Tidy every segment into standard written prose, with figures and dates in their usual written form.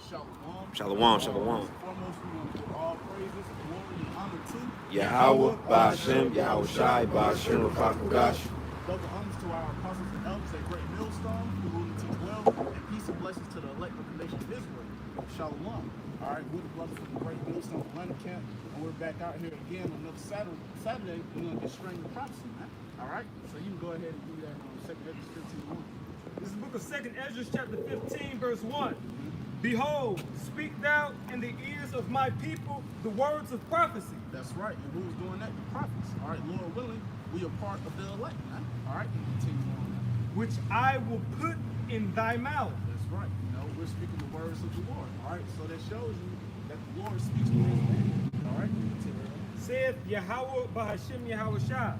Shalom. Shalom, shalom. Foremost, we want to give all praises, glory, and honor to Yahweh, Ba'ashem, Yahweh Shai, Ba'ashem, Rafakagosh. double honors to our apostles and elders at Great Millstone, who rule and teach well, and peace and blessings to the elect of the nation of Israel. Shalom. All right, we're the brothers from the Great Millstone Atlanta camp, and we're back out here again on another Saturday. We're going to get straight into prophecy, man. All right, so you can go ahead and do that on 2 Ezra 15:1. This is the book of 2 Ezra, chapter 15, verse 1. Behold, speak thou in the ears of my people the words of prophecy. That's right, and who's doing that? The prophets. All right, Lord willing, we are part of the elect, man. All right, and continue on, man. Which I will put in thy mouth. That's right. We're speaking the words of the Lord. All right, so that shows you that the Lord speaks to his man. All right, continue on. Saith Yahweh Ba'ashem Yahweh Shai.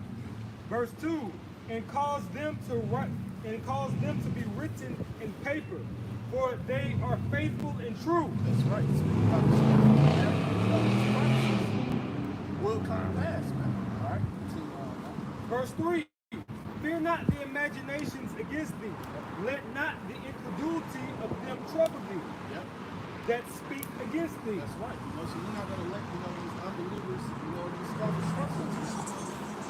Verse 2. And cause them to write, and cause them to be written in paper, for they are faithful and true. That's right. Speaking about the prophecies will come to pass, man. All right, continue on, man. Verse 3. Fear not the imaginations against thee. Let not the incredulity of them trouble thee Yep. that speak against thee. That's right. So we're not going to let, these unbelievers, these scoffers trust us.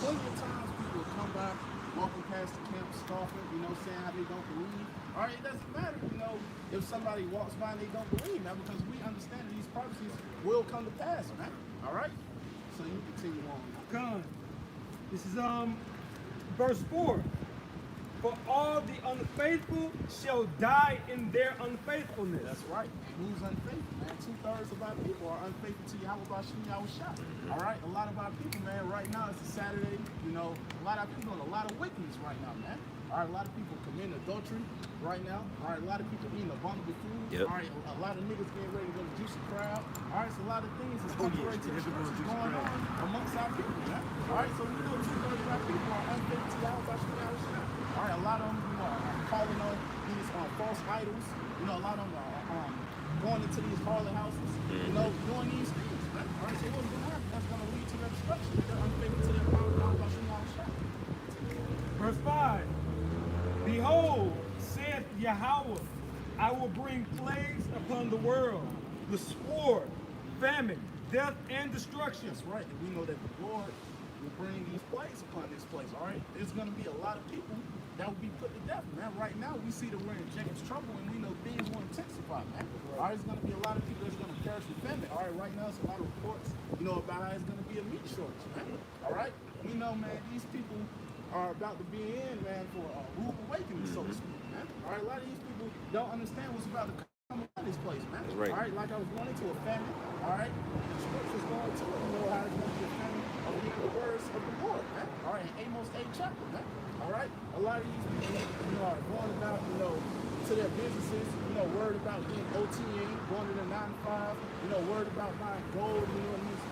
Plenty of times people will come by, walking past the camp, scoffing, saying how they don't believe. All right, it doesn't matter, if somebody walks by and they don't believe, man, because we understand that these prophecies will come to pass, man. All right? So you continue on. Come. This is verse 4. For all the unfaithful shall die in their unfaithfulness. That's right. Who's unfaithful, man? 2/3 of our people are unfaithful to Yahweh Ba'ashem Yahweh Shai. All right? A lot of our people, man, right now, it's a Saturday, a lot of people doing a lot of wickedness right now, man. All right, a lot of people committing adultery right now. All right, a lot of people eating abominable food. Yep. All right, a lot of niggas getting ready to go to juicy crowd. All right, so a lot of things is contrary to the scriptures going on amongst our people, man. All right, so we know 2/3 of our people are unfaithful to Yahweh Ba'ashem Yahweh Shai. All right, a lot of them, are calling on these false idols. A lot of them are going into these harlot houses, doing these things, man. All right, so what's going to happen? That's going to lead to their destruction. They're unfaithful to their power, Yahweh Ba'ashem Yahweh Shai. Verse 5. Behold, saith Yahweh, I will bring plagues upon the world, the sword, famine, death, and destruction. That's right. And we know that the Lord will bring these plagues upon this place, all right? There's going to be a lot of people that will be put to death, man. Right now, we see that we're in Jacob's trouble, and we know things will intensify, man. All right, there's going to be a lot of people that's going to perish with famine. All right, right now, there's a lot of reports, about how it's going to be a meat shortage, man. All right? We know, man, these people are about to be in, man, for a rude awakening, so to speak, man. All right, a lot of these people don't understand what's about to come upon this place, man. That's right. All right, like I was going into a famine, all right? The scripture's going to it, how it's going to be a famine of the words of the Lord, man. All right, in Amos 8 chapter, man. All right, a lot of these people, are going about, to their businesses, worried about getting OTN, going to the 9-to-5, worried about buying gold, and these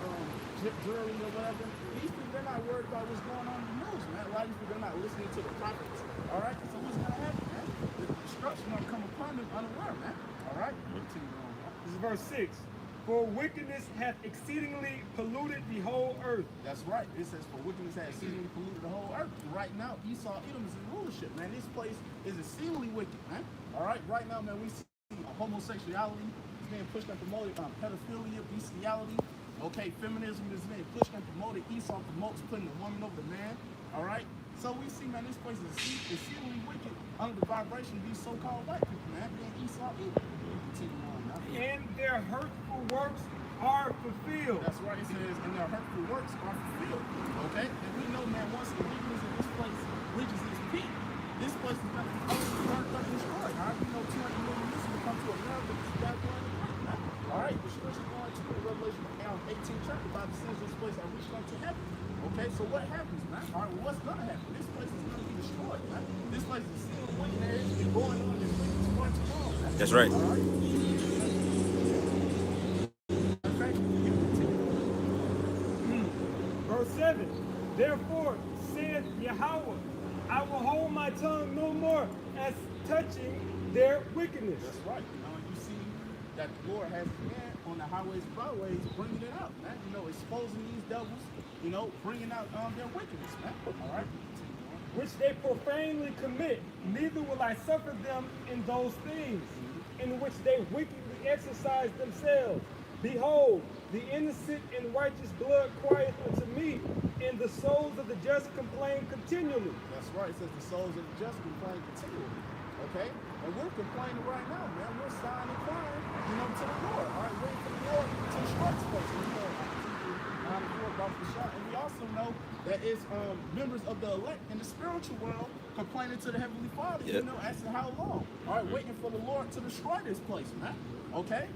jewelry or whatever. These people, they're not worried about what's going on in the news, man. A lot of these people, they're not listening to the prophets. All right, so what's going to happen, man? The destruction going to come upon them unaware, man. All right, continue on, man. This is verse 6. For wickedness hath exceedingly polluted the whole earth. That's right. It says, for wickedness hath exceedingly polluted the whole earth. Right now, Esau, Edom is in rulership, man. This place is exceedingly wicked, man. All right, right now, man, we see homosexuality is being pushed and promoted, pedophilia, bestiality. Okay, feminism is being pushed and promoted. Esau promotes putting the woman over the man. All right, so we see, man, this place is exceedingly wicked under the vibration of these so-called white people, man, being Esau, Edom. Continue on, man. And their hurtful works are fulfilled. That's right, it says, and their hurtful works are fulfilled. Okay, and we know, man, once the wickedness in this place reaches its peak, this place is going to be burnt up and destroyed. All right, we know 200 million Muslims will come to America. This is back going to break, man. All right, the scripture going to Revelation 18 chapter about the sins of this place are reached unto heaven. Okay, so what happens, man? All right, well, what's going to happen? This place is going to be destroyed, man. This place is still wicked. There's been going on this wicked for too long, man. That's right. All right. Verse 7. Therefore saith Yahweh, I will hold my tongue no more as touching their wickedness. That's right. You see that the Lord has men on the highways and byways bringing it out, man. Exposing these devils, bringing out their wickedness, man. All right. Which they profanely commit, neither will I suffer them in those things. in which they wickedly exercise themselves. Behold, the innocent and righteous blood crieth unto me, and the souls of the just complain continually. That's right. It says the souls of the just complain continually. Okay? And we're complaining right now, man. We're sighing and crying, to the Lord. All right, waiting for the Lord to strike us. And we also know that it's members of the elect in the spiritual world complaining to the Heavenly Father, asking how long. All right, waiting for the Lord to destroy this place, man. Okay?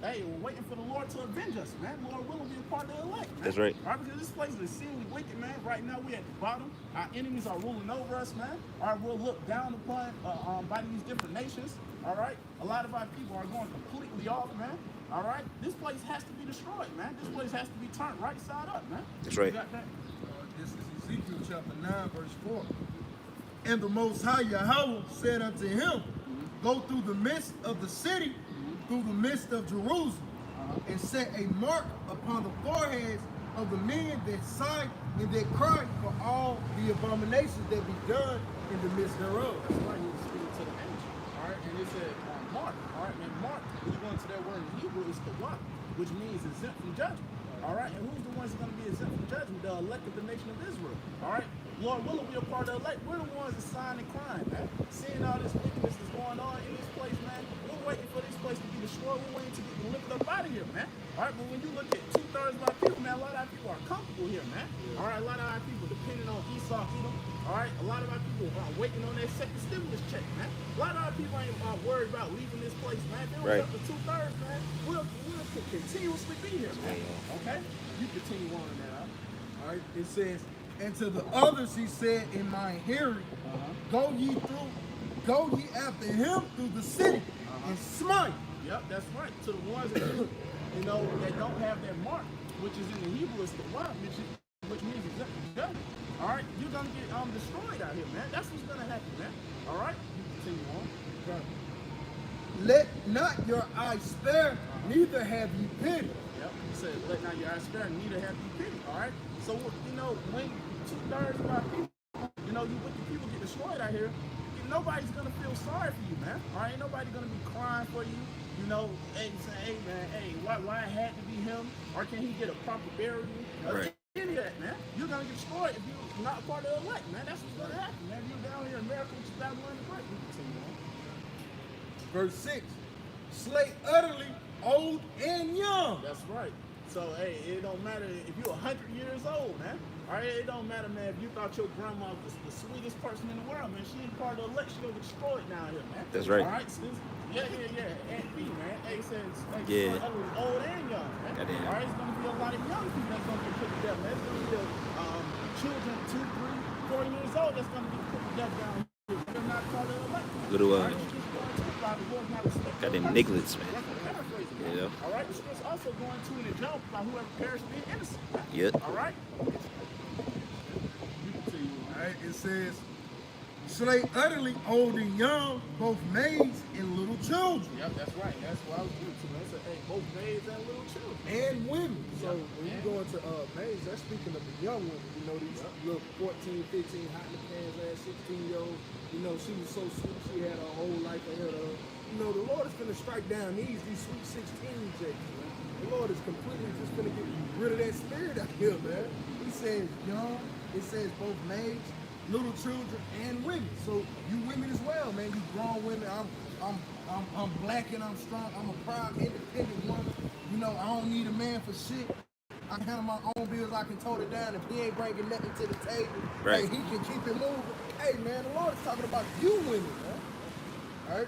Hey, we're waiting for the Lord to avenge us, man. Lord willing, be a part of the elect, man. That's right. All right, because this place is exceedingly wicked, man. Right now, we at the bottom. Our enemies are ruling over us, man. All right, we'll look down upon by these different nations. All right, a lot of our people are going completely off, man. All right, this place has to be destroyed, man. This place has to be turned right side up, man. That's right. You got that? This is Ezekiel chapter 9, verse 4. And the Most High Yahweh said unto him, go through the midst of the city, through the midst of Jerusalem, and set a mark upon the foreheads of the men that sigh and that cry for all the abominations that be done in the midst thereof. That's right, he was speaking to the angel. All right, and it said mark. All right, and mark, when you go into that word in Hebrew, is kawak, which means exempt from judgment. All right, and who's the ones that are going to be exempt from judgment? The elect of the nation of Israel. All right, Lord willing, we are part of the elect. We're the ones that sign and crying, man. Seeing all this wickedness that's going on in this place, man. We're waiting for this place to be destroyed. We're waiting to get lifted up out of here, man. All right, but when you look at 2/3 of our people, man, a lot of our people are comfortable here, man. All right, a lot of our people depending on Esau, Edom. All right, a lot of our people are waiting on that second stimulus check, man. A lot of our people ain't worried about leaving this place, man. If it was up to 2/3, man, we'll continuously be here, man. Okay? You continue on in that. All right, it says, and to the others he said in my hearing, go ye after him through the city and smite. Yep, that's right. To the ones that that don't have that mark, which is in the Hebrew, it's the one, which means exempt from judgment. All right, you're gonna get destroyed out here, man. That's what's gonna happen, man. All right, you continue on. Okay. Let not your eyes spare, neither have you pity. Yep, he said, let not your eyes spare, neither have you pity. All right, so when 2/3 of our people, you wicked people get destroyed out here, nobody's gonna feel sorry for you, man. All right, ain't nobody gonna be crying for you. Hey, saying, hey, man, hey, why it had to be him, or can he get a proper burial? Right. Any of that, man. You're gonna get destroyed if you're not part of the elect, man. That's what's gonna happen, man. You're down here in America, which is Babylon the Great. We continue on. Verse 6, slay utterly old and young. That's right. So, hey, it don't matter if you're 100 years old, man. All right, it don't matter, man, if you thought your grandma was the sweetest person in the world, man. She ain't part of the elect. She gonna get destroyed down here, man. That's right. All right, so yeah. Aunt B, man. Hey, says, Yeah. old and young, man. Goddamn. All right, it's gonna be a lot of young people that's gonna get put to death, man. It's gonna be children 2, 3, 4 years old that's gonna be put to death down here. They're not part of the elect. Little, All right, got them nigglets, man. All right, the script's also going to an example by whoever perished being innocent. Yep. All right. All right, it says, slay utterly old and young, both maids and little children. Yep, that's right. That's what I was doing too, man. It said, hey, both maids and little children. And women. So when you go into maids, that's speaking of the young women. These little 14, 15, hot in the pants ass 16-year-olds. She was so sweet. She had her whole life ahead of her. The Lord is gonna strike down these sweet 16 Jakes, man. The Lord is completely just gonna get rid of that spirit out here, man. He says young, it says both maids, little children, and women. So you women as well, man. You grown women. I'm black and I'm strong. I'm a proud, independent woman. I don't need a man for shit. I can handle my own bills. I can tote it down. If he ain't bringing nothing to the table, Right. hey, he can keep it moving. Hey, man, the Lord is talking about you women, man. All right.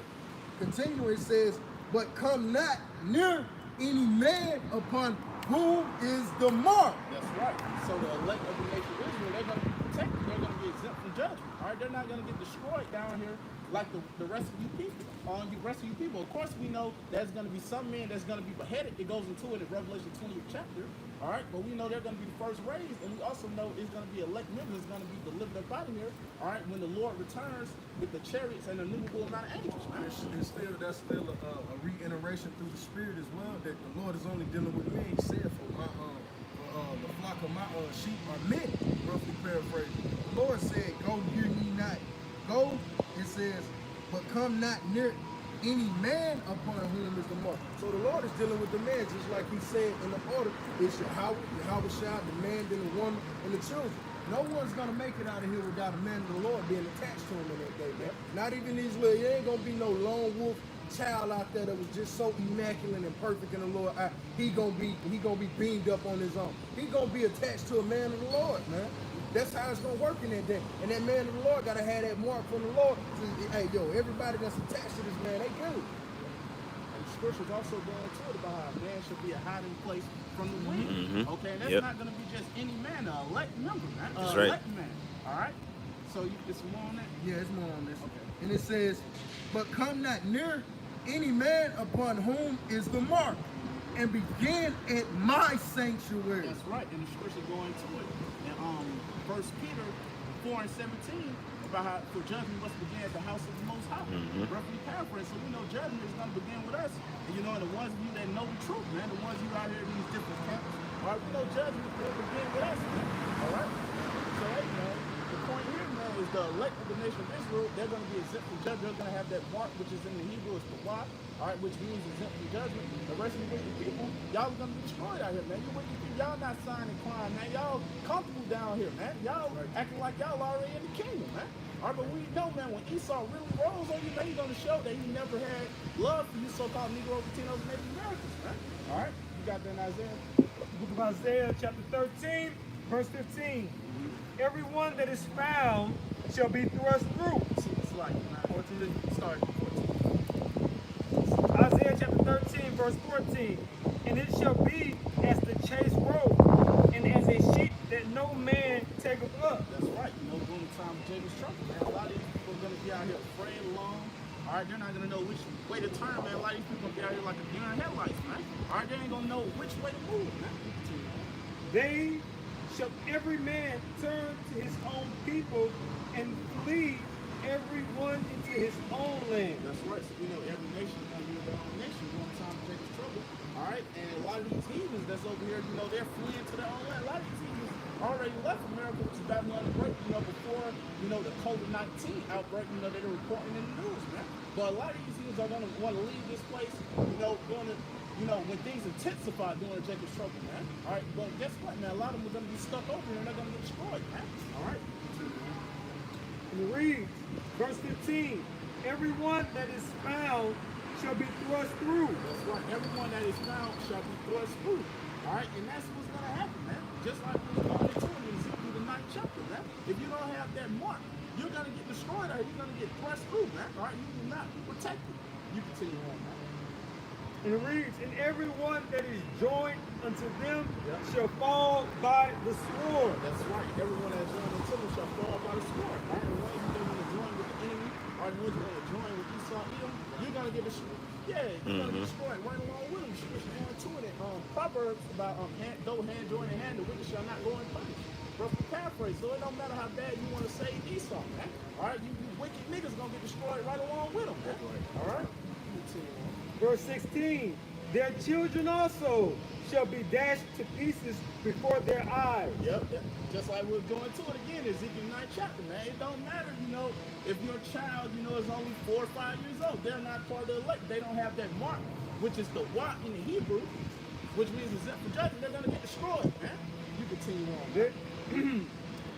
Continuing, it says, but come not near any man upon whom is the mark. That's right. So the elect of the nation of Israel, they're going to be protected. They're going to be exempt from judgment. All right, they're not going to get destroyed down here like the rest of you people. The rest of you people. Of course, we know there's going to be some men that's going to be beheaded. It goes into it in Revelation 20th chapter. All right, but we know they're going to be the first raised, and we also know it's going to be elect members that's going to be delivered up out of here. All right, when the Lord returns with the chariots and the innumerable amount of angels. Man. That's still a reiteration through the Spirit as well, that the Lord is only dealing with me. He said, for my the flock of my sheep are many, roughly paraphrasing. The Lord said, go near ye not. Go, it says, but come not near any man upon whom is the mark. So the Lord is dealing with the man, just like he said in the order. It's Yahweh, the man, then the woman, and the children. No one's going to make it out of here without a man of the Lord being attached to him in that day, man. Not even these little, there ain't going to be no lone wolf child out there that was just so immaculate and perfect in the Lord. He gonna be beamed up on his own. He gonna be attached to a man of the Lord, man. That's how it's gonna work in that day. And that man of the Lord gotta have that mark from the Lord. Hey, yo, everybody that's attached to this man, they good. And the scriptures also go into it about how a man should be a hiding place from the wind. Okay, and that's not going to be just any man, an elect member, man. That's right. Elect man. All right. So it's more on that. Yeah, it's more on this. Okay. And it says, but come not near any man upon whom is the mark, and begin at my sanctuary. That's right. And the scripture go into it. And 1 Peter 4:17 about how for judgment must begin at the house of the Most High. Roughly paraphrase. So we know judgment is going to begin with us. And you know, the ones of you that know the truth, man, the ones you out here in these different camps, all right, we know judgment will begin with us, man. All right. So hey, man, the point here, man, is the elect of the nation of Israel, they're going to be exempt from judgment. They're going to have that mark, which is in the Hebrew is Pawah, all right, which means exempt from judgment. The rest of the wicked people, y'all are going to be destroyed out here, man. You wicked people, y'all not signing crime, man. Y'all comfortable down here, man. Y'all acting like y'all already in the kingdom, man. All right, but we know, man, when Esau really rolls on you, man, he's going to show that he never had love for you so-called Negroes, Latinos, and Native Americans, man. All right, you got that in Isaiah? Book of Isaiah, chapter 13, verse 15. Everyone that is found shall be thrust through. It's like 14. Start 14. Isaiah chapter 13, verse 14. And it shall be as the chase road, and as a sheep that no man taketh up. That's right. You know, during the time of Jacob's trouble, man, a lot of these people are going to be out here afraid alone. All right, they're not going to know which way to turn, man. A lot of these people are going to be out here like a deer in headlights, man. All right, they ain't going to know which way to move, man. They shall every man turn to his own people and flee every one into his own land. That's right. So we know every nation is going to be their own nation during the time of Jacob's trouble. All right, and a lot of these heathens that's over here, you know, they're fleeing to their own land. A lot of these heathens already left America, which is Babylon the Great, you know, before, you know, the COVID-19 outbreak, you know, they were reporting in the news, man. But a lot of these heathens are going to want to leave this place, you know, going to, you know, when things intensify during Jacob's trouble, man. All right, but guess what, man? A lot of them are going to be stuck over here and they're going to get destroyed, man. All right. And it reads, verse 15, everyone that is found shall be thrust through. That's right. Everyone that is found shall be thrust through. All right, and that's what's going to happen, man. Just like we're going into in Ezekiel the 9th chapter, man. If you don't have that mark, you're going to get destroyed or you're going to get thrust through, man. All right, you will not be protected. You continue on, man. And it reads, and everyone that is joined unto them shall fall by the sword. That's right. Everyone that joins unto them shall fall by the sword. Right? The ones that want to join with the enemy, or the ones that want to join with Esau, Edom, you're going to get destroyed. Yeah, you're going to get destroyed right along with them. Scripture going to it. Proverbs about though hand join in hand, the wicked shall not go unpunished. Roughly paraphrase. So it don't matter how bad you want to save Esau, man. All right, you wicked niggas going to get destroyed right along with them, man. All right? Verse 16, their children also shall be dashed to pieces before their eyes. Yep. Just like we're going to it again, Ezekiel 9th chapter, man. It don't matter, you know, if your child, you know, is only 4 or 5 years old. They're not part of the elect. They don't have that mark, which is the Wa in the Hebrew, which means exempt from judgment. They're going to get destroyed, man. You continue on.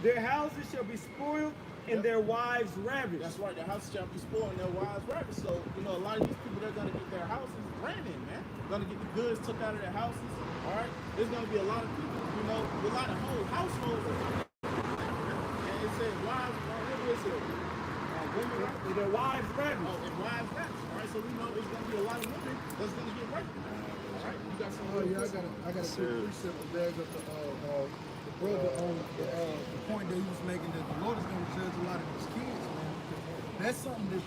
Their houses shall be spoiled and their wives ravished. That's right. Their houses shall be spoiled and their wives ravished. So, you know, a lot of these people, they're going to get their houses ran in, man. Going to get the goods took out of their houses. All right. There's going to be a lot of people, you know, a lot of whole households. And it says wives, what is it? Women, right? Their wives ravished. Oh, and wives ravished. All right. So we know there's going to be a lot of women that's going to get raped. All right. You got some. Oh yeah, I got a quick precept to bag up the brother on the point that he was making that the Lord is going to judge a lot of these kids, man. That's something that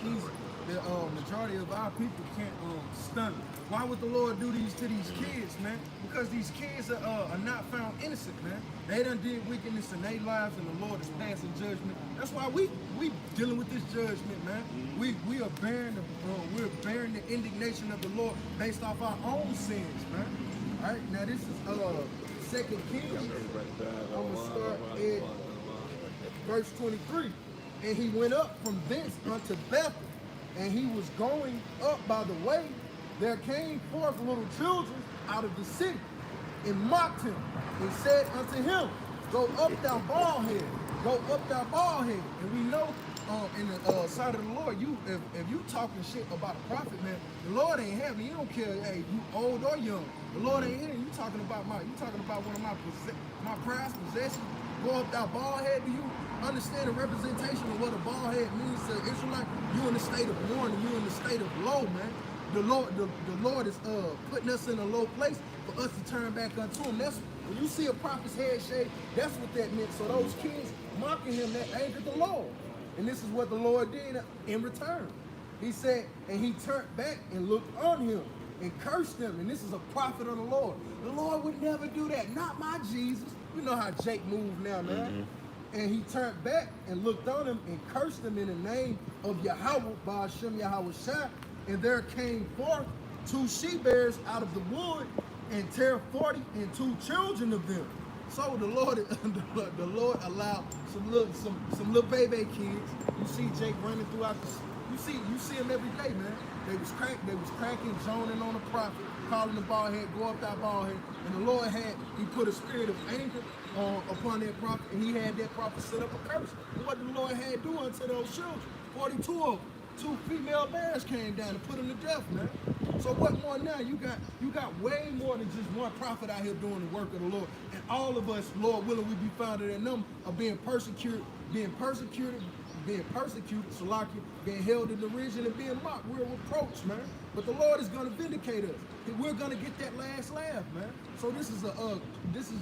the majority of our people can't stomach. Why would the Lord do these to these kids, man? Because these kids are not found innocent, man. They done did wickedness in their lives, and the Lord is passing judgment. That's why we dealing with this judgment, man. We are bearing the indignation of the Lord based off our own sins, man. All right, now this is 2 Kings. I'm gonna start at verse 23. And he went up from thence unto Bethel, and he was going up by the way, there came forth little children out of the city, and mocked him, and said unto him, Go up thou bald head, go up thou bald head. And we know in the sight of the Lord, if you talking shit about a prophet, man, the Lord ain't having. You don't care, hey, you old or young. The Lord ain't here. You talking about one of my prized possessions. Go up thou bald head. Do you understand the representation of what a bald head means to Israelite? You in the state of mourning. You in the state of low, man. The Lord is putting us in a low place for us to turn back unto him. That's when you see a prophet's head shaved, that's what that meant. So those kids mocking him, that angered the Lord. And this is what the Lord did in return. He said, and he turned back and looked on him and cursed him. And this is a prophet of the Lord. The Lord would never do that. Not my Jesus. You know how Jake moved now, man. And he turned back and looked on him and cursed him in the name of Yahweh, Ba'ashem Yahweh Shai. And there came forth 2 she-bears out of the wood, and tear 40 and 2 children of them. So the Lord allowed some little baby kids. You see Jake running throughout the. You see him every day, man. They was cranking, joning on the prophet, calling the bald head, go up that bald head. And the Lord he put a spirit of anger upon that prophet, and he had that prophet set up a curse. And what the Lord had to do unto those children, 42 of them. 2 female bears came down and put them to death, man. So what more now? You got way more than just one prophet out here doing the work of the Lord. And all of us, Lord willing, we be found in them are being persecuted, Salakia, being held in derision and being mocked. We're reproached, man. But the Lord is going to vindicate us. We're going to get that last laugh, man. So this is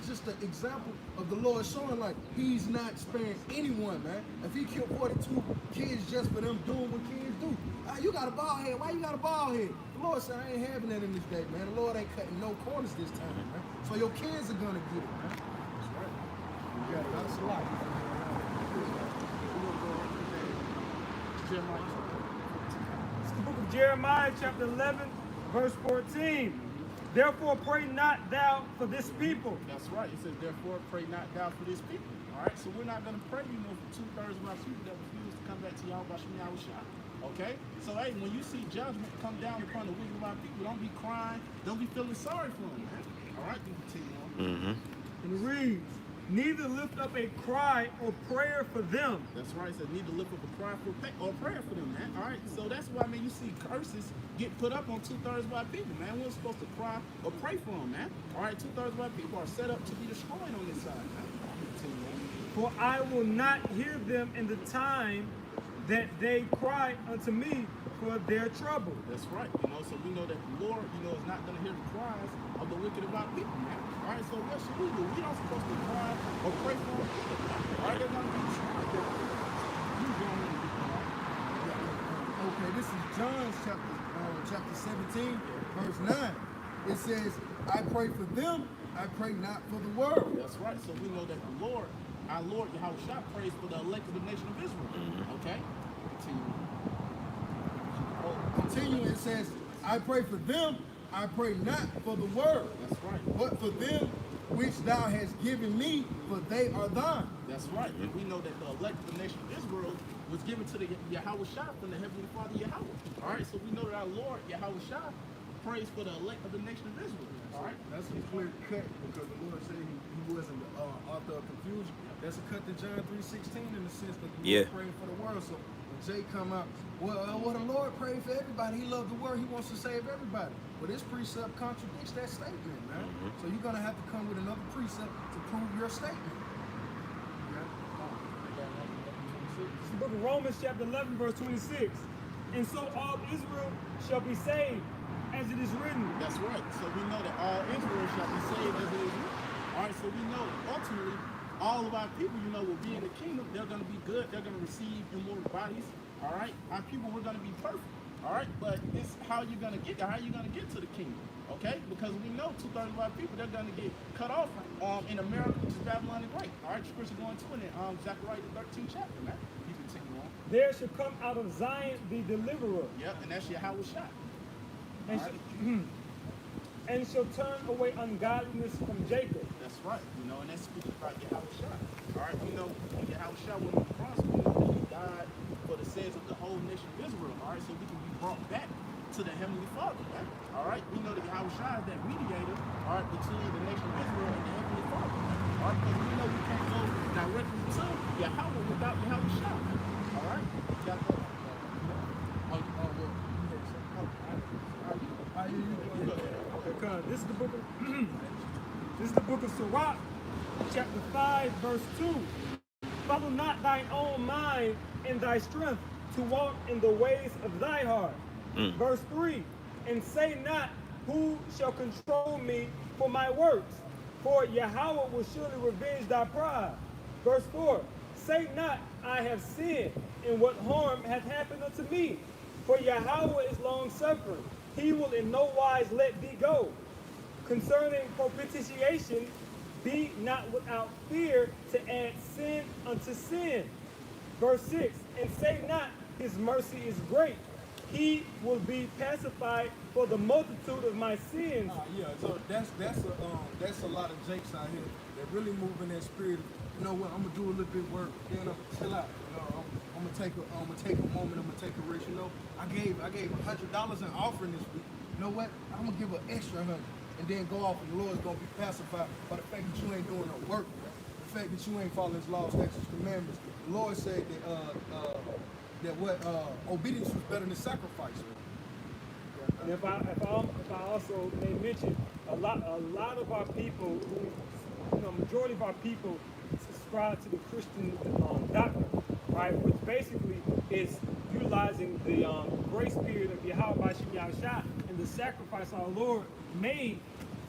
just an example of the Lord showing like he's not sparing anyone, man. If he killed 42 kids just for them doing what kids do, you got a bald head. Why you got a bald head? The Lord said, I ain't having that in this day, man. The Lord ain't cutting no corners this time, man. So your kids are going to get it, man. That's right. You got it. That's a lot. It's the book of Jeremiah, chapter 11, verse 14. Therefore pray not thou for this people. That's right. It says, therefore pray not thou for this people. All right, so we're not going to pray, for 2/3 of our people that refuse to come back to Yahweh Shai. Okay? So, hey, when you see judgment come down upon the wicked of our people, don't be crying. Don't be feeling sorry for them, man. All right, you continue on. And it reads, neither lift up a cry or prayer for them. That's right. It says, neither lift up a cry or prayer for them, man. All right, so that's why, man, you see curses get put up on 2/3 of our people, man. We're supposed to cry or pray for them, man. All right, 2/3 of our people are set up to be destroyed on this side, man. Continue on. For I will not hear them in the time that they cry unto me for their trouble. That's right. So we know that the Lord, is not going to hear the cries of the wicked of our people, man. All right, so what should we do? We're not supposed to cry or pray for them. All right, they're going to be destroyed. Okay, this is John's chapter 17, verse 9. It says, I pray for them, I pray not for the world. That's right. So we know that the Lord, our Lord Yahweh Shai, prays for the elect of the nation of Israel. Okay? Continue, it says, I pray for them, I pray not for the world. That's right. But for them which thou hast given me, for they are thine. That's right. And we know that the elect of the nation of Israel was given to the Yahweh Shai from the Heavenly Father Yahweh. All right, so we know that our Lord Yahweh Shai prays for the elect of the nation of Israel. All right, that's a clear cut because the Lord said he wasn't the author of confusion. That's a cut to John 3:16 in the sense that the Lord prayed for the world. So when Jay come out, well, the Lord prayed for everybody. He loved the world. He wants to save everybody. But this precept contradicts that statement, man. So you're gonna have to come with another precept to prove your statement. It's the book of Romans, chapter 11, verse 26. And so all Israel shall be saved, as it is written. That's right. So we know that all Israel shall be saved as it is written. All right, so we know ultimately all of our people, will be in the kingdom. They're going to be good. They're going to receive immortal bodies. All right, our people, we're going to be perfect. All right, but it's how you're going to get there. How are you going to get to the kingdom? Okay, because we know 2/3 of our people, they're going to get cut off in America, which is Babylon the Great. All right, scripture going to it in Zechariah the 13th chapter, man. You continue on. There shall come out of Zion the deliverer. Yep, and that's Yahweh Shai. and shall turn away ungodliness from Jacob. That's right, and that's speaking about Yahushua. All right, when Yahushua went on the cross, we know that he died for the sins of the whole nation of Israel. All right, so we can be brought back to the Heavenly Father. Right? All right, we know that Yahushua is that mediator, all right, between the nation of Israel and the Heavenly Father. All right, because we know we can't go directly to Yahweh without Yahushua. All right, you got that? Because this is the book of this is the book of Sirach, chapter 5, verse 2. Follow not thine own mind and thy strength to walk in the ways of thy heart. Verse 3. And say not, who shall control me for my works? For Yahweh will surely revenge thy pride. Verse 4. Say not, I have sinned, and what harm hath happened unto me? For Yahweh is long suffering. He will in no wise let thee go. Concerning propitiation, be not without fear to add sin unto sin. Verse 6. And say not, his mercy is great. He will be pacified for the multitude of my sins. Yeah, so that's a lot of jakes out here that really move in that spirit. You know what? I'm gonna do a little bit of work. Then I'm gonna chill out. I'm gonna take a moment. I'm gonna take a risk. I gave $100 in offering this week. You know what? I'm gonna give an extra 100, and then go off, and the Lord's gonna be pacified by the fact that you ain't doing no work. The fact that you ain't following His laws, statutes, commandments. The Lord said that obedience was better than sacrifice. And if I also may mention, a lot of our people, majority of our people subscribe to the Christian doctrine, right? Which basically is utilizing the grace period of Yahweh Shah and the sacrifice our Lord made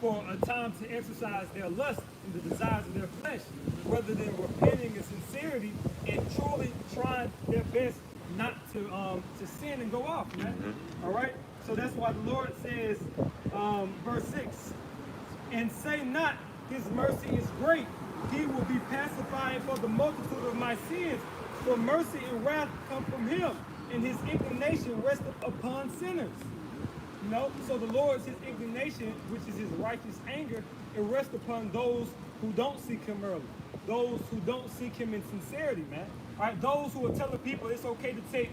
for a time to exercise their lust and the desires of their flesh, rather than repenting in sincerity and truly trying their best not to sin and go off, man. All right? So that's why the Lord says, verse 6, and say not, his mercy is great. He will be pacified for the multitude of my sins. For mercy and wrath come from him, and his indignation resteth upon sinners. So the Lord's his indignation, which is his righteous anger, it rests upon those who don't seek him early. Those who don't seek him in sincerity, man. All right, those who are telling people it's okay to take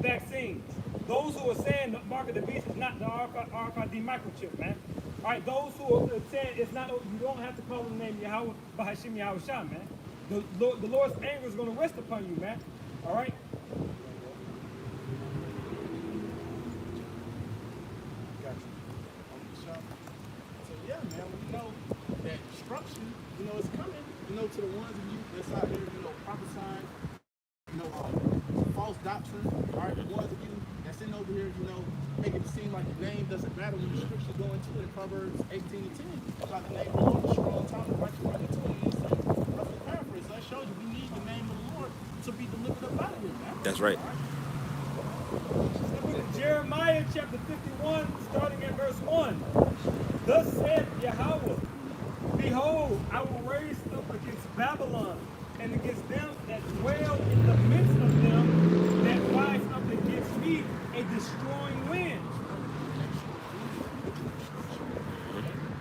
vaccines. Those who are saying the mark of the beast is not the RFID microchip, man. All right, those who are saying it's not, you don't have to call the name Yahweh, Bahashim Yahushua, man. The Lord's anger is going to rest upon you, man. All right? So yeah, man, we know that destruction, is coming, to the ones of you that's out here, prophesying, false doctrine. All right, the ones of you that's in over here, making it seem like the name doesn't matter when the scripture go into it in Proverbs 18:10. About the name of the Lord, a strong tower, the righteous run into it, and roughly paraphrase. So that shows you we need the name of the Lord to be delivered up out of here, man. That's right. Jeremiah chapter 51, starting at verse 1. Thus saith Yahweh, behold, I will raise up against Babylon, and against them that dwell in the midst of them that rise up against me, a destroying wind.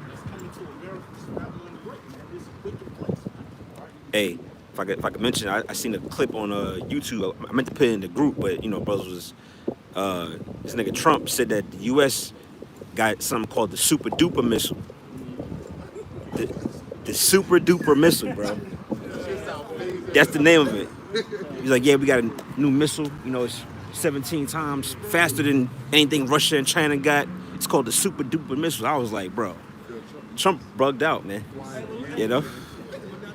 That's coming to America, Babylon the Great, man. This wicked place, man. All right. Hey, if I could mention, I seen a clip on YouTube. I meant to put it in the group, but brothers was this nigga Trump said that the U.S. got something called the super duper missile. The super duper missile, bro. That's the name of it. He's like, yeah, we got a new missile. It's 17 times faster than anything Russia and China got. It's called the super duper missile. I was like, bro, Trump bugged out, man. Now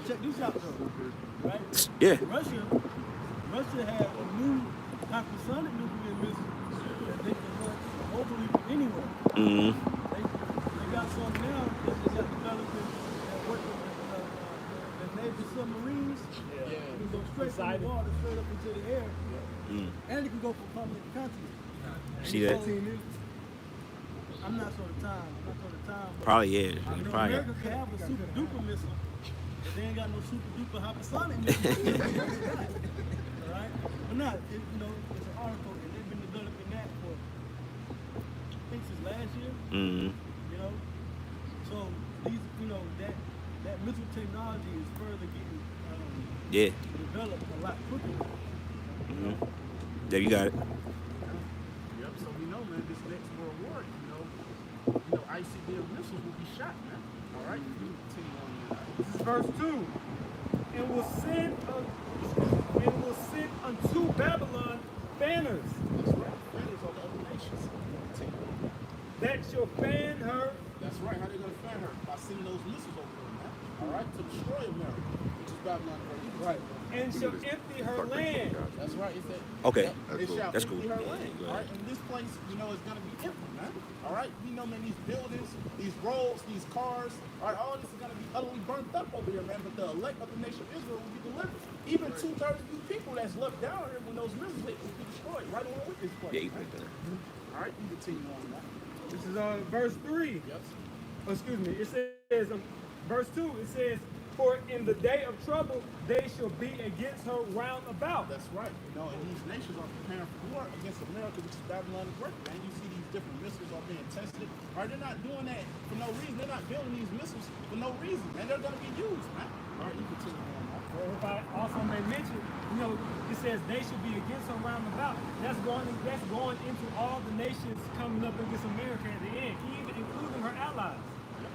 check this out though, right? Yeah. Russia had a new hypersonic nuclear missile that they can launch hopefully from anywhere. Mm-hmm. They got some now that they got developing and working with the Navy submarines. You can go straight from the water, straight up into the air. And you can go from continent to continent. See that? I'm not sure the time. Probably, yeah. Probably. America can have a super duper missile, but they ain't got no super duper hypersonic missile. Alright? But not, it's an article, and they've been developing that for, I think since last year. Mm-hmm. missile technology is further getting Yeah. developed a lot quicker. There you got it. Yep. So we know, man, this next world war, ICBM missiles will be shot, man. All right. You continue on that. This is verse 2. And will send unto Babylon banners That's right. Fanners on the other nations. Continue on. that shall fan her. That's right. How they gonna fan her? By sending those missiles over there, man. All right, to destroy America, which is Babylon. Right. And shall empty her land. That's right. It's that. Okay. It shall That's empty cool. her Yeah, land. go All right. ahead. And this place, is gonna be empty, man. All right. We know, man, these buildings, these roads, these cars, all right, all this is gonna be utterly burnt up over here, man. But the elect of the nation of Israel will be delivered. Even 2/3 of you people that's left down here when those missiles hit will be destroyed right along with this place. Yeah, you man. put that. All right. You continue on that. This is verse 3. Yes. Oh, excuse me. It says, verse 2, it says, for in the day of trouble they shall be against her round about. That's right. And these nations are preparing for war against America, which is Babylon the Great. Man, you see these different missiles are being tested. All right, they're not doing that for no reason. They're not building these missiles for no reason, man. They're going to be used, man. All right, you continue on. Or if I also may mention, it says they should be against her round about. That's going into all the nations coming up against America at the end, even including her allies.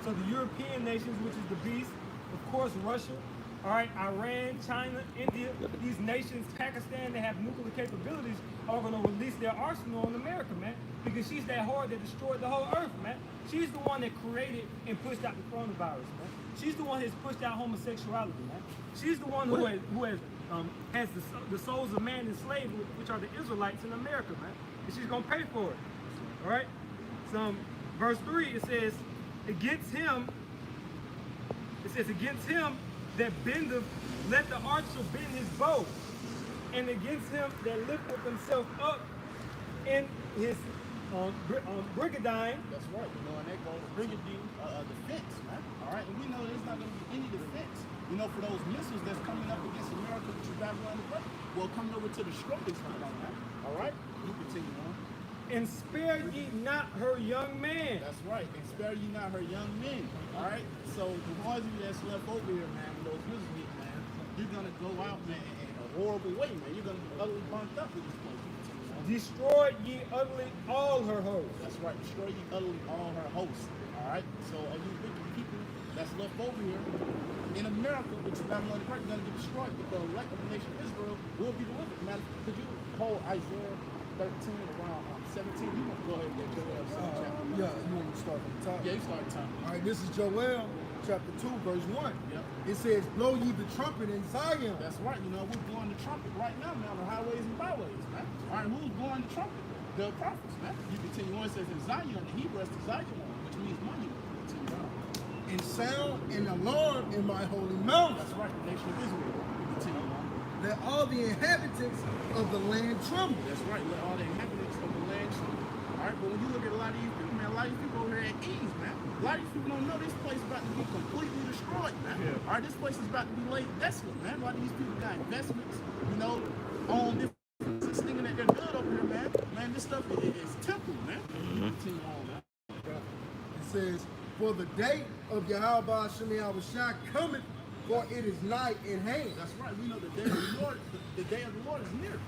So the European nations, which is the beast, of course, Russia, all right, Iran, China, India, these nations, Pakistan, that have nuclear capabilities are going to release their arsenal on America, man, because she's that whore that destroyed the whole earth, man. She's the one that created and pushed out the coronavirus, man. She's the one that's pushed out homosexuality, man. She's the one who has the souls of man enslaved, which are the Israelites in America, man. And she's going to pay for it, all right? So verse 3, it says, against him that bendeth, let the archer bend his bow, and against him that lifteth himself up in his brigandine. That's right. And that goes brigandine defense, man. All right, and we know there's not going to be any defense, for those missiles that's coming up against America, which is Babylon the Great. Well, coming over to destroy this man, man. All right, you continue on. And spare ye not her young man. That's right. And spare ye not her young men. All right. So the ones of you that's left over here, man, with those missiles hit, man, you're gonna go out, man, in a horrible way, man. You're gonna be utterly burnt up with this place. Destroy ye utterly all her hosts. That's right. Destroy ye utterly all her hosts. All right. So are you wicked people that's left over here in America, which is Babylon the Great, gonna get destroyed, but the elect of the nation of Israel will be delivered. Man, could you hold Isaiah 13 around 17? You want to go ahead and get Joel 7 chapter. Yeah, you want to start from the top? Yeah, you start time. All right, this is Joel chapter 2, verse 1. Yep. It says, blow ye the trumpet in Zion. That's right. We're blowing the trumpet right now, man, on the highways and byways, man. All right, who's blowing the trumpet? The prophets, man. You continue on. It says in Zion, the Hebrew is the Zion, which means money. Continue on. And sound an alarm in my holy mountain. That's right, the nation of Israel. Continue on. Let all the inhabitants of the land tremble. That's right. Let all the inhabitants of the land tremble. All right, but when you look at a lot of these people, man, a lot of these people over here at ease, man. A lot of these people don't know this place is about to be completely destroyed, man. Yeah. All right, this place is about to be laid desolate, man. A lot of these people got investments, on this thinking that they're good over here, man. Man, this stuff is temple, man. Continue on, man. It says, for the day of Yahweh Shemi Awashai cometh, for it is nigh in hand. That's right. We know the day of the Lord, the day of the Lord is near.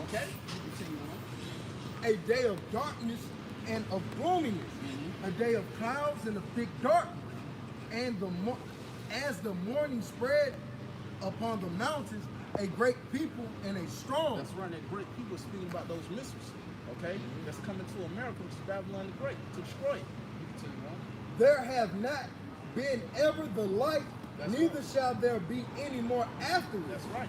Okay? Continue on. A day of darkness and of gloominess, a day of clouds and of thick darkness, and as the morning spread upon the mountains, a great people and a strong. That's right. That great people speaking about those missiles. Okay? That's coming to America, which is Babylon the Great, to destroy it. You continue on. There have not been ever the like, That's neither right. shall there be any more afterwards. That's right.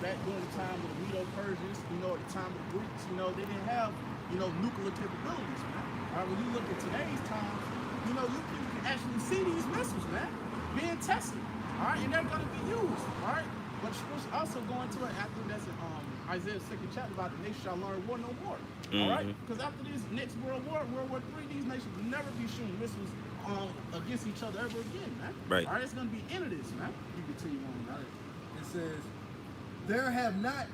Back during the time of the Medo-Persians, at the time of the Greeks, they didn't have, nuclear capabilities, man. All right, when you look at today's times, you people can actually see these missiles, man, being tested. All right, and they're going to be used. All right, but scripture also go into it after that's in Isaiah's 2nd chapter about the nation shall learn war no more. All right, because after this next World War, World War III, these nations will never be shooting missiles against each other ever again, man. Right. All right, it's going to be into this, man. You continue on, right? It says, there have not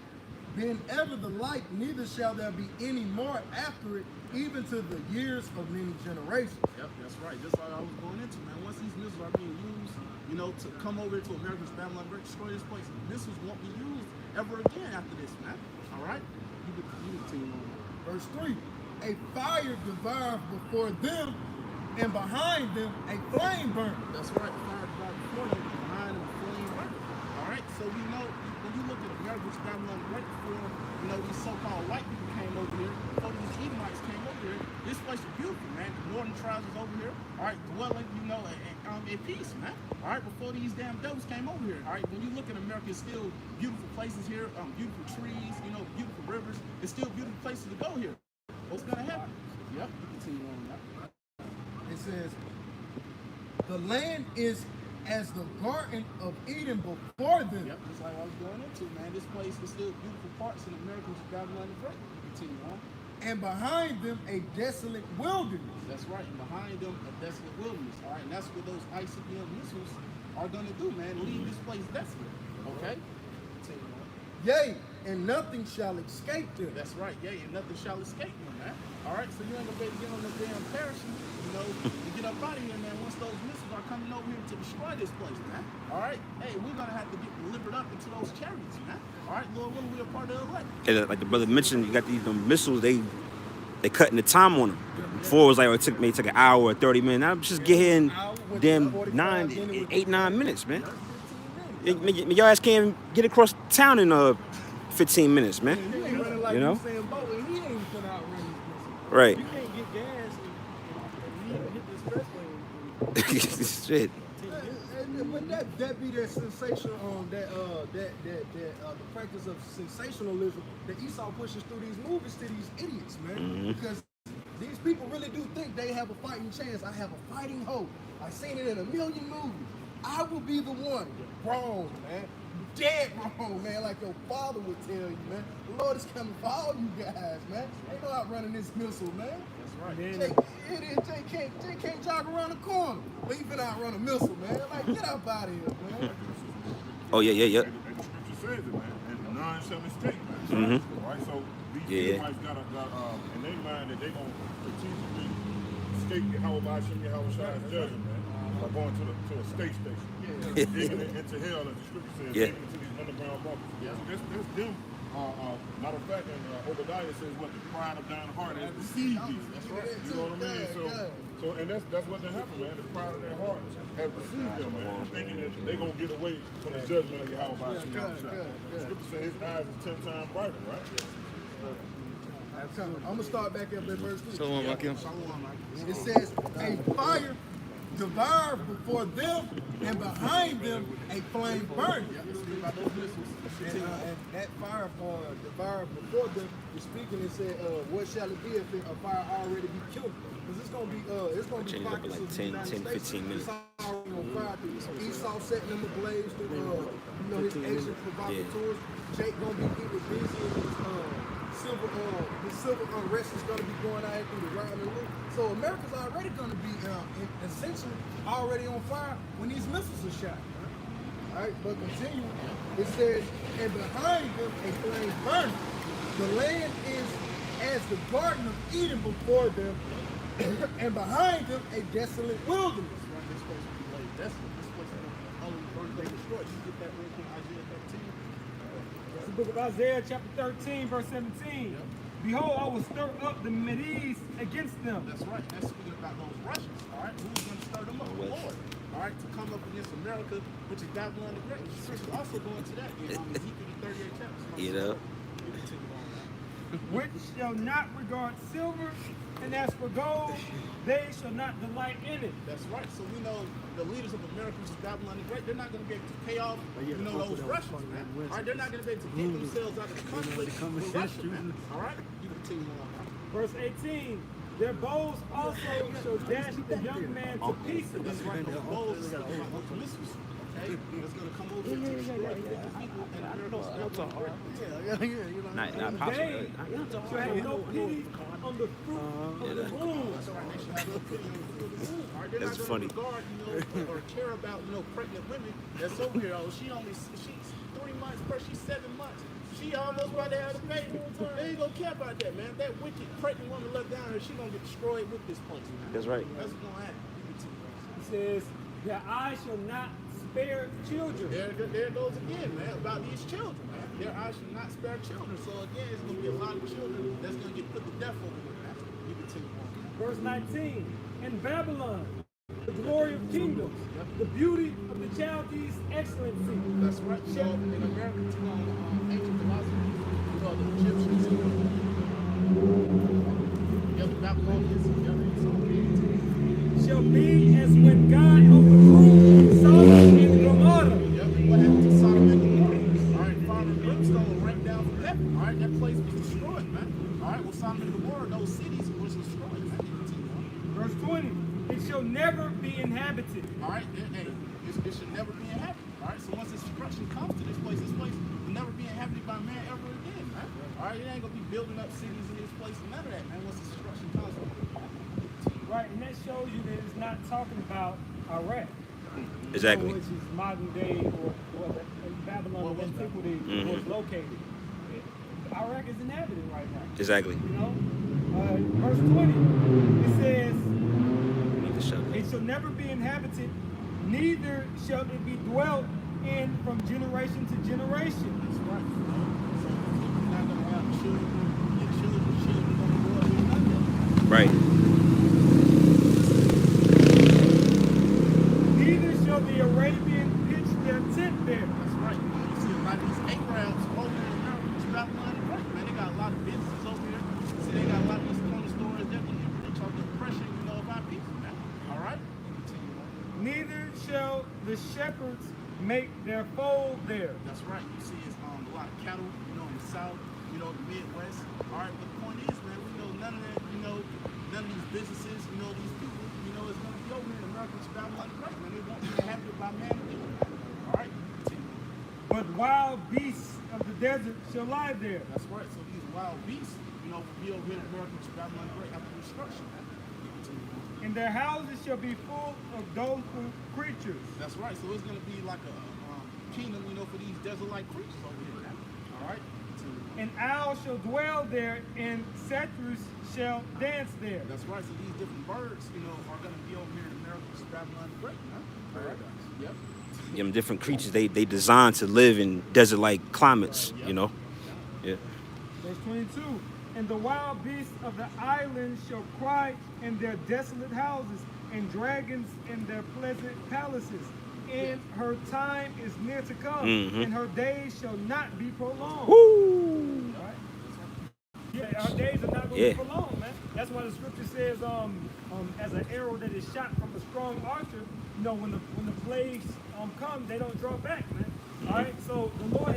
been ever the like, neither shall there be any more after it, even to the years of many generations. Yep, that's right. Just like I was going into, man. Once these missiles are being used, you know, to come over to America's Babylon, destroy this place, missiles won't be used ever again after this, man. All right? You continue on. Verse 3, a fire devoured before them, and behind them a flame burned. That's right. Fire divided before them, behind them, flame burning. All right? So we know, when you look at America's Babylon, right before, you know, these so-called white people came over here, before these Edomites came over here, this place is beautiful, man. The northern tribes is over here, all right, dwelling, you know, in peace, man. All right, before these damn devils came over here. All right, when you look at America, it's still beautiful places here, beautiful trees, you know, beautiful rivers. It's still beautiful places to go here. What's gonna happen? Yep, you continue on that. It says, the land is as the garden of Eden before them. Yep, that's like I was going into, man. This place is still beautiful parts in America's Babylon the Great. Continue on. And behind them a desolate wilderness. That's right, and behind them a desolate wilderness. All right, and that's what those ICBM missiles are gonna do, man. Leave this place desolate. Okay? Continue on. Yea, and nothing shall escape them. That's right, yeah, and nothing shall escape them, man. All right, so you ain't gonna be able to get on the damn parachute, you know, to get up out of here, man, once those missiles are coming over here to destroy this place, man. All right, hey, we're gonna have to get delivered up into those chariots, man. All right, Lord, when we a part of the elect. And like the brother mentioned, you got these missiles. They cutting the time on them. Before it was like it may take an hour or 30 minutes. Now just get here in damn 8, 9 minutes, man. Your ass can't get across town in 15 minutes, man. You ain't running like You know? Usain Bolt, and he ain't even finna outrun these missiles. Right. You can't get gas and hit the expressway. Shit. But that be that sensation the practice of sensationalism that Esau pushes through these movies to these idiots, man. Because these people really do think they have a fighting chance. I have a fighting hope. I've seen it in a million movies. I will be the one. Wrong, man. Dead wrong, man. Like your father would tell you, man. The Lord is coming for all you guys, man. Ain't no outrunning this missile, man. That's right. Jay can't jog around the corner. But he finna outrun a missile, man. Like, get up out of here, man. Oh yeah. The scripture says it, man, and none shall escape, man. Right? So these Edomites got in their mind that they gonna strategically escape Yahweh Shai's judgment, man, by going to a state station. Digging into hell, as the scripture says, digging into these underground bunkers. So that's them. Matter of fact, and Obadiah says what the pride of thine heart has deceived thee. That's right. You know what I mean? So and that's what happened, man. The pride of their heart has deceived them, man. Thinking that they gonna get away from the judgment of Yahweh by Shem. The scripture says his eyes is 10 times brighter, right? I'm gonna start back up at verse 2. So It says, a fire devoured before them, and behind them a flame burned. And that fire devoured before them is speaking and said, what shall it be if a fire already be killed? Because it's gonna be Change it up in like 10, 15 minutes. It's already on fire. Esau setting them ablaze through his ancient provocateurs. Jake gonna be getting busy and his civil unrest is going to be going out through the round and loop. So America's already going to be essentially already on fire when these missiles are shot. All right, but continue. It says, and behind them a flame burning. The land is as the garden of Eden before them, and behind them a desolate wilderness. This place will be laid desolate. This place will only be destroyed. You get that real quick, Isaiah 13. It's the book of Isaiah, chapter 13, verse 17. Behold, I will stir up the Medes against them. That's right. That's speaking about those Russians. All right, who's going to stir them up? The Lord. All right, to come up against America, which is Babylon the Great. The scripture also going to that in Ezekiel 38 chapters. You know. Which shall not regard silver, and as for gold, they shall not delight in it. That's right. So we know the leaders of America, which is Babylon the Great, they're not going to be able to pay off, you know, those Russians, man. All right, they're not going to be able to get themselves out of the conflict with Russia, man. All right, you continue on. Verse 18. Their bows also shall dash the young man to pieces. That's right. Those bows is those missiles. Okay, it's going to come over here to destroy the people and America's Babylon the Great. Not possible. They shall have no pity on the fruit of the womb. That's right. They should have no pity on the fruit of the womb. All right, they're That's not funny. going to regard, you know, or care about, you know, pregnant women that's over here. Oh, she's 3 months, first she's 7 months. She almost about to have the baby. They ain't gonna care about that, man. That wicked pregnant woman left down here, she gonna get destroyed with this place, man. That's right. That's what's gonna happen. It says, their eyes shall not spare children. There it goes again, man, about these children, man. Their eyes should not spare children. So again, it's gonna be a lot of children that's gonna get put to death over here, man. You continue on. Verse 19, in Babylon, the glory of kingdoms, the beauty of the Chaldees' excellency. That's right. So in America, too, ancient philosophy, you know, the Egyptians, the Babylonians, shall be as when God overthrew Sodom and Gomorrah. Yep, what happened to Sodom and Gomorrah? All right, fire and brimstone rained down from heaven. All right, that place was destroyed, man. All right, well, Sodom and Gomorrah, those cities was destroyed, man. Verse 20, it shall never be inhabited. All right, it should never be inhabited. All right, so once destruction comes to this place will never be inhabited by man ever again, man. All right, it ain't gonna be building up cities in this place and none of that, man. Once destruction comes, Right, and that shows you that it's not talking about Iraq. Exactly. Which is modern day or Babylon of antiquity was located. Iraq is inhabited right now. Exactly. You know? Verse 20, it says, it shall never be inhabited, neither shall it be dwelt in from generation to generation. that's right. So you're not gonna have children, your children gonna grow up with nothing. Right. Neither shall the Arabian pitch their tent there. That's right. You see a lot of these Arabs over there in America, it's about money, right? Man, they got a lot of businesses over here. See, they got a lot of these corner stores. They talk the oppression, you know, about people, man. All right? Continue on. Neither shall the shepherds make their fold there. That's right. You see, it's a lot of cattle, you know, in the South, you know, the Midwest. All right, but the point is, man, we know none of that, you know, none of these businesses, you know, these people, you know, it's going to be over here in America. It's about like right, man. They won't be inhabited by man anyway. All right? Continue. But wild beasts of the desert shall lie there. That's right. So these wild beasts, you know, will be over here in America. It's about like right after destruction, man. Continue on. And their houses shall be full of doleful creatures. That's right. So it's going to be like a kingdom, you know, for these desert-like creatures over here, man. All right? Continue on. And owls shall dwell there, and satyrs shall dance there. That's right. So these different birds, you know, are going to be over here in America. It's Babylon the Great, man. All right. Yep. Them different creatures, they designed to live in desert-like climates, you know? Yeah. Verse 22. And the wild beasts of the islands shall cry in their desolate houses, and dragons in their pleasant palaces. And her time is near to come, and her days shall not be prolonged. Woo! Right? Yeah, our days are not going to be prolonged, man. That's why the scripture says, as an arrow that is shot from a strong archer, you know, when the plagues come, they don't draw back, man. All right, so the Lord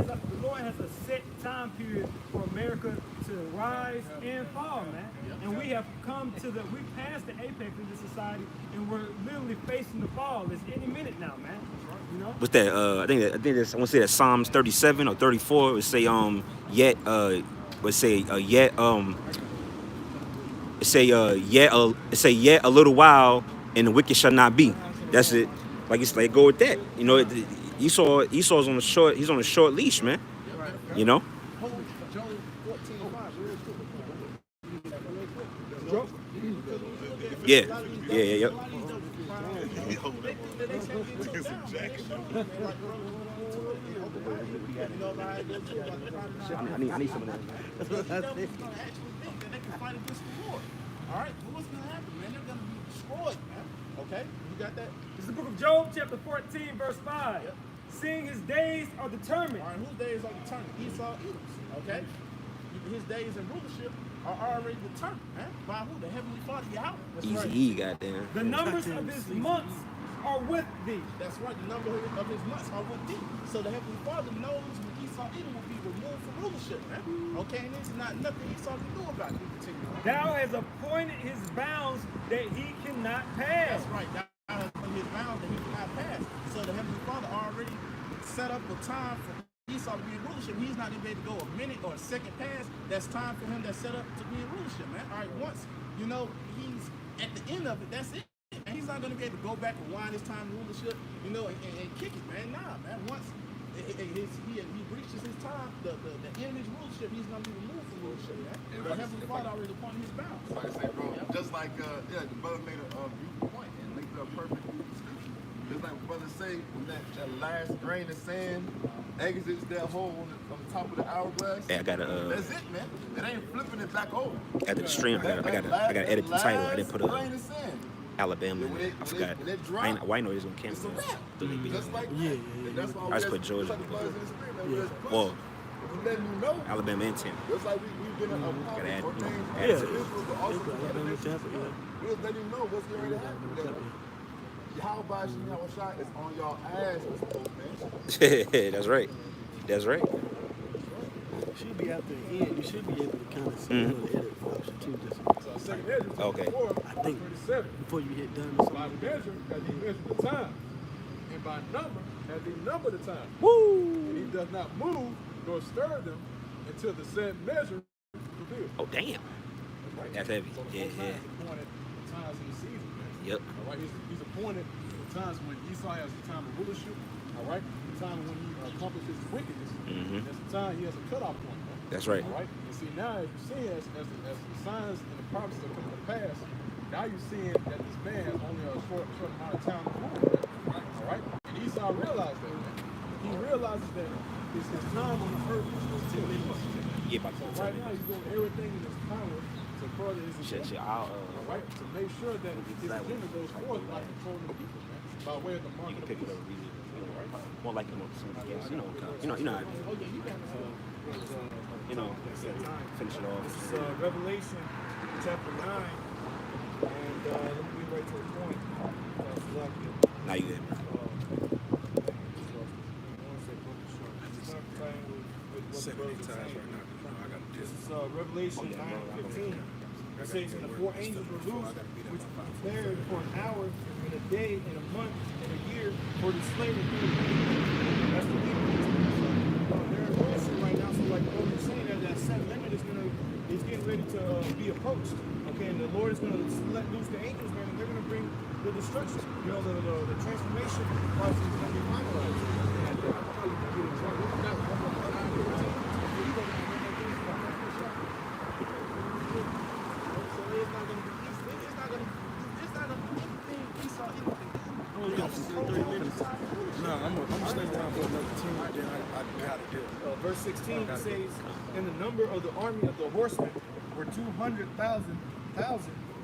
has a set time period for America to rise and fall, man. And we have come to we passed the apex of this society, and we're literally facing the fall. It's any minute now, man. You know. What's that? I think that's, I want to say that Psalms 37 or 34 would say yet a little while and the wicked shall not be. That's it. Like it's like go with that. You know, Esau's on a short. He's on a short leash, man. You know. Job 14:5. Yeah. Yep. I need some of that. They can fight against the Lord. All right, well, what's going to happen, man? They're going to be destroyed, man. Okay, you got that? It's the book of Job, chapter 14, verse 5. Yep. Seeing his days are determined. All right, whose days are determined? Esau, Edom's. Okay, his days in rulership are already determined, man. By who? The Heavenly Father, Yahweh. That's right. Easy, goddamn. The numbers of his months are with thee. That's right. The number of his months are with thee. So the Heavenly Father knows when Esau, Edom will be removed from rulership, man. Okay, and there's not nothing Esau can do about it. Continue on. Thou hast appointed his bounds that he cannot pass. That's right. Thou hast appointed his bounds that he cannot pass. So the Heavenly Father already set up a time for Esau to be in rulership. He's not even able to go a minute or a second past. That's time for him that's set up to be in rulership, man. All right, once, you know, he's at the end of it, that's it. And he's not going to be able to go back and wind his time in rulership, you know, and kick it, man. Nah, man. Once he reaches his time, the enemy's rulership, he's going to be removed from rulership. Yeah? The Heavenly Father already appointed his bounds. Like I say, bro, just like the brother made a beautiful point and linked a perfect description. Just like brother say, when that last grain of sand exits that hole on the top of the hourglass. Hey, I gotta that's it, man. It ain't flipping it back over. after the stream, I gotta edit the title. I didn't put grain of sand. Alabama in there. I forgot. Why know he's on camera? It's a wrap. Just like Yeah. That's why I just put Georgia. Well, Alabama and Tampa. Just like we've been a part Gotta add, of things. add Yeah. to it. Alabama, Tampa, yeah. We're just letting you know what's going to happen. How about you have a shot is on y'all ass, Mr. man. That's right. That's right. You should be after the end. You should be able to kind of see a little edit function too. Just Second Ezra, Okay. 4, I think 37. before you hit done. By measure, as he measured the time, and by number, as he numbered the time. Woo! And he does not move nor stir them until the said measure fulfilled. Oh damn. That's heavy. So the Yeah, Most High yeah. is appointed the times in the season, man. Yep. All right, he's appointed the times when Esau has the time of rulership. All right, the time when he accomplishes his wickedness. Mhm. That's the time he has a cutoff point, man. That's right. All right, and see now, as you see, as the signs and the prophecies are coming to pass, now you're seeing that this man has only a short amount of time to rule. All right, and Esau realized that. Man. He realizes that his time on the earth is 10 minutes. Yeah, my So right now he's doing everything in his power to further his agenda. shit. I'll All right, to make sure that his agenda goes forth by controlling the people, man, by way of the mark you of can the pick beast. whatever reason. More like somebody else. You know how it is. Oh, yeah, you got Finish it off. This is Revelation chapter 9, and let me get right to the point. Now you good. This is Revelation 9:15. It says, and the four angels were loosed, which prepared for an hour, and a day, and a month, and a year for the slavery. That's the people. They're in motion right now. So like what you're saying, that set limit is getting ready to be approached. Okay, and the Lord is going to let loose the angels, man, and they're going to bring the destruction. You know, the transformation process is going to be finalized. And No, I'm gonna stay around for another 10, then I got it. Verse 16 says, and the number of the army of the horsemen were 200,000,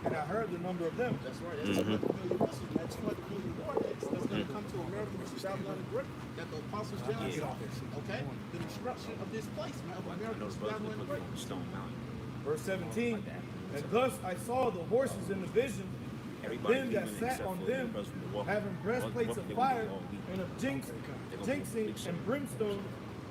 and I heard the number of them. That's right. That's 200 million missiles. That's 200 million warheads that's going to come to America, which is Babylon the Great, that the Apostles John saw. Okay? The destruction of this place, man, of America, which is Babylon the Great. Stone Mountain. Verse 17, and thus I saw the horses in the vision, them that sat on them, having breastplates of fire and of jinxing and brimstone,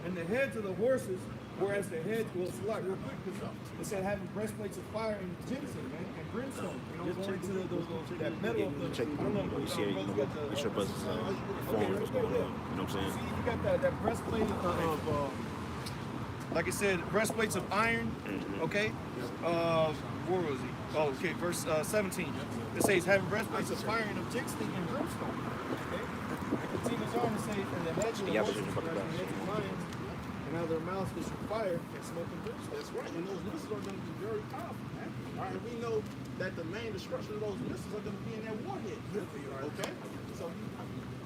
and the heads of the horses were as the heads. Well, it's a lot real quick because it said having breastplates of fire and jinxing, man, and brimstone. You know, going to that metal of the. Check. I don't know. You see, you know, make sure brothers informed what's going on. You know what I'm saying? See, you got that breastplate of like I said, breastplates of iron. Okay. Where was he? Oh, okay. Verse 17. It says having breastplates of fire and of jinxing and brimstone. Okay. It continues on to say, and the heads of the horses are as the heads of lions, and out of their mouths issue fire and smoke and brimstone. That's right. And those missiles are going to be very powerful, man. All right. We know that the main destruction of those missiles are going to be in that warhead. Okay. So you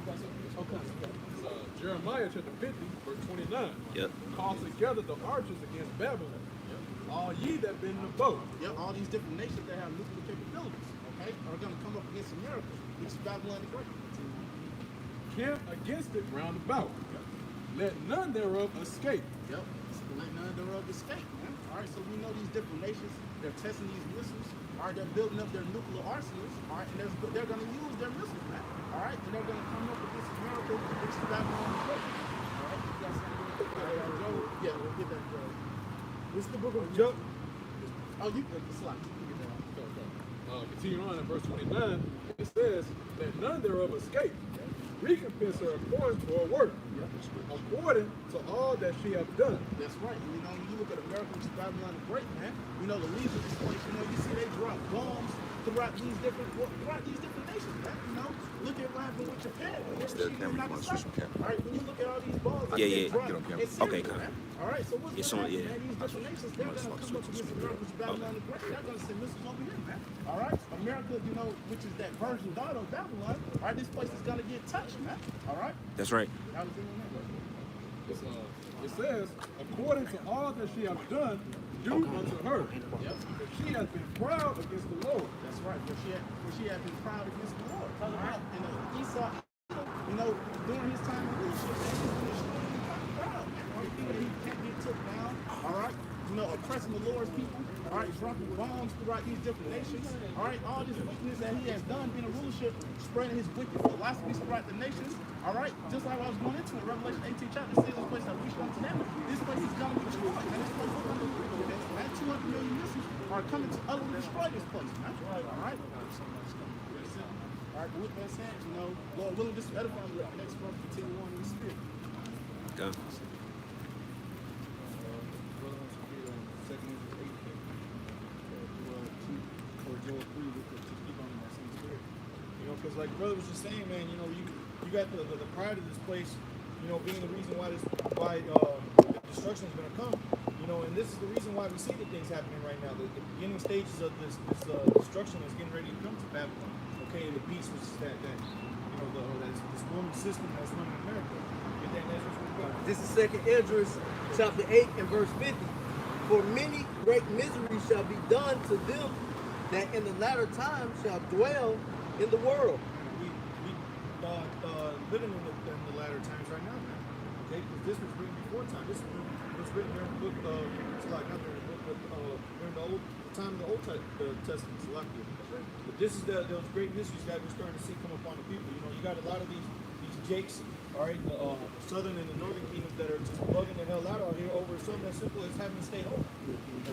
got something? Okay. Jeremiah chapter 50, verse 29. Yep. Call together the archers against Babylon. All ye that been in the boat. Yep, all these different nations that have nuclear capabilities, okay, are going to come up against America, which is Babylon the Great. Camp against it round about. Let none thereof escape. Yep, let none thereof escape. Man. All right, so we know these different nations, they're testing these missiles. All right, they're building up their nuclear arsenals. All right, and they're going to use their missiles, man. All right, and they're going to come up against America, which is Babylon the Great. All right, you got something? Yeah, we'll get that. This is the book of Job. Oh, you can slide. You can get that. Continue on in verse 29. It says, let none thereof escape. Recompense her according to her work, according to all that she hath done. That's right. You know, when you look at America, which is Babylon the Great, man, you know, the leaders of this place, you know, you see they drop bombs throughout these different nations, man. You know, look at what happened happen with Japan. Still camera, you want to switch some camera. All right, when you look at all these balls, Yeah, yeah. Drop, Get on camera. it's serious, Okay, cool. man. All right, so what's It's going on, to yeah. happen, man? These different nations, they're going to come up against America, which is Babylon the Great. They're going to send missiles over here, man. All right, America, you know, which is that Persian god of Babylon. All right, this place is going to get touched, man. All right. That's right. That was in there. It says, according to all that she has done, do unto her. If she has been proud against the Lord. That's right. For she had been proud against the Lord. All right. And Esau, you know, during his time of leadership, man, he was extremely proud, man. All right, thinking he can't get took down. All right. You know, oppressing the Lord's people. All right, dropping bombs throughout these different nations. All right, all this wickedness that he has done in the rulership, spreading his wicked philosophies throughout the nations. All right, just like I was going into it, Revelation 18 chapter says this place that reached unto them. This place is going to be destroyed, and this place is going to be destroyed. That 200 million missiles are coming to utterly destroy this place, man. All right. All right, but with that said, you know, Lord willing, this will edify me. Next month, continue on in the spirit. Go. You know, because like brother was just saying, man, you know, you got the pride of this place, you know, being the reason why destruction is going to come. You know, and this is the reason why we see the things happening right now. The beginning stages of this destruction is getting ready to come to Babylon. Okay, and the beast was that you know this woman system that's running America. Get that next one. This is 2nd Esdras, chapter 8 and verse 50. For many great miseries shall be done to them that in the latter time shall dwell in the world. We living in the latter times right now, man. Okay, because this was written before time. This was written during the book of, it's like not during the book, but during the time of the Old Testament, Salakia. But this is those great mysteries that we're starting to see come upon the people. You know, you got a lot of these jakes, all right, the southern and the northern kingdoms that are just bugging the hell out here over something as simple as having to stay home.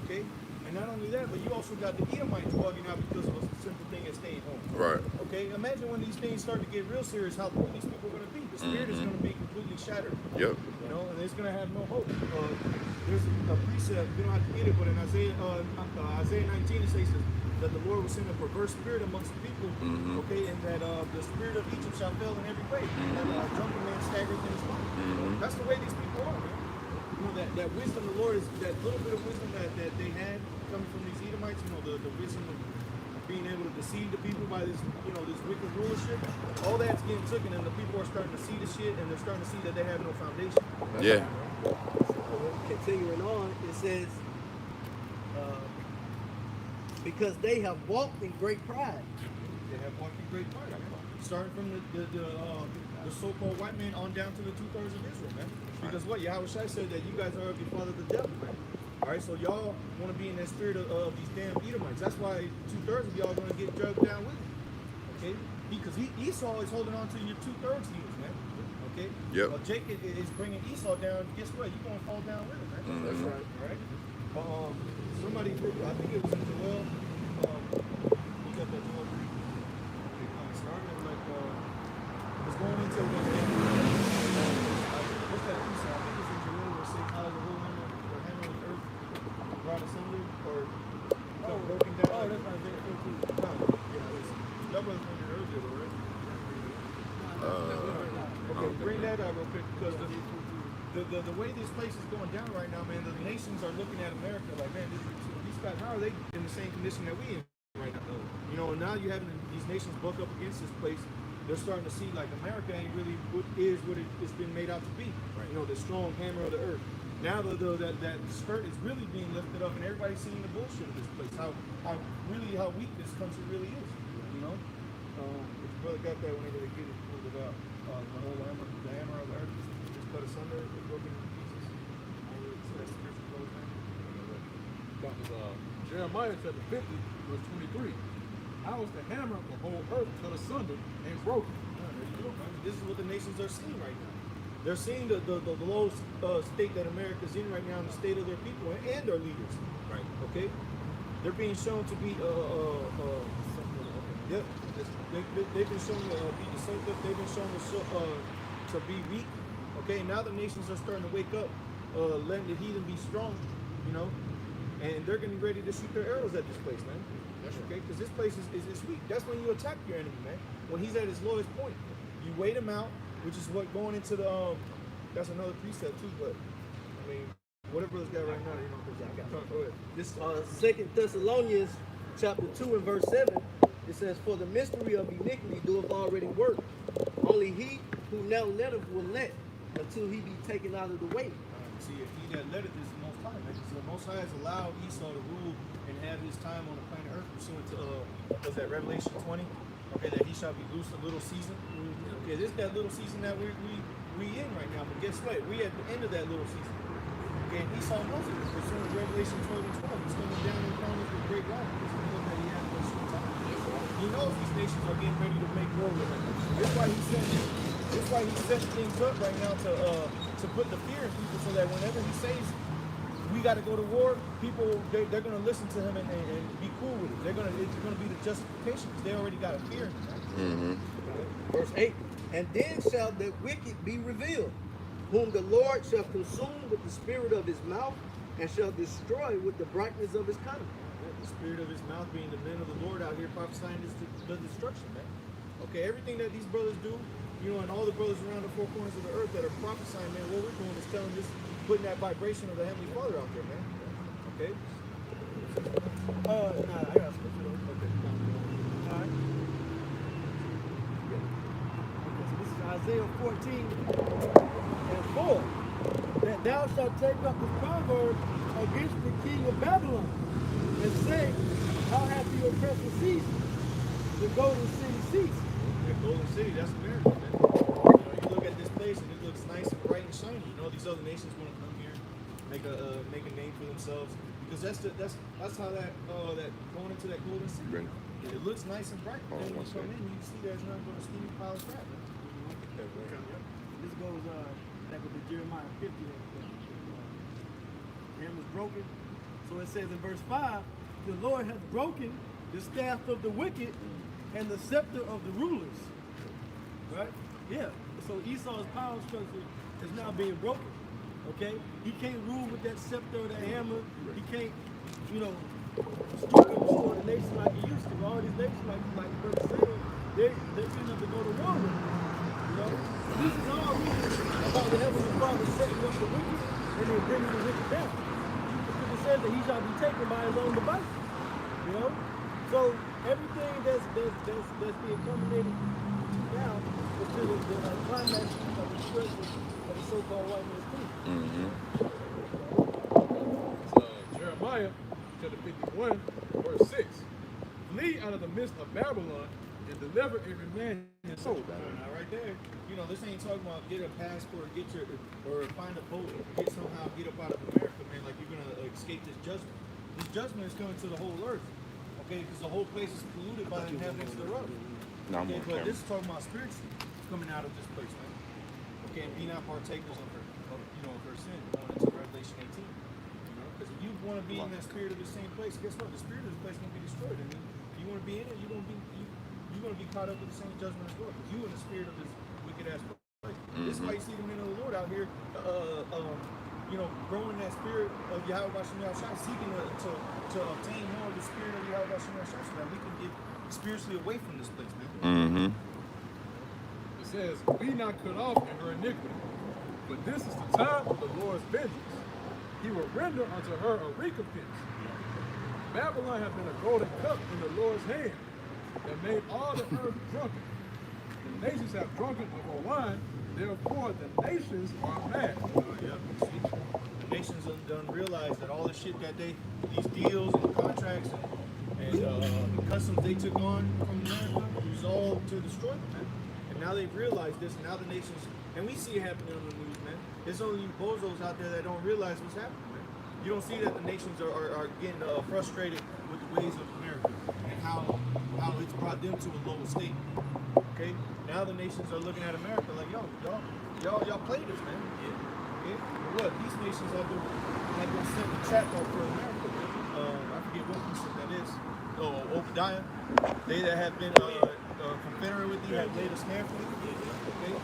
Okay? And not only that, but you also got the Edomites bugging out because of a simple thing as staying home. Right. Okay? Imagine when these things start to get real serious, how poor these people are going to be. The spirit is going to be completely shattered. Yep. You know, and it's going to have no hope. There's a precept, we don't have to get it, but in Isaiah 19 it says that the Lord will send a perverse spirit amongst the people, okay, and that the spirit of Egypt shall fail in every way, and a drunken man staggers in his mind. That's the way these people are, man. You know, that wisdom, the Lord is, that little bit of wisdom that they had coming from these Edomites, you know, the wisdom of being able to deceive the people by this, you know, this wicked rulership, all that's getting taken, and the people are starting to see the shit, and they're starting to see that they have no foundation. Yeah. Continuing on, it says, because they have walked in great pride. They have walked in great pride. Starting from the so-called white man on down to the 2/3 of Israel, man. Because what Yahweh Shai said that you guys are of your father the devil, man. All right, so y'all want to be in that spirit of these damn Edomites. That's why 2/3 of y'all are going to get drugged down with it. Okay, because Esau is holding on to your 2/3 deals, man. Okay. Yep. Well, Jacob is bringing Esau down. Guess what? You're going to fall down with him, man. That's right. All right. Somebody, I think it was in Joel. You got that Joel 3. It started like it's going into what's that piece? I think it's in Joel where it says how the whole hammer of the earth brought asunder or broken down. Oh, that's not very cool. No, yeah, y'all brothers went there earlier, right? Okay, bring that up real quick because the way this place is going down right now, man, the nations are looking at America like, man, these guys, how are they in the same condition that we in right now? You know, and now you having these nations buck up against this place. They're starting to see like America ain't really what it's been made out to be. Right. You know, the strong hammer of the earth. Now that skirt is really being lifted up, and everybody's seeing the bullshit of this place. How weak this country really is. You know, if you brother got that whenever they get it pulled it out, the whole hammer of the earth is cut asunder, it's broken into pieces. That was Jeremiah chapter 50, verse 23. I was the hammer of the whole earth cut asunder and broken. This is what the nations are seeing right now. They're seeing the low state that America's in right now, and the state of their people and their leaders. Right. Okay. They're being shown to be they've been shown to be deceptive. They've been shown to be weak. Okay. Now the nations are starting to wake up, letting the heathen be strong. You know, and they're getting ready to shoot their arrows at this place, man. Okay, because this place is weak. That's when you attack your enemy, man. When he's at his lowest point. You wait them out, which is what going into the that's another precept too. But I mean, whatever it's got right now, you know, because I got go ahead. This 2 Thessalonians chapter 2 and verse 7, it says, "For the mystery of iniquity doeth already work. Only he who now letteth will let until he be taken out of the way." See, if he that letteth is the Most High, man. So the Most High has allowed Esau to rule and have his time on the planet Earth pursuant to was that Revelation 20? Okay, that he shall be loose a little season. Okay, this is that little season that we in right now. But guess what? We at the end of that little season. Okay, and Esau knows it. Pursuant to Revelation 12 and 12, he's coming down and crown with great light. This is the look that he had for a short time. He knows these nations are getting ready to make war with him. That's why he sent. That's why he set things up right now to put the fear in people, so that whenever he says we got to go to war, people they're going to listen to him and be cool with it. It's going to be the justification because they already got a fear in them. Verse 8, "And then shall the wicked be revealed, whom the Lord shall consume with the spirit of his mouth, and shall destroy with the brightness of his coming." The spirit of his mouth being the men of the Lord out here prophesying the destruction, man. Okay, everything that these brothers do, you know, and all the brothers around the four corners of the earth that are prophesying, man, what we're doing is telling this, putting that vibration of the Heavenly Father out there, man. Okay? Nah, I got scripture though. Okay. All right. Okay, so this is Isaiah 14 and 4. "That thou shalt take up the proverb against the king of Babylon, and say, How hath he oppressed the ceased? The golden city ceased." The Golden City, that's America, man. You know, you look at this place and it looks nice and bright and shiny. You know, these other nations want to come here, make a name for themselves, because that's how that going into that Golden City. It looks nice and bright. But then when you come in, you see there's nothing but a steamy pile of crap. Man. This goes back with the Jeremiah 50. The hammer's broken. So it says in verse 5, "The Lord hath broken the staff of the wicked and the scepter of the rulers." Right? Yeah. So Esau's power structure is now being broken. Okay? He can't rule with that scepter or that hammer. He can't, destroy the nation like he used to. All these nations, like Brother said, they're going to go to war with him. You know? This is all really about the Heavenly Father setting up the wicked and then bringing the wicked down. Because it says that he shall be taken by his own device. You know? So everything that's being culminated now is to the climax of the destruction of the so-called white man's kingdom. Jeremiah chapter 51, verse 6. "Flee out of the midst of Babylon and deliver every man his soul." Now, right there, this ain't talking about get a passport, or find a boat, or get up out of America, man. Like you're gonna escape this judgment. This judgment is coming to the whole earth, okay? Because the whole place is polluted by the inhabitants thereof. Okay, but this is talking about spiritually coming out of this place, man. Okay, and be not partakers of her sin, going into Revelation 18. Because if you want to be in that spirit of the same place, guess what? The spirit of this place won't be destroyed. I mean, if you want to be in it, you're going to be caught up with the same judgment as well. Because you in the spirit of this wicked ass place. This is why you see the men of the Lord out here, growing that spirit of Yahweh Bashem Yahushua, seeking to obtain more of the spirit of Yahweh Bashem Yahushua, so that we can get spiritually away from this place, man. It says, "Be not cut off in her iniquity, but this is the time of the Lord's vengeance. He will render unto her a recompense. Babylon hath been a golden cup in the Lord's hand, that made all the earth drunken. The nations have drunken of her wine, therefore the nations are mad." See, the nations done realize that all the shit that these deals and contracts and customs they took on from America was all to destroy them, man. And now they've realized this, and now the nations, and we see it happening on the news, man. There's only you bozos out there that don't realize what's happening, man. You don't see that the nations are getting frustrated with the ways of America and how it's brought them to a lower state. Okay? Now the nations are looking at America like, y'all played us, man. Okay? But what? These nations have been sent the trap off for America. I forget what piece that is. Oh, Obadiah. They that have been confederate with you have laid a snare for you. Okay?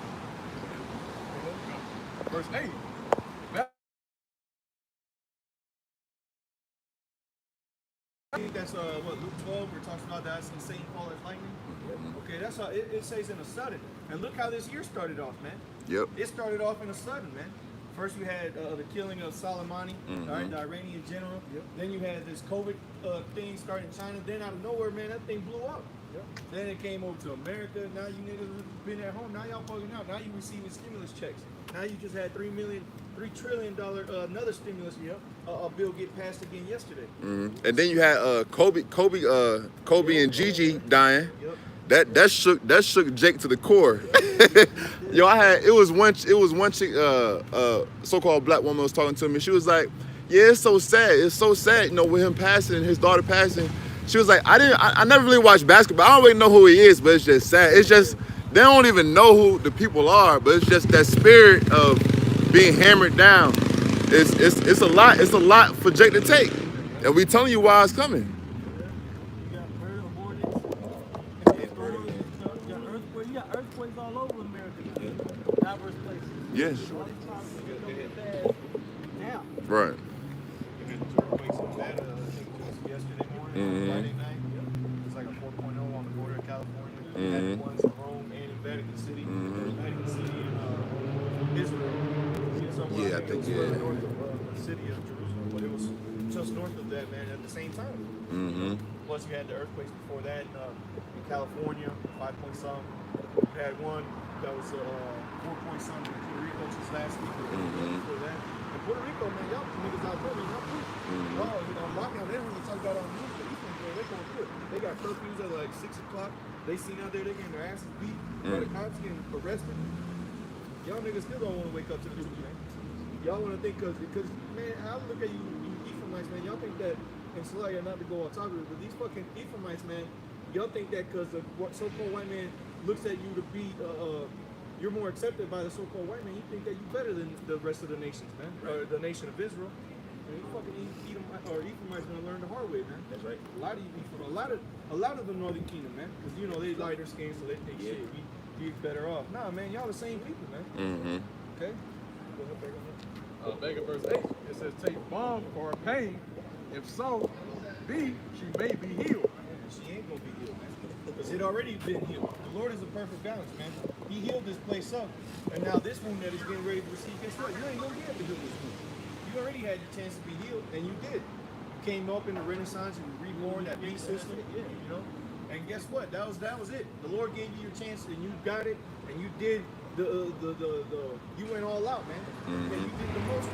Verse 8. That that's what Luke 12, where it talks about that and Satan fall as lightning. Okay, that's how it says in a sudden. And look how this year started off, man. Yep. It started off in a sudden, man. First you had the killing of Soleimani, all right, the Iranian general. Then you had this COVID thing start in China. Then out of nowhere, man, that thing blew up. Then it came over to America. Now you niggas have been at home. Now y'all fucking out. Now you receiving stimulus checks. Now you just had $3 trillion another stimulus bill get passed again yesterday. And then you had Kobe and Gigi dying. That shook Jake to the core. Yo, it was one chick, so-called black woman was talking to me. She was like, yeah, it's so sad. It's so sad, you know, with him passing and his daughter passing. She was like, I never really watched basketball. I don't really know who he is, but it's just sad. It's just, they don't even know who the people are, but it's just that spirit of being hammered down. It's a lot for Jake to take. And we telling you why it's coming. You got murder, hornets, you got earthquakes all over America now. Diverse places. Yes. Now. Right. Yesterday morning, Friday night. It's like a 4.0 on the border of California. We had ones in Rome and in Vatican City. Vatican City in Israel. Yeah, I think, yeah. North of the city of Jerusalem, but it was just north of that, man, at the same time. Plus, you had the earthquakes before that in California, 5 point some. You had one that was 4 point some in Puerto Rico just last week. Before that. In Puerto Rico, man, y'all niggas out there, man, y'all proof. Oh, you know, lockdown, they don't even talk about it on the news, but these things, man, they're going through it. They got curfews at like 6 o'clock. They seen out there, they getting their asses beat. By the cops getting arrested. Y'all niggas still don't want to wake up to the truth, man. Y'all want to think, because, man, I look at you Ephraimites, man, y'all think that, and Slayer, not to go on top of it, but these fucking Ephraimites, man, y'all think that because the so-called white man looks at you to be, you're more accepted by the so-called white man, you think that you're better than the rest of the nations, man, or the nation of Israel. And you fucking Ephraimites gonna learn the hard way, man. That's right. A lot of you Ephraim, a lot of the Northern Kingdom, man, because you know they lighter skin, so they think shit, we better off. Nah, man, y'all the same people, man. Okay. Go ahead, back on that. Back in verse 8, it says, take balm for her pain. If so, B, she may be healed. She ain't gonna be healed, man. Because it already been healed. The Lord is a perfect balance, man. He healed this place up. And now this wound that is getting ready to receive, guess what? You ain't gonna get to heal this wound. You already had your chance to be healed, and you did. You came up in the Renaissance and you reborn that beast system, you know? And guess what? That was it. The Lord gave you your chance, and you got it, and you did you went all out, man. And you did the most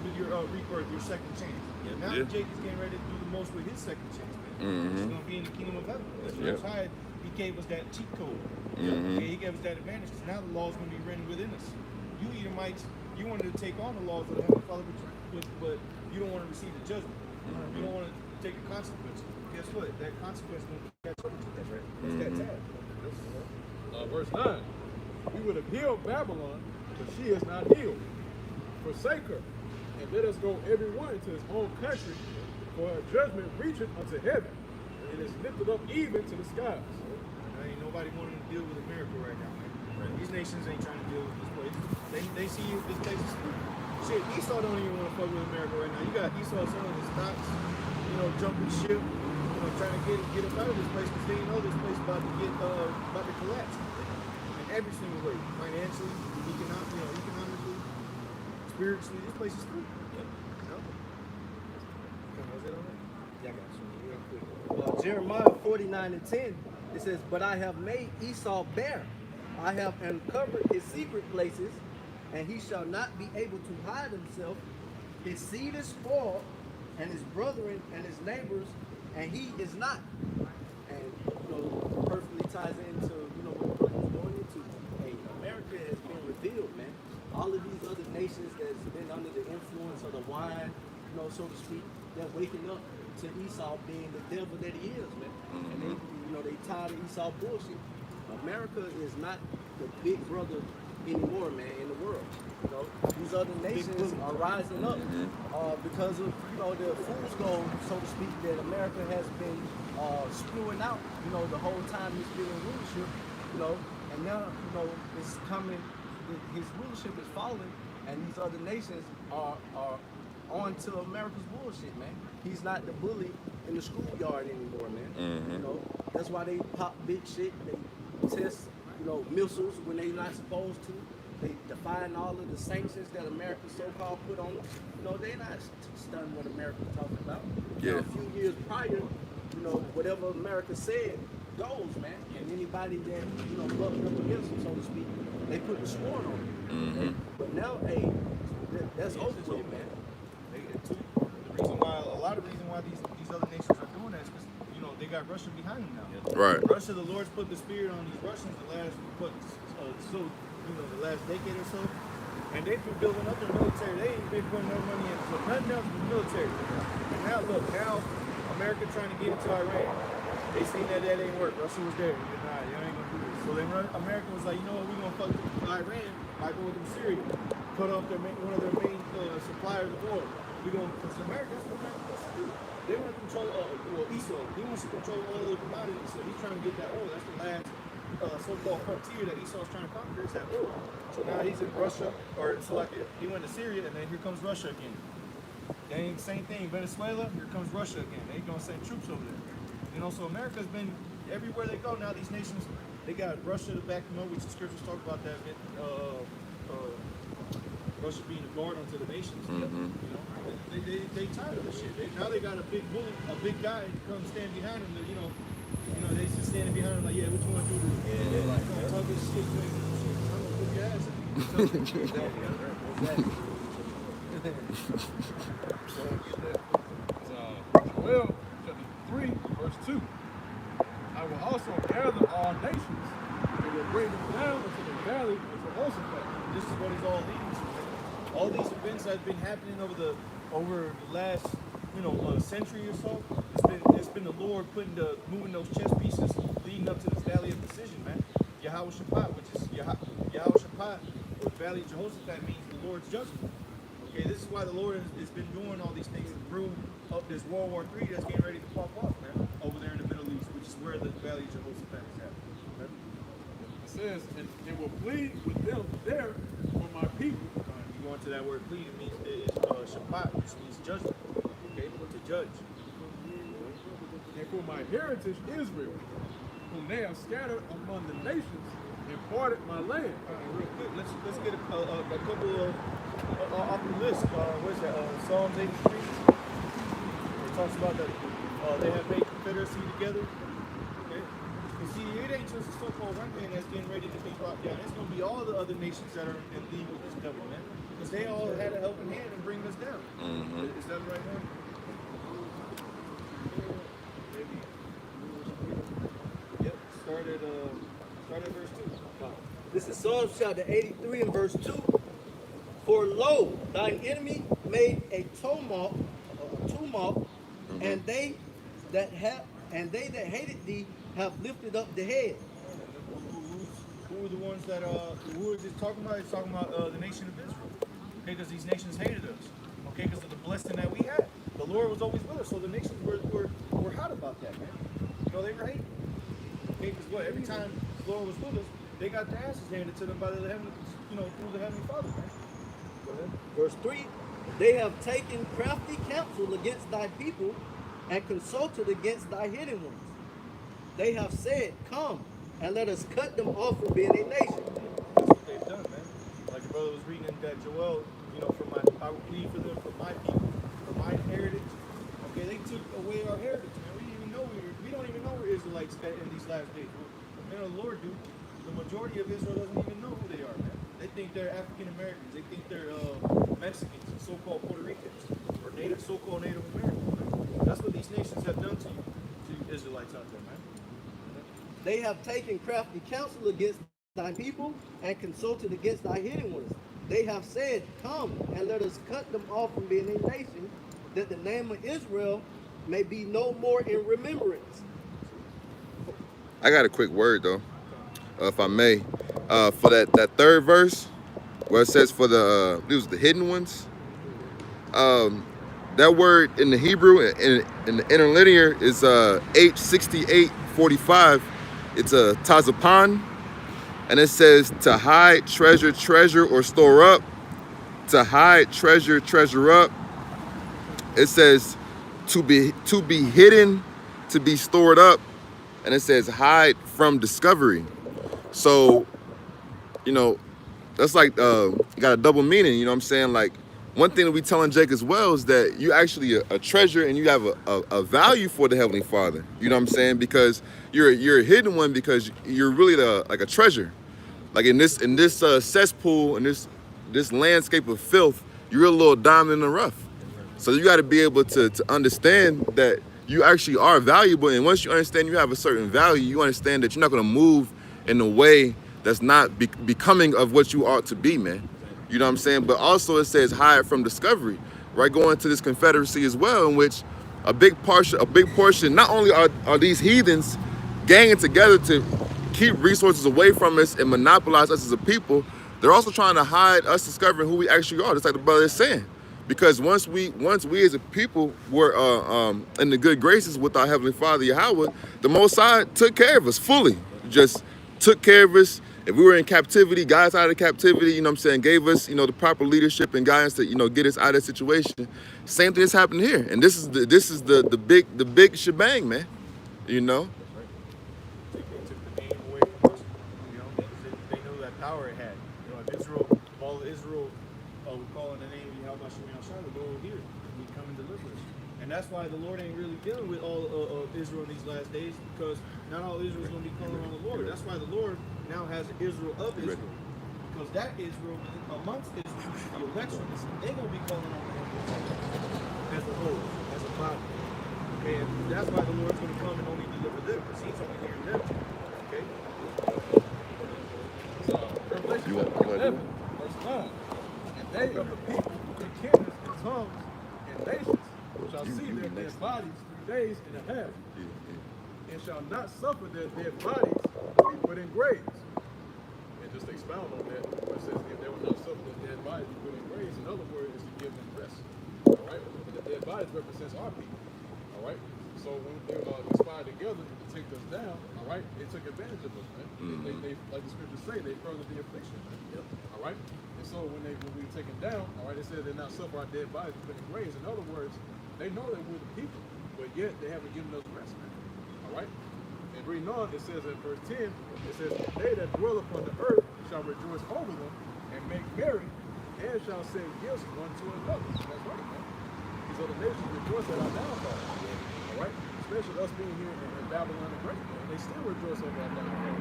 with your rebirth, your second chance. Now Jake is getting ready to do the most with his second chance, man. He's gonna be in the kingdom of heaven. That's why he gave us that cheat code. Okay, he gave us that advantage because now the law is gonna be written within us. You Edomites, you wanted to take on the laws of the Heavenly Father, but you don't want to receive the judgment. You don't want to take the consequences. Guess what? That consequence will catch up with you. That's right. That's that tag. Verse 9, we would have healed Babylon, but she is not healed. Forsake her, and let us go every one into his own country, for her judgment reacheth unto heaven, and is lifted up even to the skies. Ain't nobody wanting to deal with America right now, man. Right. These nations ain't trying to deal with this place. They see you, this place is free. Shit, Esau don't even want to fuck with America right now. You got Esau selling his stocks, you know, jumping ship, you know, trying to get us out of this place because they know this place about to collapse. In every single way, financially, economically, spiritually, this place is free. Jeremiah 49:10, it says, but I have made Esau bare. I have uncovered his secret places, and he shall not be able to hide himself. His seed is spoiled, and his brethren and his neighbors, and he is not. And perfectly ties into what the brother's going into. Hey, America has been revealed, man. All of these other nations that's been under the influence of the wine, so to speak, they're waking up to Esau being the devil that he is, man. And they tired of Esau bullshit. America is not the big brother anymore, man, in the world. These other nations are rising up because of the fool's gold, so to speak, that America has been spewing out, the whole time he's been in rulership, and now, it's coming, his rulership is falling, and these other nations are on to America's bullshit, man. He's not the bully in the schoolyard anymore, man. You know, that's why they pop big shit. They test, you know, missiles when they're not supposed to. They defying all of the sanctions that America so-called put on them. You know, they're not studying what America's talking about. You know, a few years prior, you know, whatever America said goes, man. And anybody that, you know, bucked up against them, so to speak, they put the sword on them. Okay? But now, hey, that's over with, man. A lot of reason why these other nations are doing that is because, you know, they got Russia behind them now. Right. Russia, the Lord's put the spirit on these Russians the last, the last decade or so, and they've been building up their military. They've putting their money into nothing else but the military. And now look, America trying to get into Iran. They seen that ain't work. Russia was there. Nah, you ain't gonna do this. So then America was like, you know what, we're gonna fuck with Iran by going to Syria, cut off one of their main suppliers of oil. Because America, that's what America wants to do. They want to control, Esau. He wants to control all the commodities. So he's trying to get that oil. That's the last so-called frontier that Esau's trying to conquer, is that oil. So now he's in Russia, or so like he went to Syria, and then here comes Russia again. Same thing, Venezuela, here comes Russia again. They're going to send troops over there. You know, so America's been, everywhere they go now, these nations, they got Russia to back them up, which the scriptures talk about that, Russia being a guard unto the nations. You know, they tired of this shit. Now they got a big bully, a big guy to come stand behind them. You know, they just standing behind them like, yeah, what you want to do? They're like, talk this shit. I'm gonna put your ass Joel chapter 3, verse 2. I will also gather all nations and will bring them down into the valley of Jehoshaphat. This is what it's all leading to. All these events that have been happening over the last, century or so. It's been the Lord moving those chess pieces, leading up to this valley of decision, man. Yahweh Shabbat, which is Yahweh Shabbat, or valley of Jehoshaphat means the Lord's judgment. Okay, this is why the Lord has been doing all these things to brew up this World War III that's getting ready to pop off, man, over there in the Middle East, which is where the valley of Jehoshaphat is at. Okay? It says, and it will plead with them there for my people. You go into that word plead, it means Shabbat, which means judgment. Okay, to judge. And for my heritage Israel, whom they have scattered among the nations, and parted my land. Real quick, let's get a couple of off the list. What is that? Psalms 83. It talks about that they have made confederacy together. Okay. You see, it ain't just a so-called one man that's getting ready to be brought down. It's going to be all the other nations that are in league with this devil, man. Because they all had a helping hand in bringing us down. Is that right, man? Maybe. Yep. Start at verse 2. This is Psalms chapter 83 and verse 2. For lo, thine enemy made a tumult, and they that hated thee have lifted up the head. Who are the ones that who is it talking about? It's talking about the nation of Israel. Okay, because these nations hated us. Okay, because of the blessing that we had. The Lord was always with us, so the nations were hot about that, man. You know, they were hating. Okay, because what? Every time the Lord was with us, they got their asses handed to them by the heavenly, through the heavenly Father, man. Go ahead. Verse 3, they have taken crafty counsel against thy people and consulted against thy hidden ones. They have said, come, and let us cut them off from being a nation. That's what they've done, man. Like your brother was reading in that Joel, I will plead for them, for my people, for my heritage. Okay, they took away our heritage, man. We don't even know we're Israelites in these last days. Man, the Lord do. The majority of Israel doesn't even know who they are, man. They think they're African Americans. They think they're Mexicans, and so-called Puerto Ricans, or so-called Native Americans. Man. That's what these nations have done to you Israelites out there, man. They have taken crafty counsel against thy people and consulted against thy hidden ones. They have said, come and let us cut them off from being a nation, that the name of Israel may be no more in remembrance. I got a quick word though, if I may, for that third verse, where it says for the hidden ones. That word in the Hebrew in the interlinear is H6845. It's a tazapan, and it says to hide treasure, or store up. To hide treasure, up. it says to be hidden, to be stored up, and it says hide from discovery. So, you know, that's like got a double meaning. You know what I'm saying? Like, one thing that we telling Jake as well is that you actually a treasure and you have a value for the Heavenly Father. You know what I'm saying? Because you're a hidden one, because you're really like a treasure. Like in this cesspool, in this landscape of filth, you're a little diamond in the rough. So you got to be able to understand that you actually are valuable. And once you understand you have a certain value, you understand that you're not going to move in a way that's not becoming of what you ought to be, man. You know what I'm saying? But also it says hide from discovery, right? Going to this confederacy as well, in which a big portion, not only are these heathens ganging together to keep resources away from us and monopolize us as a people, they're also trying to hide us discovering who we actually are, just like the brother is saying. Because once we as a people were in the good graces with our Heavenly Father, Yahweh, the Most High took care of us fully. Just took care of us. If we were in captivity, got us out of captivity, you know what I'm saying, gave us, you know, the proper leadership and guidance to, you know, get us out of that situation. Same thing that's happened here. And this is the big shebang, man. You know? They took the name away from us. You know, they knew that power it had. You know, if Israel, all of Israel would call on the name of Yahweh Shai, the Lord will hear. He'd come and deliver us. And that's why the Lord ain't really dealing with all of Israel in these last days, because not all Israel is going to be calling on the Lord. That's why the Lord now has Israel of Israel. Because that Israel, amongst Israel, the election, they're going to be calling on the Lord as a whole, as a body. And that's why the Lord's going to come and only deliver them, because he's only hearing them. Okay? Revelation 11, verse 9. And they of the people and kindreds and tongues and nations shall see their dead bodies 3 days and a half, and shall not suffer their dead bodies to be put in graves. And just expound on that, where it says if they will not suffer their dead bodies to be put in graves, in other words, is to give them rest. All right? And the dead bodies represents our people. All right? So when they conspired together to take us down, all right, they took advantage of us, man. They like the scriptures say, they furthered the affliction, man. Yep. All right? And so when we were taken down, all right, it said they not suffer our dead bodies to be put in graves. In other words, they know that we're the people, but yet they haven't given us rest, man. All right? And reading on, it says in verse 10, it says, they that dwell upon the earth shall rejoice over them and make merry, and shall send gifts one to another. That's right, man. These other nations rejoice at our downfall. All right? Especially us being here in Babylon the Great, man. They still rejoice over our downfall.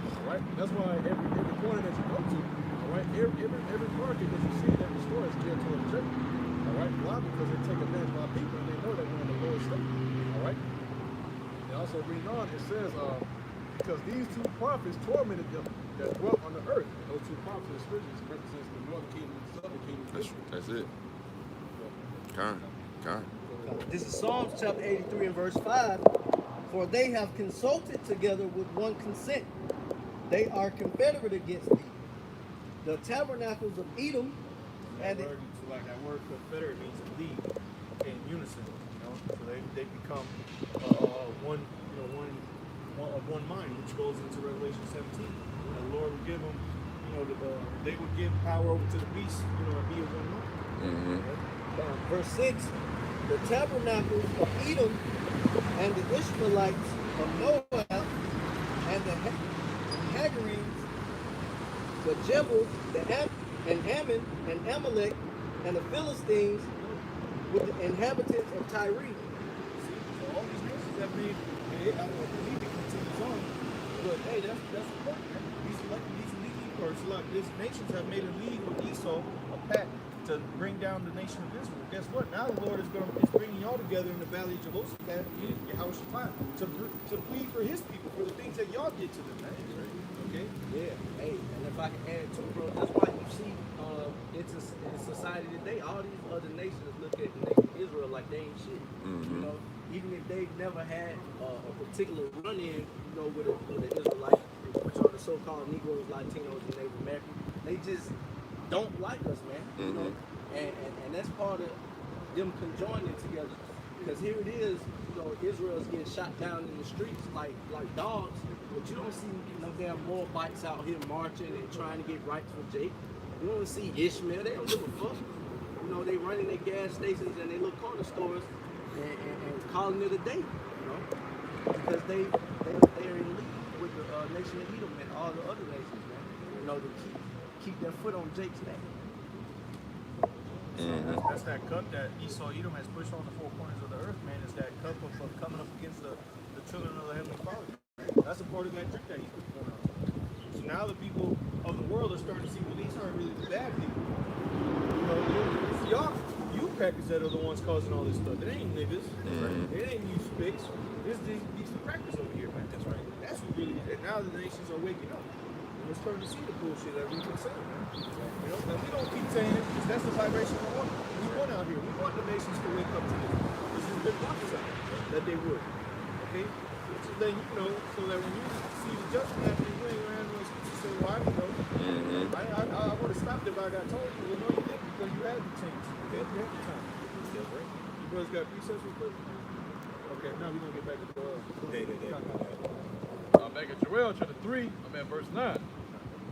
All right? That's why every corner that you go to, all right, every market that you see in every store is geared toward the church. All right? Why? Because they take advantage of our people and they know that we're in the Lord's state. All right? And also reading on, it says, because these two prophets tormented them that dwelt on the earth. And those two prophets in the scriptures represents the northern kingdom and the southern kingdom. That's it. Con. This is Psalms chapter 83 and verse 5. For they have consulted together with one consent. They are confederate against thee. The tabernacles of Edom and that word confederate means to lead in unison. You know, so they become one, you know, one of one mind, which goes into Revelation 17. And the Lord will give them, you know, they would give power over to the beast, you know, and be of one mind. verse 6, the tabernacles of Edom and the Ishmaelites of Moab and the Hagarenes, the Jebel, and Ammon and Amalek and the Philistines with the inhabitants of Tyre. So all these nations have made, and I believe it continues on, but hey, that's important. These nations have made a league with Esau, a pact to bring down the nation of Israel. Guess what? Now the Lord is bringing y'all together in the valley of Jehoshaphat, Yehoshaphat, to plead for his people, for the things that y'all did to them. Okay? Yeah. Hey, and if I can add too, bro, that's why you see in society today, all these other nations look at the nation of Israel like they ain't shit. You know, even if they've never had a particular run-in, you know, with an Israelite, which are the so-called Negroes, Latinos, and Native Americans, they just don't like us, man. You know, and that's part of them conjoining together. Because here it is, you know, Israel's getting shot down in the streets like dogs, but you don't see no damn Moabites out here marching and trying to get rights for Jake. You don't see Ishmael, they don't give a fuck. You know, they running their gas stations and their little corner stores and calling it a day, you know, because they're in league with the nation of Edom and all the other nations, man. You know, to keep their foot on Jake's neck. That's that cup that Esau Edom has pushed on the four corners of the earth, man. Is that cup of coming up against the children of the Heavenly Father. That's a part of that drink that he's putting on. So now the people of the world are starting to see, well, these aren't really the bad people. You know, it's y'all, you crackers that are the ones causing all this stuff. It ain't niggas. Right? It ain't you spicks. It's these crackers over here, man. That's right. That's what really. And now the nations are waking up. We're starting to see the bullshit that we've been saying, man. You know, and we don't keep saying it because that's the vibration we want. We want out here. We want the nations to wake up to this. This has been prophesied that they would. Okay? So then you know, so that when you see the judgment happening, you ain't gonna have no excuse to say, well, I didn't know. I would have stopped if I got told you. Well, no, you didn't because you had the chance. Okay? You had the time. You brothers got precepts real quick? Okay, now we're gonna get back to back at Joel chapter 3, I'm at verse 9. It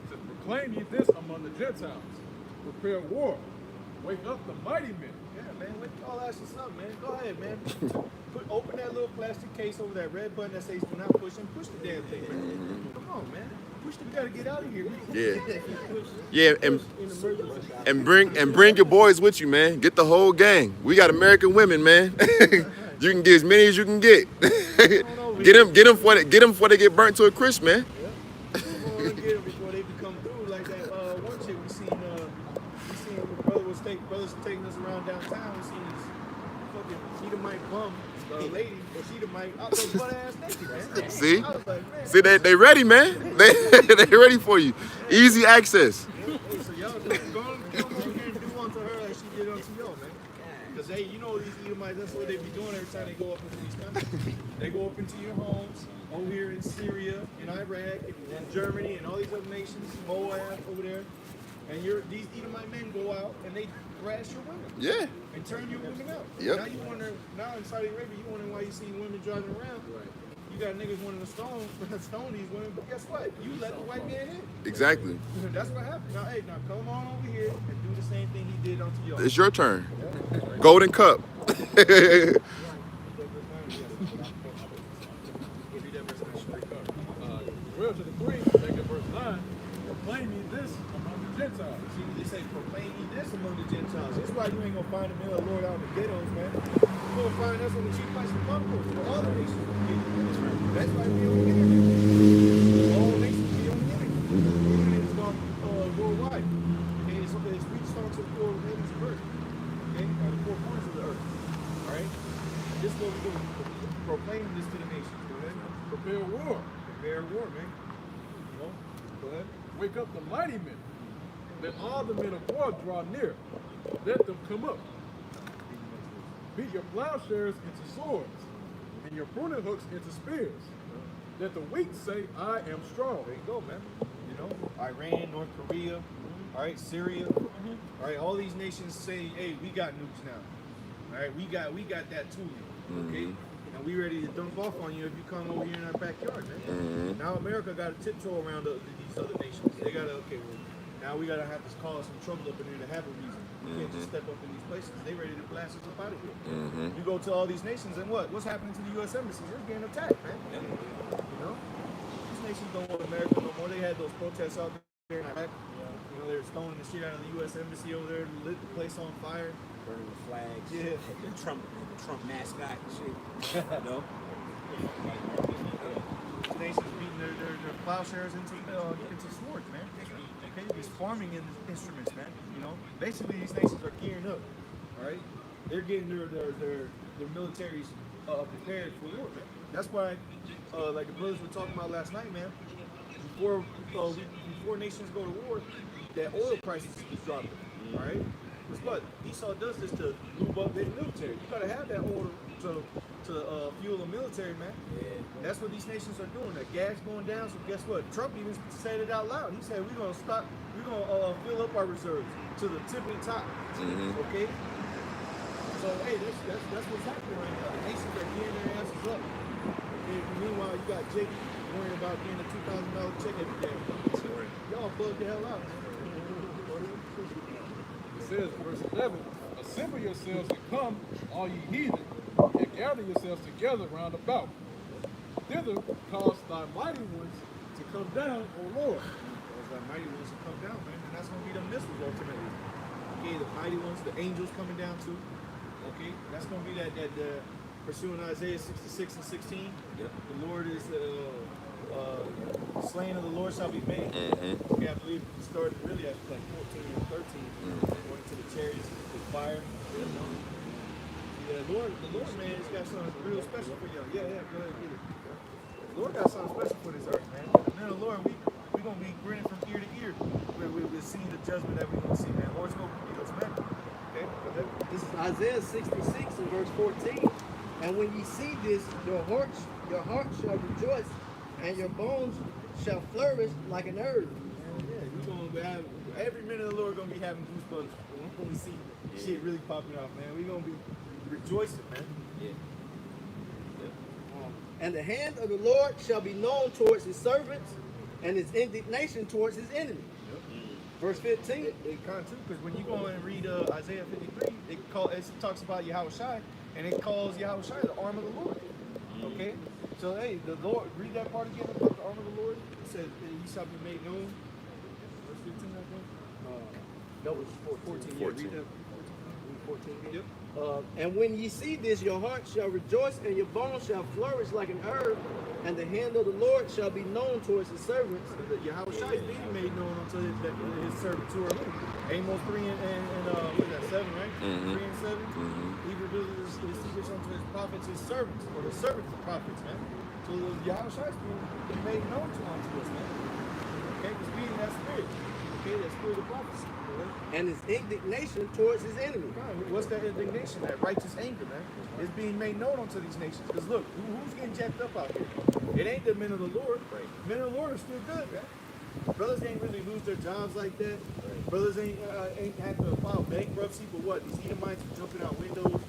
says, proclaim ye this among the Gentiles. Prepare war. Wake up the mighty men. Yeah, man, wake all that shit up, man. Go ahead, man. Open that little plastic case over that red button that says do not push and push the damn thing, man. Come on, man. Push we gotta get out of here, man. Yeah, and bring your boys with you, man. Get the whole gang. We got American women, man. You can get as many as you can get. Get them before they get burnt to a crisp, man. Get them before they become through like that. One chick we seen brothers taking us around downtown. We seen this fucking Edomite bum lady, or Edomite butt ass naked, man. See, I was like, man, see, they ready, man. They ready for you. Easy access. Hey, so y'all just go on here and do unto her like she did unto y'all, man. Because hey, you know these Edomites, that's what they be doing every time they go up into these countries. They go up into your homes over here in Syria, in Iraq, in Germany, and all these other nations, Moab over there. And these Edomite men go out and they harass your women. Yeah. And turn your women out. Yep. Now you wonder, now in Saudi Arabia, you wondering why you see women driving around. Right. You got niggas wanting to stone these women, but guess what? You let the white man in. Exactly. That's what happened. Now, hey, come on over here and do the same thing he did unto y'all. It's your turn. Yeah. Golden cup. Well, to the 3, back at verse 9, proclaim ye this among the Gentiles. See, they say proclaim ye this among the Gentiles. That's why you ain't gonna find the middle of the Lord out in the ghettos, man. You're gonna find that's when the chief price of concord for all the nations. That's why we don't get it. All nations be on the internet. It's gone worldwide. Okay, it's reached on to the four remains of earth. Okay, or the four corners of the earth. All right. This is what we're doing. Proclaiming this to the nations. Go ahead. Prepare war. Prepare war, man. You know? Go ahead. Wake up the mighty men. Let all the men of war draw near. Let them come up. Beat your plowshares into swords, and your pruning hooks into spears. Let the weak say, I am strong. There you go, man. You know, Iran, North Korea, all right, Syria, all right, all these nations say, hey, we got nukes now. All right, we got that too, okay? And we ready to dump off on you if you come over here in our backyard, man. Now America got to tiptoe around these other nations. They got to, okay, well, now we got to have to cause some trouble up in here to have a reason. You can't just step up in these places. They ready to blast us up out of here. You go to all these nations and what? What's happening to the U.S. embassy? They're getting attacked, man. You know? These nations don't want America no more. They had those protests out there in Iraq. You know, they were stoning the shit out of the U.S. embassy over there, lit the place on fire. Burning the flags. Yeah. The Trump mascot and shit. You know? These nations beating their plowshares into swords, man. Okay, these farming instruments, man. You know, basically these nations are gearing up. All right, they're getting their militaries prepared for war. Man. That's why, like the brothers were talking about last night, man. Before nations go to war, that oil prices is dropping. All right, guess what? Esau does this to move up their military. You gotta have that oil to fuel the military, man. Yeah. That's what these nations are doing. The gas going down. So guess what? Trump even said it out loud. He said we're gonna fill up our reserves to the tipping top. Okay. So hey, that's what's happening right now. The nations are gearing their asses up. And meanwhile, you got Jake worrying about getting a $2,000 check every day. Y'all bug the hell out. It says, verse 11, a Assemble yourselves and come, all ye heathen, and gather yourselves together round about. Thither cause thy mighty ones to come down, O Lord. Those are mighty ones to come down, man. And that's going to be the missiles ultimately. Okay, the mighty ones, the angels coming down too. Okay, that's going to be that pursuing Isaiah 66 and 16. Yep. The Lord is slain of the Lord shall be made. Okay, I believe it started really at like 14 and 13. Going to the chariots with fire. Yeah, the Lord, man, has got something real special for y'all. Yeah, go ahead, get it. The Lord got something special for this earth, man. Man, the Lord, we're going to be grinning from ear to ear. We're seeing the judgment that we're going to see, man. Lord's going to be us, man. Okay? This is Isaiah 66 and verse 14. And when ye see this, your heart shall rejoice, and your bones shall flourish like an herb. Yeah, we're going to have, every minute of the Lord going to be having goosebumps when we see shit really popping off, man. We're going to be rejoicing, man. Yeah. And the hand of the Lord shall be known towards his servants, and his indignation towards his enemy. Verse 15. It kind of too, because when you go and read Isaiah 53, it talks about Yahushua, and it calls Yahushua the arm of the Lord. Okay? So, hey, the Lord, read that part again about the arm of the Lord. It says, he shall be made known. Verse 15, I think? No, it's 14. 14. Yeah, read that. 14. Yep. And when ye see this, your heart shall rejoice, and your bones shall flourish like an herb, and the hand of the Lord shall be known towards his servants. Yahushua is being made known unto his servants who are who? Amos 3 and what is that, 7, right? 3 and 7. He reveals his secrets unto his prophets, his servants, or the servants of prophets, man. So Yahushua is being made known unto us, man. Okay, because being that spirit. Okay, that spirit of prophecy. And his indignation towards his enemy. What's that indignation? That righteous anger, man. It's being made known unto these nations. Because look, who's getting jacked up out here? It ain't the men of the Lord. Right. Men of the Lord are still good, man. Brothers ain't really lose their jobs like that. Right. Brothers ain't had to file bankruptcy, but what? These Edomites are jumping out windows.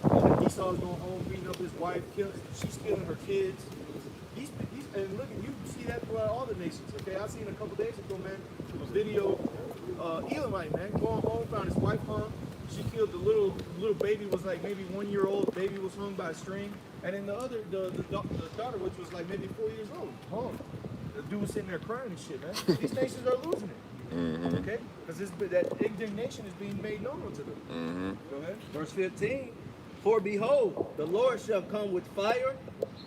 Esau's going home, beating up his wife, she's killing her kids. And look, you see that throughout all the nations. Okay, I seen a couple days ago, man, a video. Elamite, man, going home, found his wife hung. She killed the little baby, was like maybe 1 year old. Baby was hung by a string, and then the daughter, which was like maybe 4 years old, hung. The dude was sitting there crying and shit, man. These nations are losing it. Okay, because that indignation is being made known unto them. Go ahead. Verse 15. For behold, the Lord shall come with fire,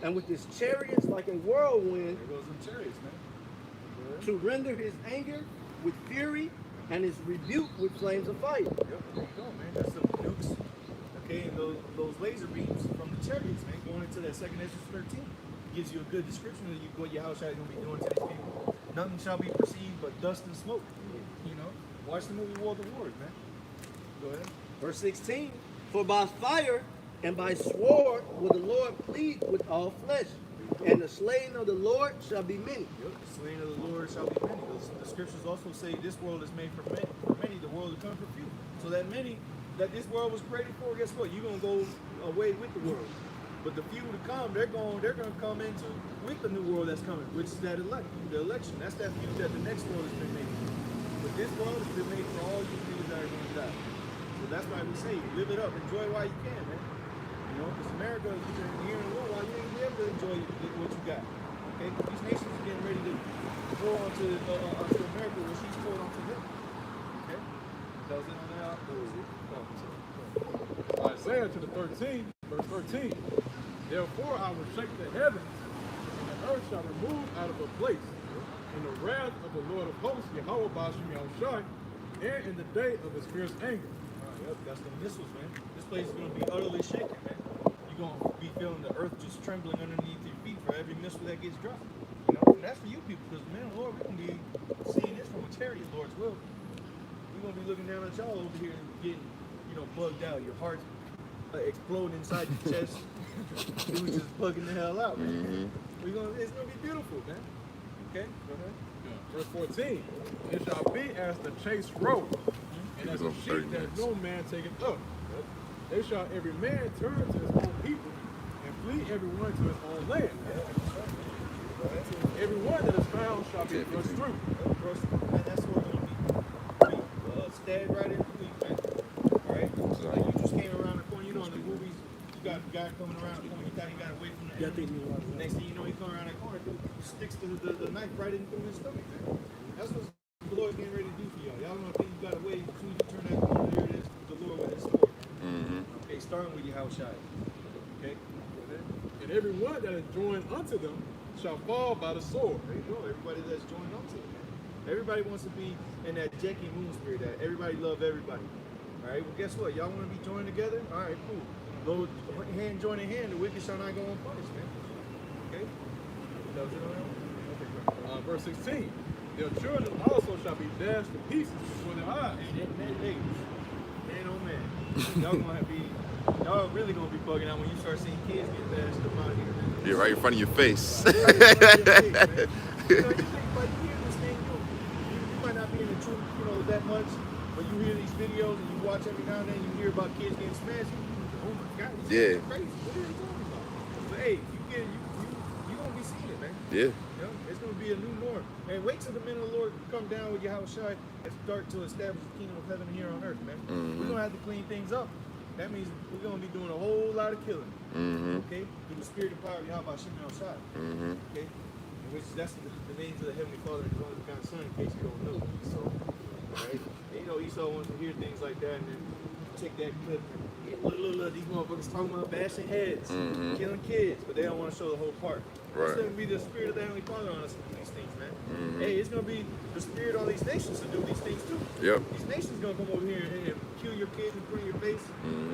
and with his chariots like a whirlwind. There goes them chariots, man. To render his anger with fury, and his rebuke with flames of fire. Yep, there you go, man. That's some nukes. Okay, and those laser beams from the chariots, man, going into that 2nd Ezra 13 gives you a good description of what Yahushua is going to be doing to these people. Nothing shall be perceived but dust and smoke. You know, watch the movie War of the Wars, man. Go ahead. Verse 16. For by fire and by sword will the Lord plead with all flesh, and the slain of the Lord shall be many. Yep, the slain of the Lord shall be many. The scriptures also say this world is made for many, the world will come for few. So that this world was created for, guess what? You're gonna go away with the world. But the few to come, they're gonna come into with the new world that's coming, which is the election. That's that few that the next world has been made. But this world has been made for all you people that are gonna die. So that's why we say, live it up, enjoy while you can, man. You know, because America, you've been here in a little while, you ain't be able to enjoy what you got. Okay? These nations are getting ready to go onto America when she's poured onto them. Okay? That was it on that. That was it. Isaiah to the 13, verse 13. Therefore I will shake the heavens, and the earth shall remove out of her place, in the wrath of the Lord of hosts, Yahweh Bashim Yahushai, and in the day of his fierce anger. Yep, that's the missiles, man. This place is going to be utterly shaken, man. You're going to be feeling the earth just trembling underneath your feet for every missile that gets dropped. You know, and that's for you people, because, man, Lord, we're going to be seeing this from a chariot, Lord's will. We're going to be looking down at y'all over here and getting, bugged out. Your heart's exploding inside your chest. It was just bugging the hell out, man. It's going to be beautiful, man. Okay? Go ahead. Verse 14. It shall be as the chased roe, and as a sheep that no man taketh up. They shall every man turn to his own people, and flee every one to his own land. Every one that is found shall be thrust through. Man, that's what we're going to be stabbed right in the feet, man. All right? Like you just came you got a guy coming around the corner, you thought he got away from the next thing you know, he's coming around that corner, dude, sticks the knife right in through his stomach, man. That's what the Lord's getting ready to do for y'all. Y'all don't think you got away, as soon as you turn that corner, there it is, the Lord with his sword. Okay, starting with your house shot. Okay? And every one that is joined unto them shall fall by the sword. There you go, everybody that's joined up to it, man. Everybody wants to be in that Jackie Moon spirit, that everybody love everybody. All right, well, guess what? Y'all want to be joined together? All right, cool. Go hand join in hand, the wicked shall not go unpunished, man. Okay? That was it on that? Verse 16. Their children also shall be dashed to pieces before their eyes. Man, oh man. Y'all really gonna be bugging out when you start seeing kids get dashed up out here, man. Yeah, right in front of your face. You know, you think, but you hear this thing, you might not be in the truth, you know, that much, but you hear these videos and you watch every now and then, you hear about kids getting smashed. Oh my God, this is crazy. What are you talking about? But hey, you gonna be seeing it, man. Yeah. You know, it's gonna be a new norm. And wait till the men of the Lord come down with your house shut and start to establish the kingdom of heaven here on earth, man. We're gonna have to clean things up. That means we're gonna be doing a whole lot of killing. Okay? Through the spirit and power of Yahweh Shimon outside. Okay? And which that's the names of the Heavenly Father and His only begotten Son, in case you don't know. Esau. Right? And you know Esau wants to hear things like that and then take that clip and look, these motherfuckers talking about bashing heads, killing kids, but they don't want to show the whole part. It's gonna be the spirit of the Heavenly Father on us to do these things, man. Hey, it's gonna be the spirit on these nations to do these things too. These nations gonna come over here and kill your kids in front of your face.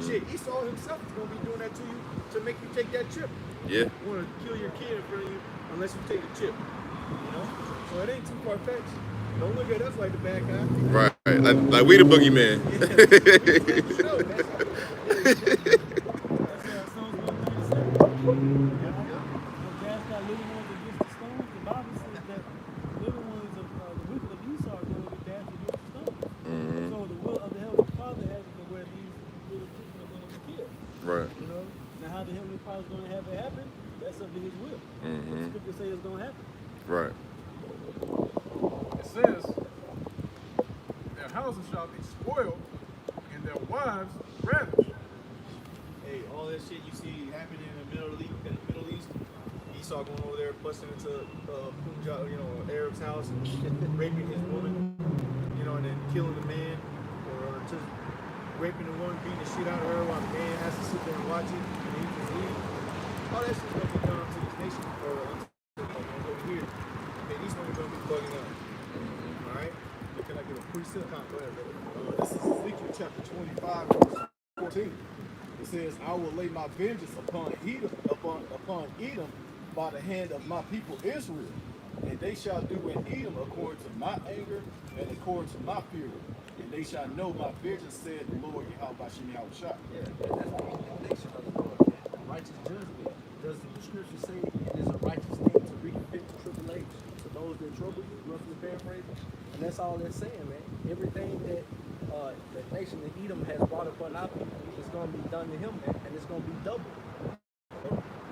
Shit, Esau himself is gonna be doing that to you to make you take that chip. You wanna kill your kid in front of you unless you take the chip. You know? So it ain't too far fetched. Don't look at us like the bad guy. Right. Like we the boogeyman. Right. You know, now how the Heavenly Father's going to have it happen, that's up to His will. The scripture say it's going to happen. Right. It says, their houses shall be spoiled and their wives ravished. Hey, all that shit you see happening in the Middle East, Esau going over there busting into Punjab, you know, Arab's house and raping his woman, you know, and then killing the man, or just raping the woman, beating the shit out of her while the man has to sit there and watch it and he just leave. All that shit's gonna be done to these nations or over here. Okay, these ones are gonna be bugging out. Alright? Can I get a precept? Go ahead, brother. This is Ezekiel chapter 25, verse 14. It says, I will lay my vengeance upon Edom by the hand of my people Israel, and they shall do in Edom according to my anger and according to my fury. And they shall know my vengeance, said the Lord Yahweh Shem Yahushua. Yeah, that's the indignation of the Lord, man. Righteous judgment. Does the scripture say it is a righteous thing to recompense tribulation to those that trouble you, roughly paraphrasing? And that's all they're saying, man. Everything that the nation of Edom has brought upon our people is going to be done to him, man, and it's going to be double.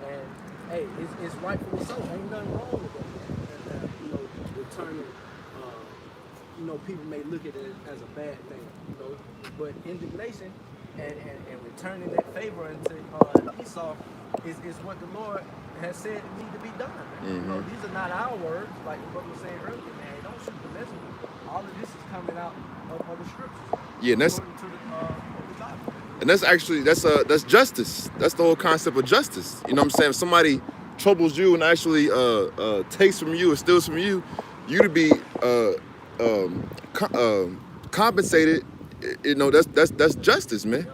And hey, it's rightfully so. Ain't nothing wrong with that, man. You know, returning. You know, people may look at it as a bad thing, you know, but indignation and returning that favor into Esau is what the Lord has said need to be done. You know, these are not our words, like the brother was saying earlier, man. Don't shoot the messenger. All of this is coming out of the scriptures. Yeah, and that's according to the Bible. and that's actually that's justice. That's the whole concept of justice. You know what I'm saying? If somebody troubles you and actually takes from you or steals from you, you to be compensated. You know, that's justice, man.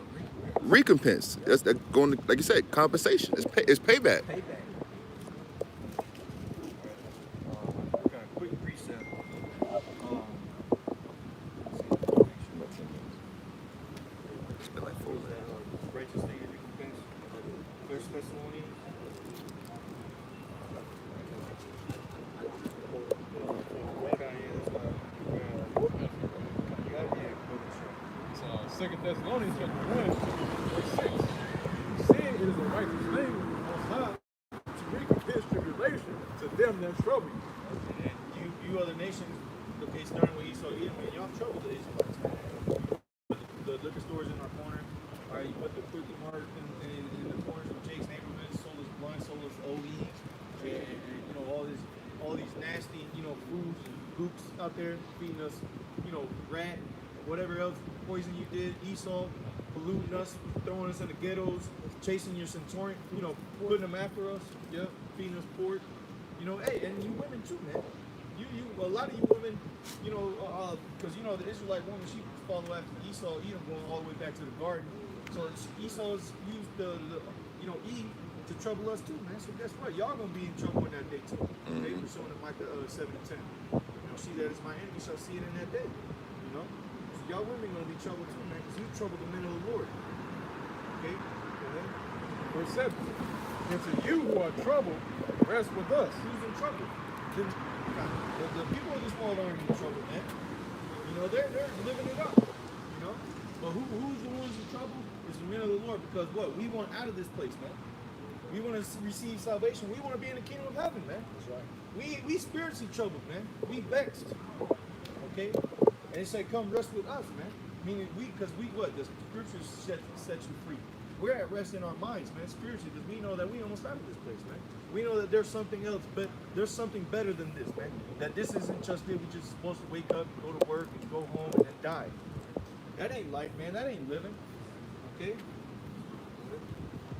Recompense. That's going to, like you said, compensation. It's payback. Quick precept. Righteous thing and recompense. First Thessalonians. It's 2 Thessalonians chapter 1, verse 6. He said it is a righteous thing with the Most High to recompense tribulation to them that trouble you. And you other nations, okay, starting with Esau, Edom, man, y'all trouble the Israelites, man. The liquor stores in our corner. All right, you put the quickie mark in the corner out there feeding us, you know, rat, whatever else poison you did, Esau, polluting us, throwing us in the ghettos, chasing your centurion, you know, putting them after us, yeah, feeding us pork, you know, hey, and you women too, man. A lot of you women, you know, because you know the Israelite woman, she follow after Esau, Edom, going all the way back to the garden. So Esau's used the you know, Eve to trouble us too, man. So guess what? Y'all gonna be in trouble in that day too. Okay, we're showing in Micah 7 and 10. You know, she that is my enemy shall see it in that day. You know, so y'all women gonna be troubled too, man, because you trouble the men of the Lord. Okay, go ahead. Verse 7. And to you who are troubled, rest with us. Who's in trouble? The people of this world aren't in trouble, man. You know, they're living it up. You know, but who's the ones in trouble? It's the men of the Lord, because what? We want out of this place, man. We want to receive salvation. We want to be in the kingdom of heaven, man. That's right. We spiritually troubled, man. We vexed. Okay? And it said, come rest with us, man. Meaning because what? The scriptures set you free. We're at rest in our minds, man, spiritually, because we know that we almost out of this place, man. We know that there's something else, but there's something better than this, man. That this isn't just it. We're just supposed to wake up, go to work, and go home, and then die. That ain't life, man. That ain't living. Okay?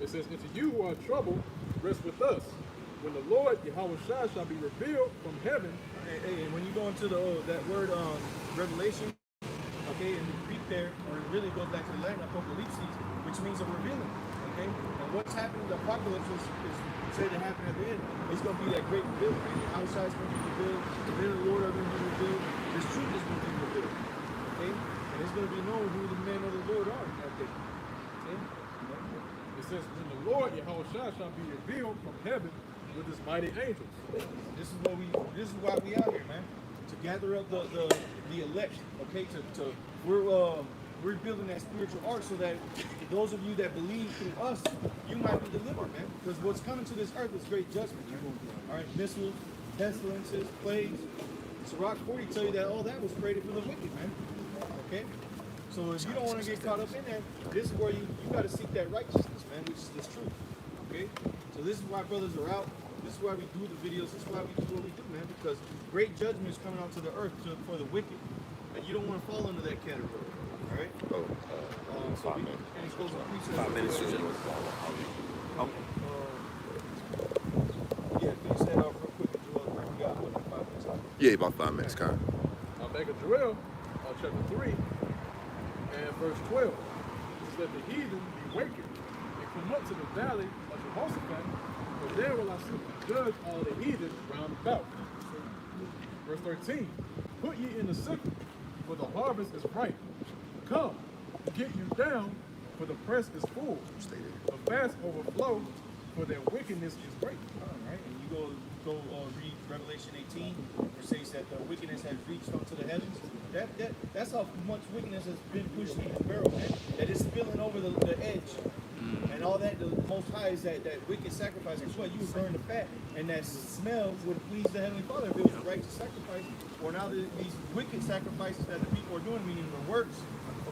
It says, and to you who are troubled, rest with us. When the Lord, Yahweh Shai, shall be revealed from heaven. Hey, and when you go into that word Revelation, okay, and the Greek there, or it really goes back to the Latin apocalypse, which means a revealing. Okay? And what's happening, the apocalypse is said to happen at the end. It's going to be that great reveal. Yahweh Shai is going to be revealed. The men of the Lord are going to be revealed. This truth is going to be revealed. Okay? And it's going to be known who the men of the Lord are that day. Okay? It says, when the Lord, Yahweh Shai, shall be revealed from heaven with his mighty angels. This is why we out here, man. To gather up the elect, okay? We're building that spiritual ark so that those of you that believe through us, you might be delivered, man. Because what's coming to this earth is great judgment. All right, missiles, pestilences, plagues. Sirach 40 tell you that all that was created for the wicked, man. Okay? So if you don't want to get caught up in that, this is where you got to seek that righteousness, man, which is this truth. Okay? So this is why brothers are out. This is why we do the videos. This is why we do what we do, man. Because great judgment is coming onto the earth for the wicked. And you don't want to fall into that category. All right? So 5 minutes. Any closing precepts? 5 minutes. Yeah, can you say that real quick? We got 5 minutes. Yeah, about 5 minutes, kind of. Back in Joel, chapter 3, and verse 12. It says, let the heathen be wakened and come up to the valley of Jehoshaphat, for there will I sit to judge all the heathen round about. Verse 13. Put ye in the sickle, for the harvest is ripe. Come, get you down, for the press is full. The fast overflow, for their wickedness is great. All right, and you go read Revelation 18, where it says that the wickedness has reached unto the heavens. That's how much wickedness has been pushed in the barrel, man. That it's spilling over the edge. And all that, the Most High is that wicked sacrifice. That's why you would burn the fat, and that smell would please the Heavenly Father if it was a righteous sacrifice. Or now these wicked sacrifices that the people are doing, meaning the works,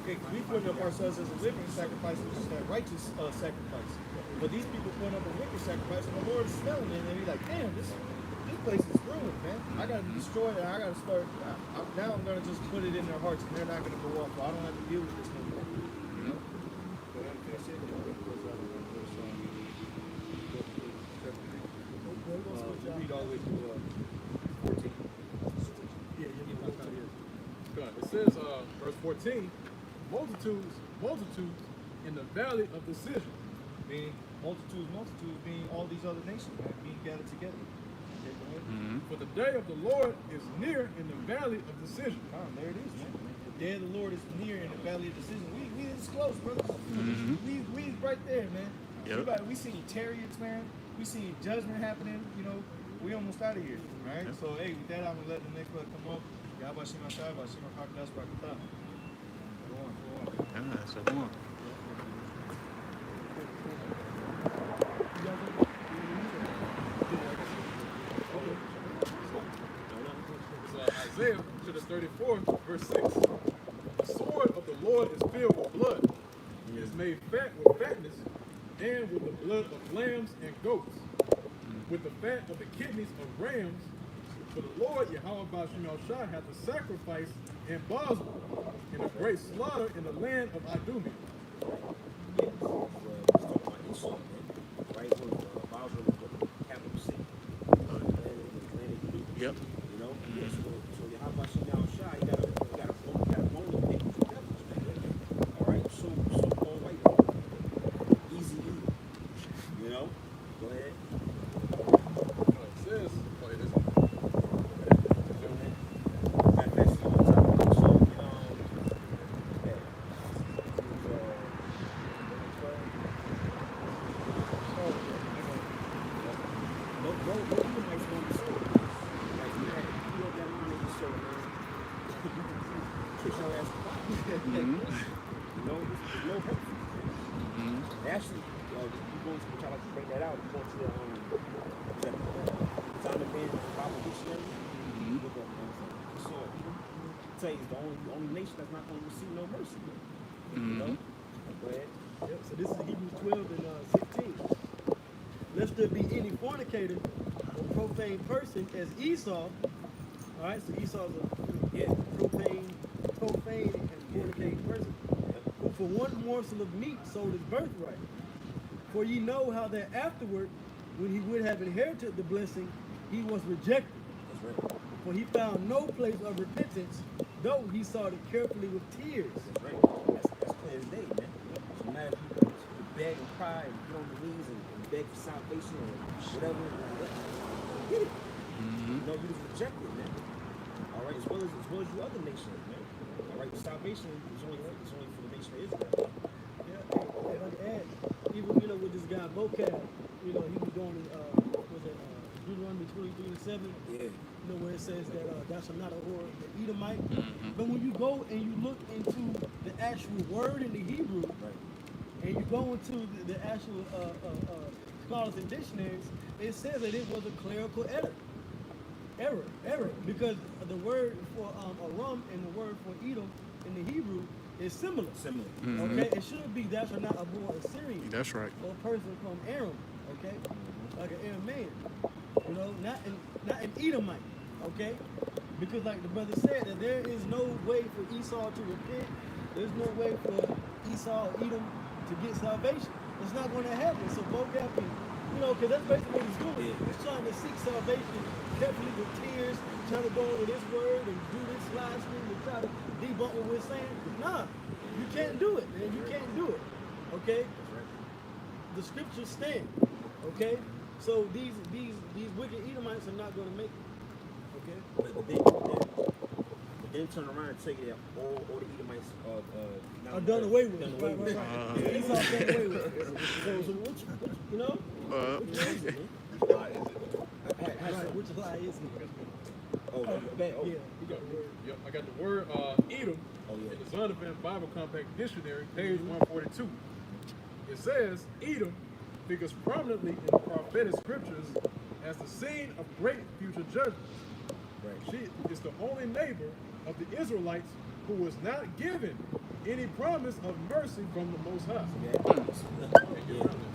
okay, we put up ourselves as a living sacrifice, which is that righteous sacrifice. But these people put up a wicked sacrifice, and the Lord is smelling it, and they're like, damn, this place is ruined, man. I got to destroy it, and I got to start, now I'm going to just put it in their hearts, and they're not going to go off, so I don't have to deal with this no more. You know? Go ahead and finish it. Read all the way to 14. It says, verse 14, multitudes in the valley of decision. Meaning multitudes being all these other nations, man, being gathered together. Okay, go ahead. For the day of the Lord is near in the valley of decision. There it is, man. The day of the Lord is near in the valley of decision. We this close, brother. We right there, man. Yep. We see chariots, man. We see judgment happening. You know, we almost out of here. All right. So hey, with that, I'm gonna let the next brother come up. Yahweh Shema Shai, Shema Kakadas Rakata. Go on. Isaiah chapter 34, verse 6. The sword of the Lord is filled with blood. It is made fat with fatness, and with the blood of lambs and goats, with the fat of the kidneys of rams, For the Lord Yahweh Shai hath a sacrifice in Bosra, and a great slaughter in the land of Idumea. Yep. You know? Yeah, so how about you now, Shy? You got a bone to pick with the devils, man. All right, so called white people. Easy eating. You know? Go ahead. It says, Actually, you going to try to bring that out. You go to the Sound of Man Bible Dictionary. Look up, so tell you it's the only nation that's not going to receive no mercy. You know? Go ahead. Yep, so this is Hebrews 12 and 16. Lest there be any fornicator or profane person as Esau. All right, so Esau's a profane and fornicating person. Who for one morsel of meat sold his birthright. For ye know how that afterward, when he would have inherited the blessing, he was rejected. For he found no place of repentance, though he sought it carefully with tears. That's right. That's clear as day, man. So now if you beg and cry and get on your knees and beg for salvation or whatever, get it. You know, you was rejected, man. All right, as well as you other nations, man. All right, salvation is only for the nation of Israel. Yeah, and like add, even with this guy Vocab, he was going to Deuteronomy 23:7. Yeah. Where it says that thou shalt not abhor the Edomite. But when you go and you look into the actual word in the Hebrew, and you go into the actual scholars and dictionaries, it says that it was a clerical error, because the word for Aram and the word for Edom in the Hebrew is similar. Okay, it shouldn't be thou shalt not abhor a Syrian. That's right. Or a person from Aram. Okay, like an Aramean. Not an Edomite. Okay, because like the brother said, that there is no way for Esau to repent. There's no way for Esau or Edom to get salvation. It's not going to happen. So both have to, because that's basically what he's doing. He's trying to seek salvation carefully with tears, trying to go into this word and do this live stream and try to debunk what we're saying. Nah, you can't do it, man. You can't do it. Okay? The scriptures stand. Okay? So these wicked Edomites are not going to make it. Okay? But then turn around and tell you that all the Edomites are done away with. Right. Esau done away with. So which lie is it? You got the word. Yep, I got the word Edom in the Zondervan Bible Compact Dictionary, page 142. It says Edom figures prominently in the prophetic scriptures as the scene of great future judgment. She is the only neighbor of the Israelites who was not given any promise of mercy from the Most High.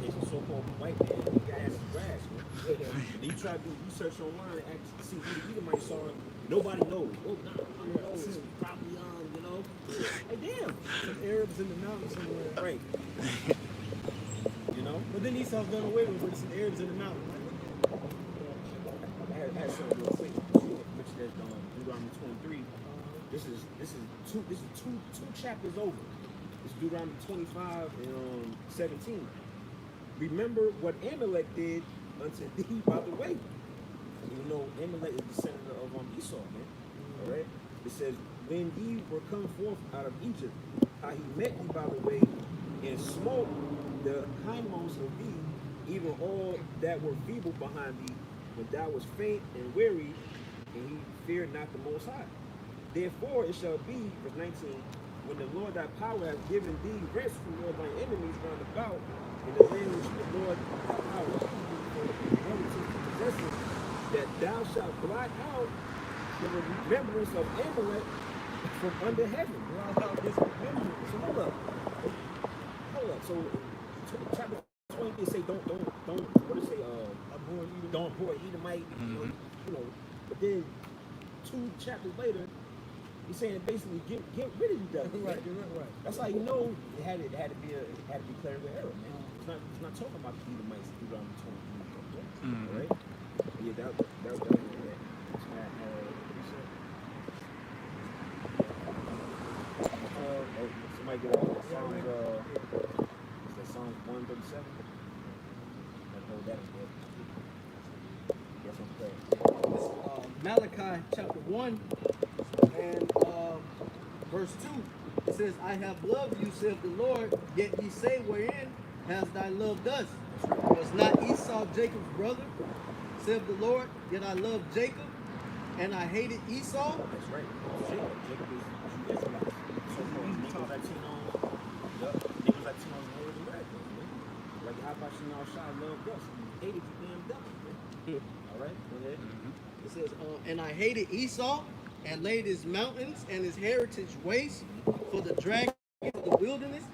It's a so-called white man. You got ass grass, man. You try to do research online and see who the Edomites are. Nobody knows. Oh, no, this is probably Hey, damn. Some Arabs in the mountains somewhere. Right. But then Esau's done away with it. But some Arabs in the mountains. I had something real quick. Mentioned that Deuteronomy 23. This is two chapters over. It's Deuteronomy 25 and 17. Remember what Amalek did unto thee by the way. Amalek is descendant of Esau, man. All right. It says, when ye were come forth out of Egypt, how he met thee by the way, and smote the hindmost of thee, even all that were feeble behind thee, when thou was faint and weary, and he feared not the Most High. Therefore it shall be, verse 19, when the Lord thy power hath given thee rest from all thy enemies round about, in the land which the Lord thy power hath given thee for the inheritance to possess it, that thou shalt blot out the remembrance of Amalek from under heaven. Blot out his remembrance. So hold up. So chapter 20 they say don't what do you say? Don't abhor Edomite. But then 2 chapters later, he's saying basically get rid of the devil. Right. That's how you know it had to be clerical error, man. It's not talking about the Edomites in Deuteronomy 23. All right? Yeah, that was that. Somebody get up Psalms, is that Psalms 137? Let's hold that up there. This Malachi chapter 1 and verse 2. It says, I have loved you, saith the Lord, yet ye say, wherein has thy love us? Was not Esau Jacob's brother, saith the Lord, yet I loved Jacob, and I hated Esau? That's right. Jacob is Israelite. So Latinos, niggas Latinos in North America, man. Like how about you now, Shah loved us? He hated you damn devils, man. All right, go ahead. It says, and I hated Esau, and laid his mountains and his heritage waste for the dragon of the wilderness.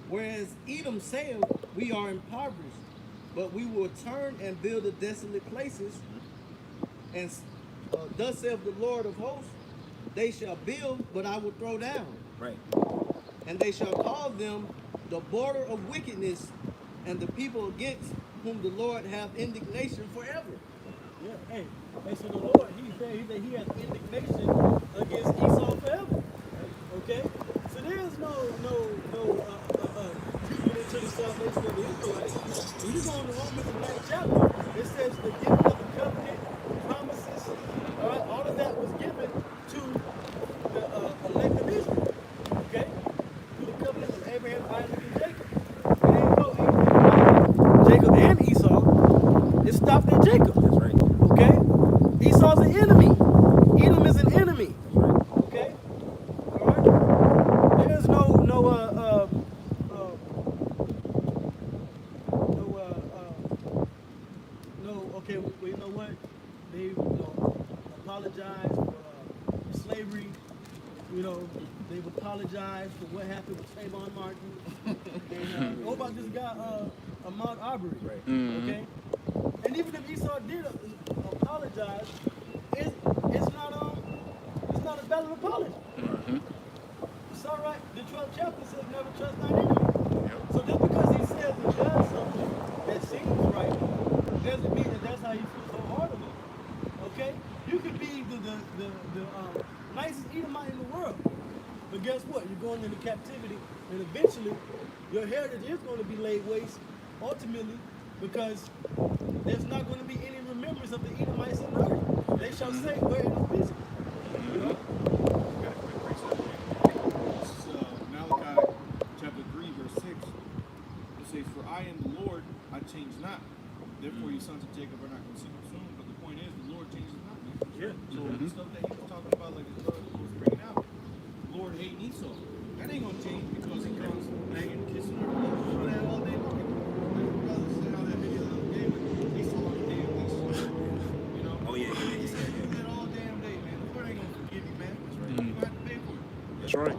Whereas Edom said, we are impoverished, but we will turn and build the desolate places. And thus saith the Lord of hosts, they shall build, but I will throw down. Right. And they shall call them the border of wickedness, and the people against whom the Lord have indignation forever. Yeah. Hey, so the Lord, he said that he has indignation against Esau forever. Okay? So there is no treatment into the salvation of the Israelites. When you go in the Romans 9th chapter, it says the giving of the covenant, promises, all right, all of that was given to the elect of Israel. Okay? Through the covenant of Abraham, Isaac, and Jacob. It ain't no Abraham, Jacob and Esau. It stopped at Jacob. That's right. Okay? Esau's an enemy. Edom is an enemy. Okay? Alright? There's okay, well, you know what? They apologized for slavery. You know, they've apologized for what happened with Trayvon Martin. And what about this guy, Ahmaud Arbery? Right. Okay? And even if Esau did apologize, it's not a valid apology. It's all right. The 12th chapter says never trust thy enemy. So just because he says and does something that seems right, doesn't mean that that's how he feels wholeheartedly. Okay? You could be the nicest Edomite in the world, but guess what? You're going into captivity, and eventually your heritage is going to be laid waste. Ultimately, because there's not going to be any remembrance of the Edomites in earth. They shall say, where it is busy. You know? This is Malachi chapter 3, verse 6. It says, for I am the Lord, I change not. Therefore your sons of Jacob are not consumed. But the point is, the Lord changes not, man. Yeah. So the stuff that he was talking about, like the Lord was bringing out, the Lord hating Esau. That ain't going to change because he comes banging, kissing her. Do that all day long. Oh yeah. All damn day, man. The Lord ain't gonna forgive you, man. That's right. You have to pay for it. That's right.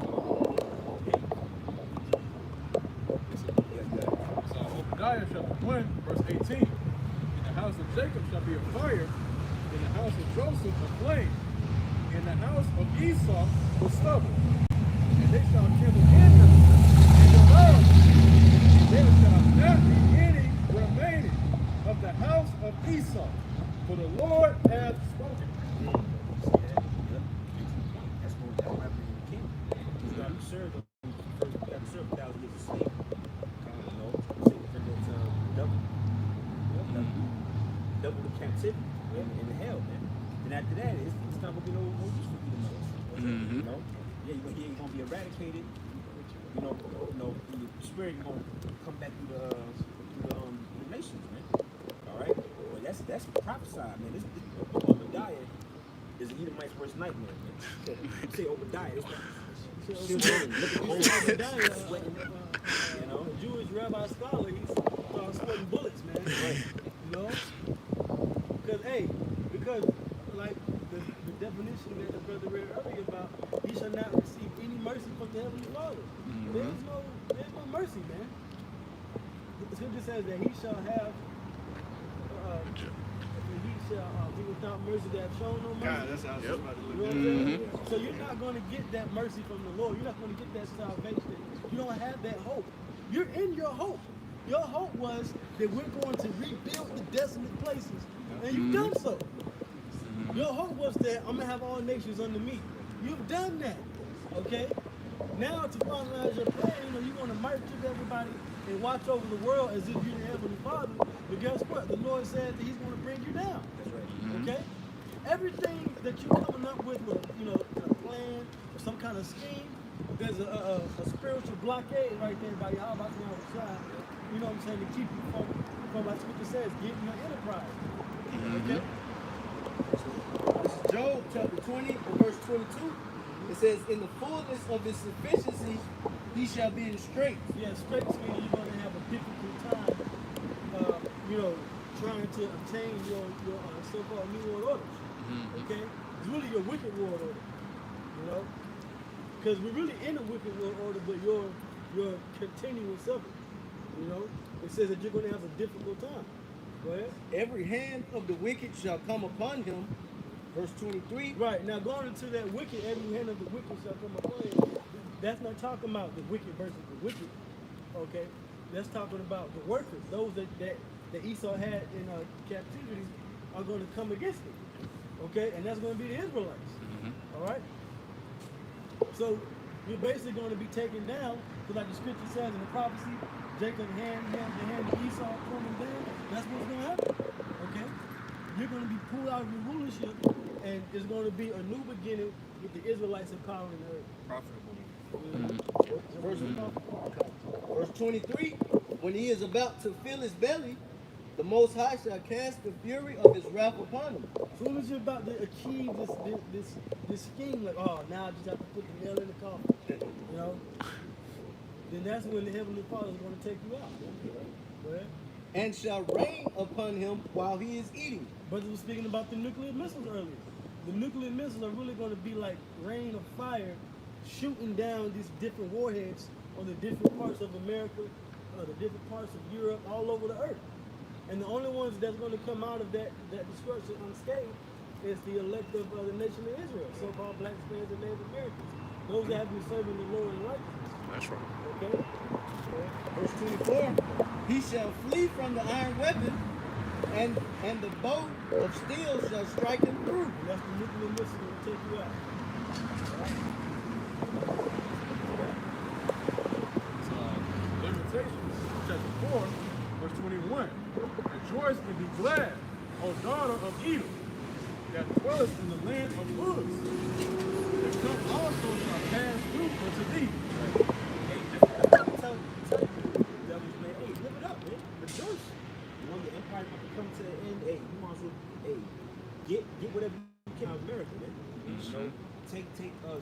So Obadiah chapter 1, verse 18. In the house of Jacob shall be a fire, in the house of Joseph a flame, in the house of Esau a stubble. And they shall kindle in them, and devour them. There shall not be any remaining of the house of Esau, for the Lord hath spoken. That's why the king. He's got to serve them. First, got to serve 1,000 years a slave. You know, double the captivity in the hell, man. And after that, it's not gonna be no use for you to know. You know, yeah, you're gonna be eradicated. You know, the spirit gonna come back through the nations, man. All right, well that's prophesied, man. This Obadiah is an Edomite's worst nightmare, man. You say Obadiah, it's You know, a Jewish rabbi scholar, he's sweating bullets, man. Right. You know? Because like the definition that the brother read earlier about, he shall not receive any mercy from the heavenly Father. There's no mercy, man. The scripture says that he shall have shall be without mercy that have shown no mercy. God, that's how I was Yep. about to You look know at what I'm it. saying? So you're not going to get that mercy from the Lord. You're not going to get that salvation. You don't have that hope. You're in your hope. Your hope was that we're going to rebuild the desolate places. And you've done so. Your hope was that I'm going to have all nations under me. You've done that. Okay? Now to finalize your plan, you want to march with everybody and watch over the world as if you're the Heavenly Father. But guess what? The Lord said that He's going to bring you down. Okay? Everything that you're coming up with a plan or some kind of scheme, there's a spiritual blockade right there by y'all about to go outside. You know what I'm saying? To keep you from like Scripture says, getting your enterprise. Okay? This is Job chapter 20, verse 22. It says, in the fullness of his sufficiency, he shall be in straits. Yeah, straits means you're going to have a difficult time, trying to obtain your so-called new world orders. Okay? It's really your wicked world order. Because we're really in a wicked world order, but you're continuous of it. It says that you're going to have a difficult time. Go ahead. Every hand of the wicked shall come upon him. Verse 23. Right. Now going into that wicked, every hand of the wicked shall come upon him. That's not talking about the wicked versus the wicked. Okay? That's talking about the workers. Those that Esau had in captivity are going to come against him. Okay? And that's going to be the Israelites. All right? So you're basically going to be taken down, because like the scripture says in the prophecy, Jacob the hand of Esau coming down. That's what's going to happen. Okay? You're going to be pulled out of your rulership, and it's going to be a new beginning with the Israelites empowering the earth. Verse 23. When he is about to fill his belly, the Most High shall cast the fury of his wrath upon him. As soon as you're about to achieve this scheme, like, oh, now I just have to put the nail in the coffin, then that's when the Heavenly Father is going to take you out. Right? And shall rain upon him while he is eating. Brothers were speaking about the nuclear missiles earlier. The nuclear missiles are really going to be like rain of fire shooting down these different warheads on the different parts of America, the different parts of Europe, all over the earth. And the only ones that's going to come out of that destruction unscathed is the elect of the nation of Israel, so-called Black Hispanics and Native Americans. Those that have been serving the Lord in righteousness. That's right. Okay? Verse 24. He shall flee from the iron weapon, and the bow of steel shall strike him through. And that's the nuclear missile that will take you out. Lamentations chapter 4, verse 21. Rejoice and be glad, O daughter of Edom, that dwellest in the land of woods. The cup also shall pass through unto thee. Tell you, devils, man, hey, live it up, man. Rejoice. You want the empire to come to the end, hey, you might as well, hey, get whatever you can out of America, man. Take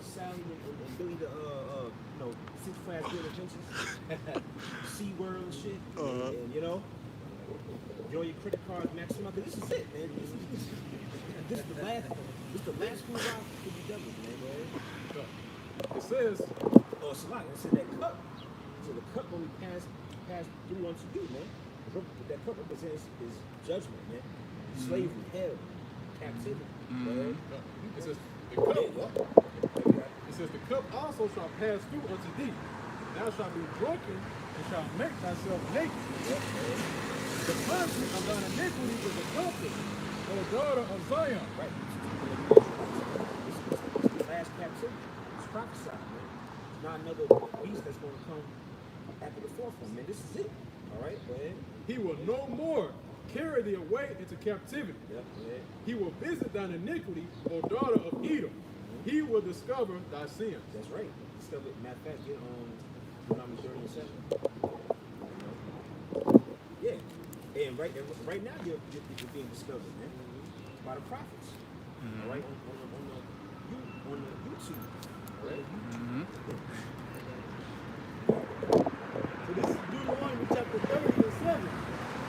Sally and Billy to Six Flags Good Adventures, SeaWorld and shit, and enjoy your credit cards, maximum. Cause this is it, man. This is the last hurrah for the devils, man. It says, It's like I said, that cup. So the cup only passed through unto you, man. That cup represents is judgment, man. Slavery, hell, captivity. Man. it says, the cup also shall pass through unto thee. Thou shalt be drunken and shalt make thyself naked. The punishment of thine iniquity is accomplished, O daughter of Zion. Right. This is the last captivity. It's prophesied, man. It's not another beast that's going to come after the fourth one, man. This is it. All right, go ahead. He will no more carry thee away into captivity. Yep, go ahead. He will visit thine iniquity, O daughter of Edom. He will discover thy sins. That's right. Discover it. Matter of fact, get on Deuteronomy 37. Yeah. And right now you're being discovered, man. By the prophets. All right, on the YouTube. All right. So this is Deuteronomy chapter 30 and 7.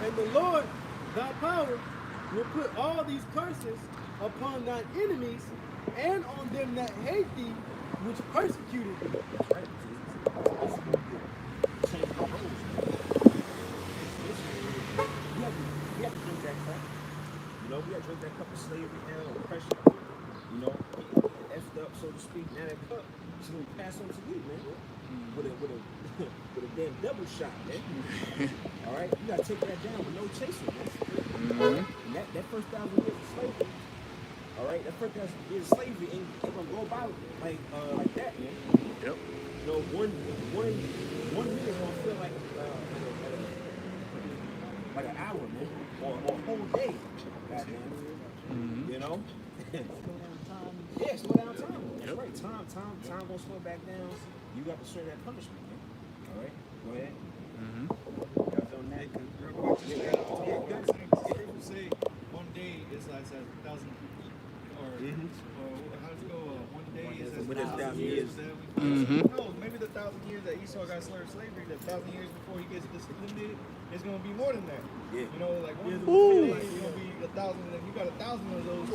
And the Lord, thy power, will put all these curses upon thine enemies and on them that hate thee, which persecuted thee. Right. Change the roles, man. We have to drink that cup. We have to drink that to speak. Now that cup is gonna pass on to you, man. With a with a damn double shot, man. All right, you gotta take that down with no chaser, man. And that first 1,000 years of slavery. All right, that first 1,000 years of slavery ain't gonna go about like that, man. Yep. You know, one minute gonna feel like an hour, man, or a whole day, goddamn. You know. Yeah, slow down time. That's right. Time gonna slow back down. You got to serve that punishment, man. All right, go ahead. People say 1 day is like 1,000, or how does it go? 1 day is as 1,000 years. Who knows? Maybe the 1,000 years that Esau got slavery, the 1,000 years before he gets eliminated, it's gonna be more than that. Yeah. You know, like 1 day is gonna be 1,000, and you got 1,000 of those.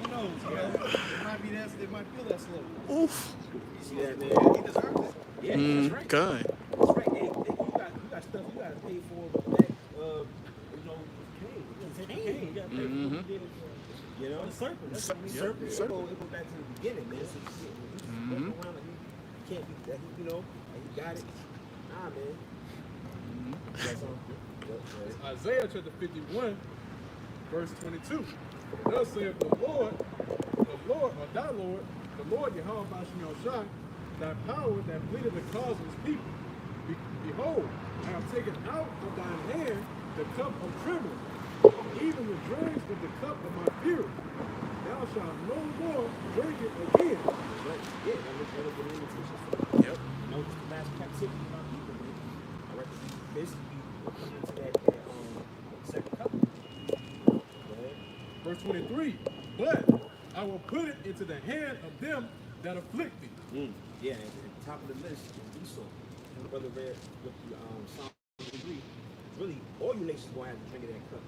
Who knows? You know, it might be that. It might feel that slow. Oof. You see that, man? He deserves it. Yeah, that's right. God. That's right. Hey, you got stuff you gotta pay for back. You know, Cain. You gotta pay for what you did. You know, the serpent. That's what we serpent. It go back to the beginning, man. So you walk around like you can't be that. You know, like you got it. Nah, man. That's all. Isaiah chapter 51, verse 22. Thus saith the Lord, or thy Lord, the Lord Yahweh Bashem Shai, thy power that pleaded the cause of his people. Behold, I have taken out of thine hand the cup of trembling, even the dregs of the cup of my fury. Thou shalt no more drink it again. Right. Yeah, that was one of the limitations. Yep. You know, the last captivity of my people, man. All right. Basically, we're coming into that second cup. Verse 23, but I will put it into the hand of them that afflict thee. Yeah, at the top of the list is Esau. Brother read with Psalm 3. Really, all you nations gonna have to drink of that cup.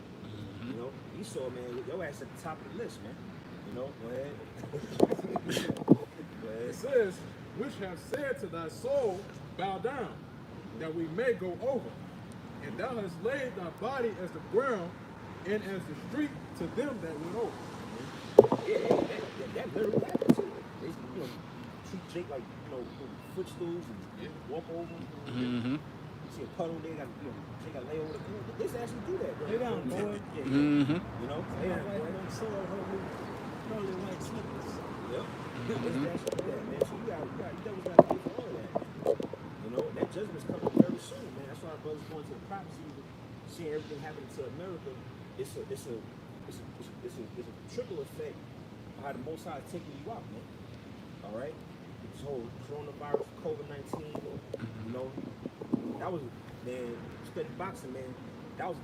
You know, Esau, man, your ass at the top of the list, man. You know, go ahead. It says, which have said to thy soul, bow down, that we may go over. And thou hast laid thy body as the ground, and as the street to them that went over. Yeah, that literally happened too. They, you know, treat Jake like, you know, footstools and walk over them. You see a puddle, they got, you know, they got lay over the ground. They just actually do that, bro. Lay down, boy. Yeah, you know, lay down, boy. Probably white slippers. Yep. They just actually do that, man. So you got to pay for all of that, man. You know, that judgment's coming very soon, man. That's why our brothers going to the prophecies and seeing everything happening to America. It's a triple effect of how the Most High is taking you out, man. All right, this whole coronavirus, COVID-19, you know, that was, man. Study boxing, man. That was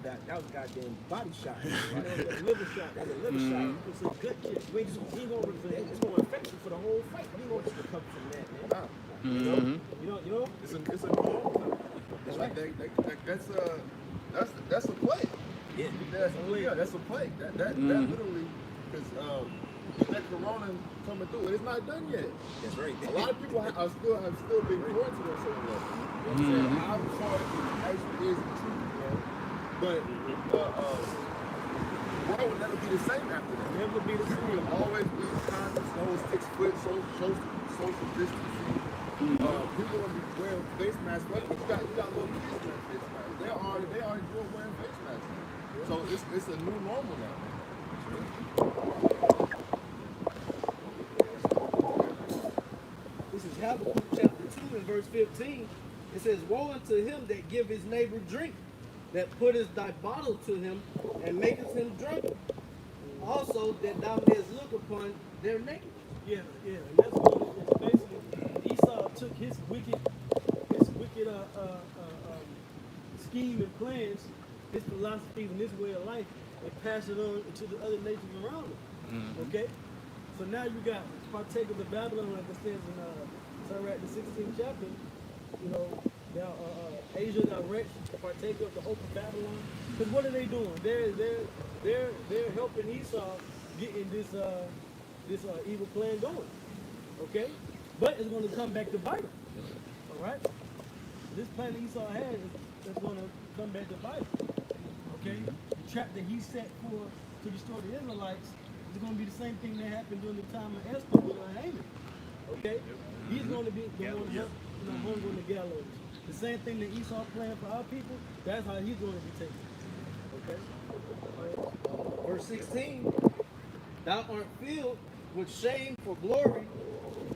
goddamn body shot. You know, that liver shot. That's a liver shot. It's a good shit. You ain't gonna it's gonna affect you for the whole fight. You ain't gonna just recover from that, man. You know. It's a new. That's right. That's a plague. Yeah. That's a plague. That literally, because that corona coming through, and it's not done yet. That's right. A lot of people have still been quarantined on certain level. You know what I'm saying? How far it actually is the truth, you know? But the world will never be the same after that. Never be the same. It'll always be conscious, no 6 foot, social distancing. People will be wearing face masks. But you got little kids wearing face masks. They already doing wearing face masks. So it's a new normal now. This is Habakkuk chapter 2 and verse 15. It says, woe unto him that give his neighbor drink, that putteth thy bottle to him, and maketh him drunken. Also that thou mayest look upon their nakedness. Yeah, and that's what it's basically. Esau took his wicked scheme and plans, his philosophies and his way of life, and passed it on to the other nations around him. Okay? So now you got partakers of Babylon, like it says in the 16th chapter, you know, now Asia thou wretch, partaker of the hope of Babylon. Because what are they doing? They're helping Esau getting this evil plan going. Okay? But it's going to come back to bite him. All right? This plan that Esau has is going to come back to bite him. Okay? The trap that he set for to destroy the Israelites, is going to be the same thing that happened during the time of Esther with Haman. Okay? He's going to be the one hung on the gallows. The same thing that Esau planned for our people, that's how he's going to be taken. Okay? Verse 16, thou art filled with shame for glory.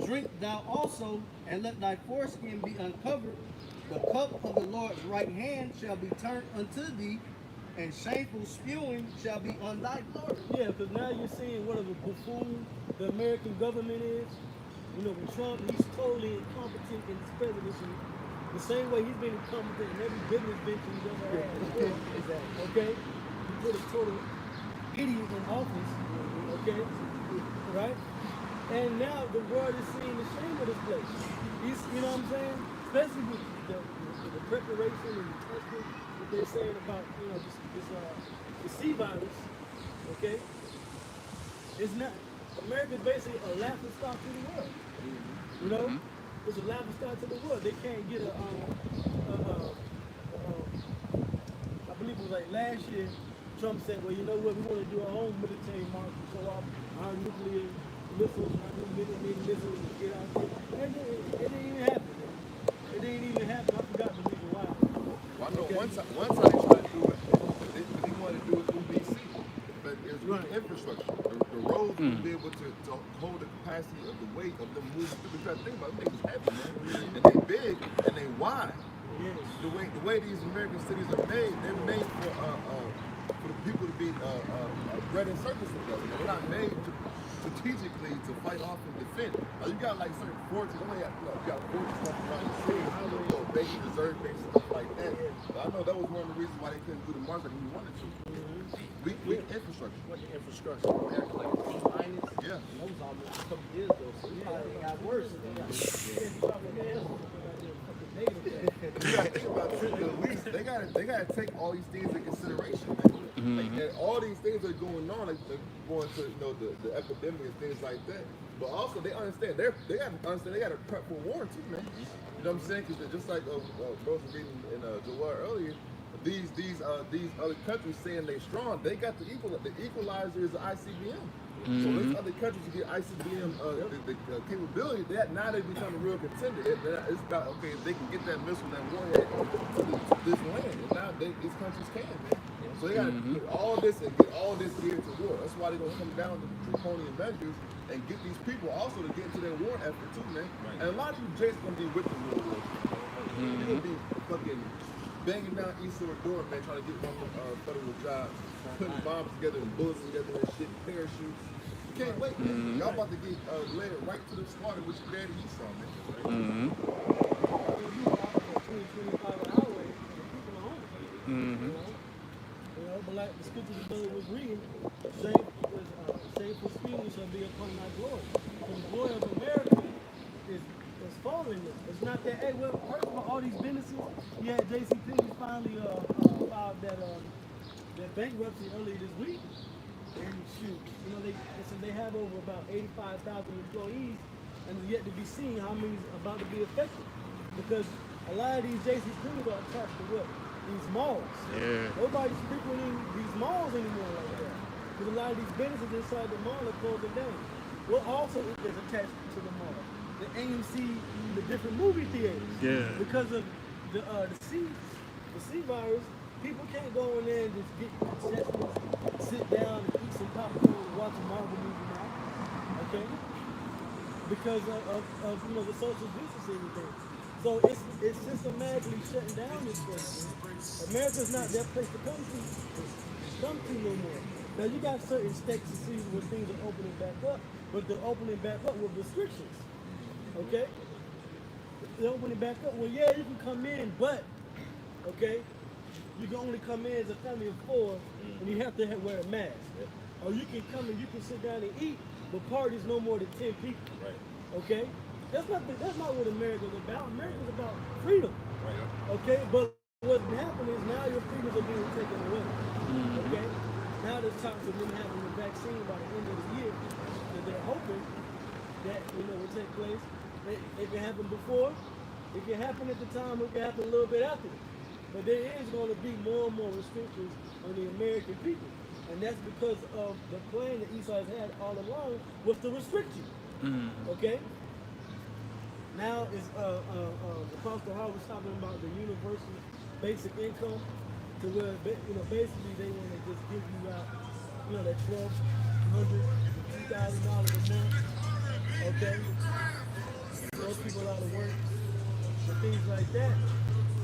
Drink thou also, and let thy foreskin be uncovered. The cup of the Lord's right hand shall be turned unto thee, and shameful spewing shall be on thy glory. Yeah, because now you're seeing what a buffoon the American government is. You know, with Trump, he's totally incompetent in his presidency. The same way he's been incompetent in every business venture he's ever had before. Exactly. Okay? He put a total idiot in office. Okay? Right? And now the world is seeing the shame of this place. You know what I'm saying? Especially with the preparation and the testing that they're saying about, you know, the C virus. Okay? It's not, America's basically a laughing stock to the world. You know? It's a laughing stock to the world. They can't get I believe it was like last year, Trump said, well, you know what, we want to do our own military march to show off our nuclear missiles, our nuclear missiles, and get out there. It didn't even happen. It didn't even happen. I forgot the reason why. Well, I know one time they tried to do it, they wanted to do it through DC, but it's really infrastructure. The roads will be able to hold the capacity of the weight of them moving through. Because think about it, things heavy, man, and they big and they wide. Yes. The way these American cities are made, they're made for the people to be bread and circus with them. They're not made strategically to fight off and defend. You got like certain forts, you got forts stuff around the city, base reserve base stuff like that. But I know that was one of the reasons why they couldn't do the march like we wanted to. Weak infrastructure. What the infrastructure? America, like these islands, Yeah. that was almost a couple years ago, so it probably got worse. You gotta think about it, at least they gotta take all these things into consideration, man. Like, and all these things are going on, like they're going to the epidemic and things like that. But also they understand they gotta prep for war too, man. You know what I'm saying? Because just like bros were reading in Joel earlier, these other countries saying they strong, they got the equalizer is the ICBM. So these other countries get ICBM the capability that now they become a real contender. It's about if they can get that missile, that warhead to this land, and now these countries can, man. So they got to do all this and get all this geared to war. That's why they're gonna come down to the draconian measures and get these people also to get into their war effort too, man. And a lot of you Jays gonna be with the war. They're gonna be fucking banging down East Silver door, man, trying to get one federal jobs, putting bombs together and bullets together and shit, parachutes. You can't wait, man. Y'all about to get led right to the slaughter with your daddy Esau, man. You know, but like the scripture the brother was reading, shameful spewing shall be upon thy glory. So the glory of America is falling. It's not that. Hey, well, first of all these businesses, yeah, JCP finally filed that bankruptcy earlier this week. And shoot, you know, they said they have over about 85,000 employees, and it's yet to be seen how many is about to be affected. Because a lot of these JCPs are attached to what? These malls. Yeah. Nobody's frequenting these malls anymore like that. Because a lot of these businesses inside the mall are closing down. What also is attached to the mall? The AMC, the different movie theaters. Yeah. Because of the C virus, people can't go in there and just get concessions, sit down and eat some popcorn and watch a Marvel movie now. Okay? Because of the social distancing thing. So it's systematically shutting down this place. America's not that place to come to no more. Now you got certain states and cities where things are opening back up, but they're opening back up with restrictions. Okay? They're opening back up. Well, yeah, you can come in, but okay, you can only come in as a family of 4, and you have to wear a mask. Or you can come and you can sit down and eat, but parties no more than 10 people. Right. Okay? That's not what America's about. America's about freedom. Right. Okay? But what's happening is now your freedoms are being taken away. Okay? Now there's talks of them having the vaccine by the end of the year, and they're hoping that will take place. It can happen before, it can happen at the time, it can happen a little bit after. But there is going to be more and more restrictions on the American people. And that's because of the plan that Esau has had all along was to restrict you. Okay? Now is Apostle Howard was talking about the universal basic income, to where basically they want to just give you out that $1,200, $2,000 a month. Okay? Those people out of work and things like that.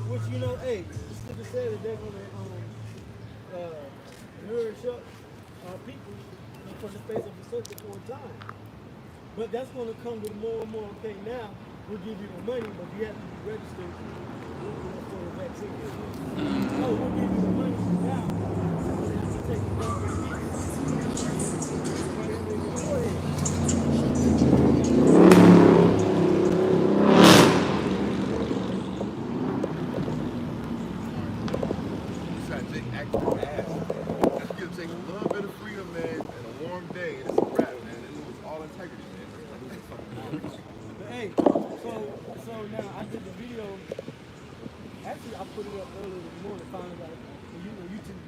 Which hey, the scripture said that they're gonna nourish up our people for the face of the circle for a time. But that's going to come with more and more. Okay, now we'll give you the money, but you have to be registered for the vaccine. No, we'll give you the money now. But you have to take it longer to get Just give Jake a little bit of freedom, man, and a warm day, and it's a wrap, man. It loses all integrity, man. But hey, so now I did the video. Actually, I put it up earlier this morning, found it on YouTube.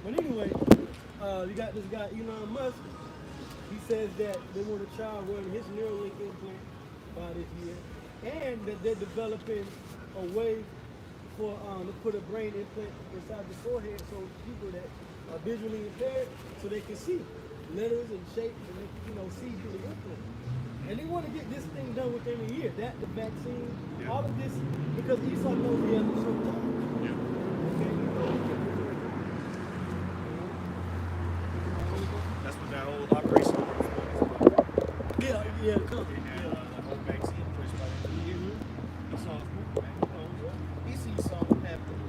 But anyway, you got this guy Elon Musk. He says that they want a child wearing his Neuralink implant by this year, and that they're developing a way for to put a brain implant inside the forehead so people that are visually impaired, so they can see letters and shapes and they can, see through the implant. And they want to get this thing done within a year. That, the vaccine, all of this, because Esau knows he has a certain time. That's what that whole operation was. Yeah, come. The whole vaccine push by the end of the year. Esau's moving, man. He sees something happening.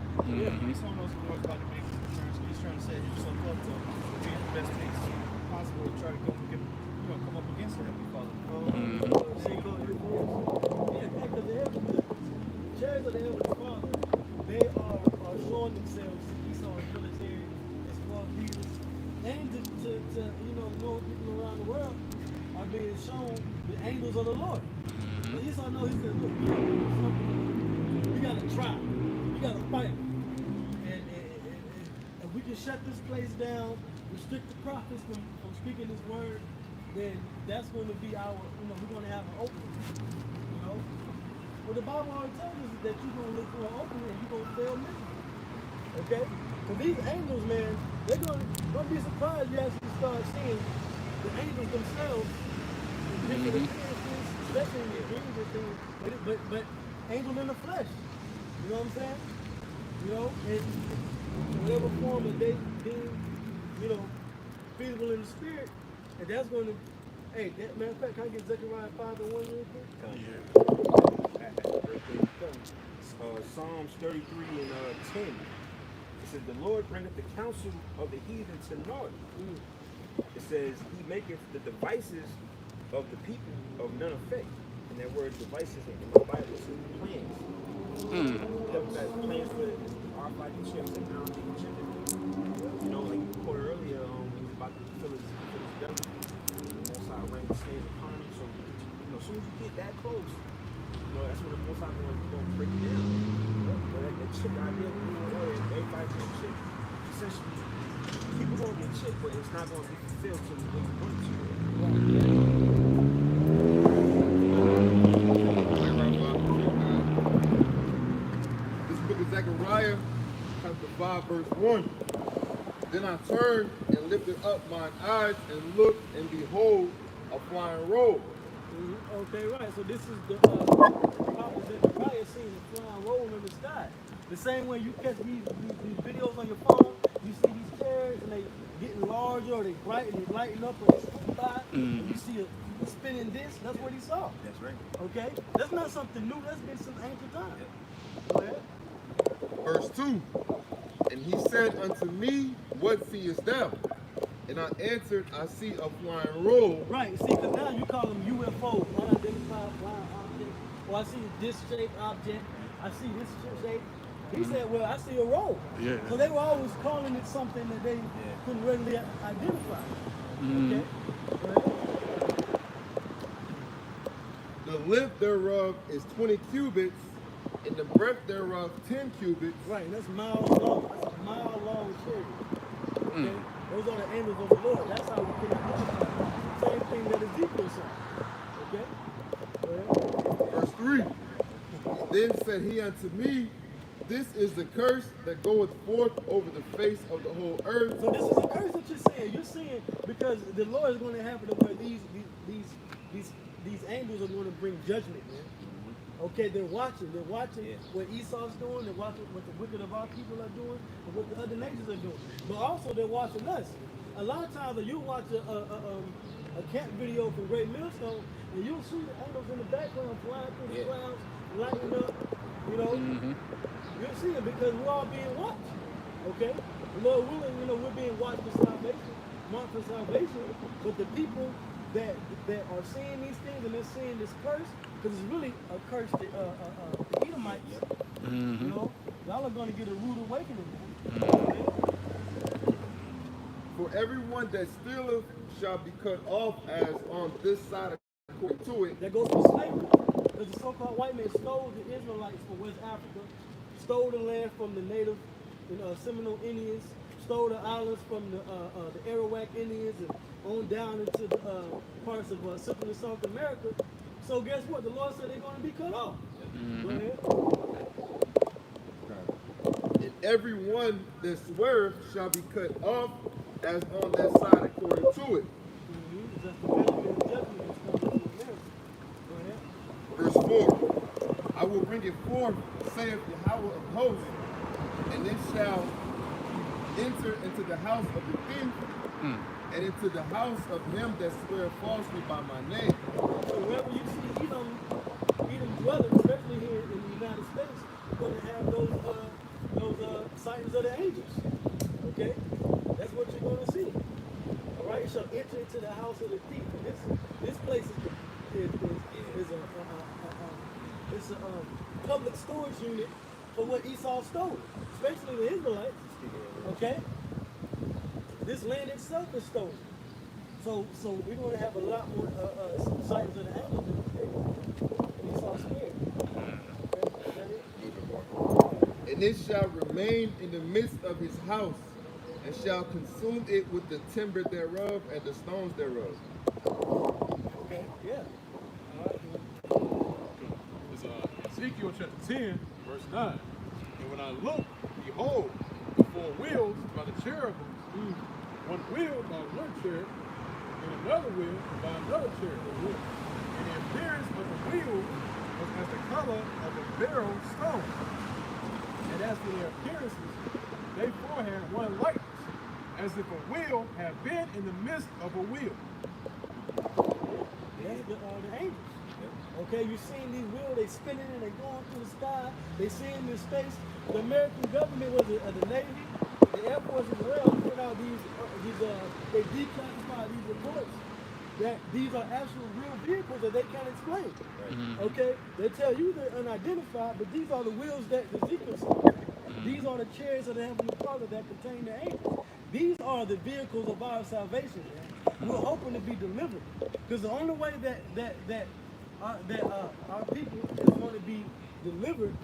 Esau knows the Lord's about to make his return, so he's trying to set himself up to be in the best place possible to try to come up against the Heavenly Father. Because the chariots of the Heavenly Father, they are showing themselves to Esau's military as well as leaders, and to more people around the world are being shown the angels of the Lord. So Esau knows he said, look, we gotta try, we gotta fight. And if we can shut this place down, restrict the prophets from speaking this word, then that's going to be our, we're going to have an opening. Well, the Bible already tells us that you're going to look for an opening and you're going to fail miserably. Okay? Because these angels, man, they're going to, don't be surprised you actually start seeing the angels themselves in different appearances, especially in your dreams and things, but angels in the flesh. You know what I'm saying? In whatever form that they deem, feasible in the spirit, and that's going to, hey, matter of fact, can I get Zechariah 5:1 real quick? Psalms 33 and 10. It says, the Lord bringeth the counsel of the heathen to naught. It says, he maketh the devices of the people of none effect. And that word devices in my Bible is plans. That's plans for R5 chips and R5 chips. Like you quoted earlier, when he was about to fill his belly, the Most High rain stays upon him. So, as soon as you get that close, that's when the Most High going to break it down. That chip idea, everybody can chip. Essentially, people going to get chipped, but it's not going to be fulfilled till the way you want it to. This book of Zechariah, chapter 5, verse 1. Then I turned and lifted up mine eyes and looked, and behold, a flying roll. Okay, right. So this is the prophet Zechariah seeing a flying roll in the sky. The same way you catch these videos on your phone, you see these chariots and they getting larger, or they bright and they lighting up, or they swoop by, and you see a spinning disc. That's what he saw. That's right. Okay, that's not something new. That's been some ancient time. Go ahead. Verse 2. And he said unto me, what seest thou? And I answered, I see a flying roll. Right, see, because now you call them UFOs, unidentified flying object. Or I see a disc-shaped object. I see this shape. He said, well, I see a roll. Yeah. So they were always calling it something that they couldn't readily identify. Okay? The length thereof is 20 cubits, and the breadth thereof 10 cubits. Right, and that's miles long. That's a mile-long chariot. Okay? Those are the angels of the Lord. That's how we can identify them. Same thing that Ezekiel said. Okay? Go ahead. Verse 3. Then said he unto me, this is the curse that goeth forth over the face of the whole earth. So this is a curse that you're seeing. You're seeing because the Lord is going to have it where these angels are going to bring judgment, man. Okay, they're watching. They're watching what Esau's doing. They're watching what the wicked of our people are doing and what the other nations are doing. But also they're watching us. A lot of times you watch a cat video from Great Millstone and you'll see the angels in the background flying through the clouds, lighting up, you know. You'll see it because we're all being watched. Okay? Lord willing, you know, we're being watched for salvation, marked for salvation. But the people that are seeing these things and they're seeing this curse, because it's really a curse to the Edomites. You know, y'all are going to get a rude awakening. Okay? For everyone that stealeth shall be cut off as on this side according to it. That goes for slavery. Because the so-called white man stole the Israelites from West Africa, stole the land from the native Seminole Indians, stole the islands from the Arawak Indians, and on down into the parts of Central and South America. So guess what? The Lord said they're going to be cut off. Go ahead. And everyone that sweareth shall be cut off as on that side according to it. That's the benefit of judgment that's coming to America. Go ahead. Verse 4. I will bring it forth, saith Yahweh of hosts, and it shall enter into the house of the thief, and into the house of him that swear falsely by my name. So wherever you see Edom dwelling, especially here in the United States, you're going to have those sightings of the angels. Okay? That's what you're going to see. All right? You shall enter into the house of the thief. This place is a public storage unit for what Esau stole, especially the Israelites. Okay? This land itself is stolen. So we're going to have a lot more sightings of the angels in Esau's spirit. And it shall remain in the midst of his house, and shall consume it with the timber thereof and the stones thereof. Okay, yeah. It's Ezekiel chapter 10, verse 9. And when I looked, behold, the four wheels by the cherubims, one wheel by one cherub, and another wheel by another cherub. And the appearance of the wheel was as the color of a beryl stone. And as for their appearances, they four had one likeness, as if a wheel had been in the midst of a wheel. That's the angels. Okay, you're seeing these wheels, they spinning and they going through the sky, they see them in space. The American government was the Navy, the Air Force as well, put out they declassified these reports that these are actual real vehicles that they can't explain. Okay, they tell you they're unidentified, but these are the wheels that Ezekiel saw. These are the chariots of the Heavenly Father that contain the angels. These are the vehicles of our salvation, man. We're hoping to be delivered, because the only way that our people is going to be delivered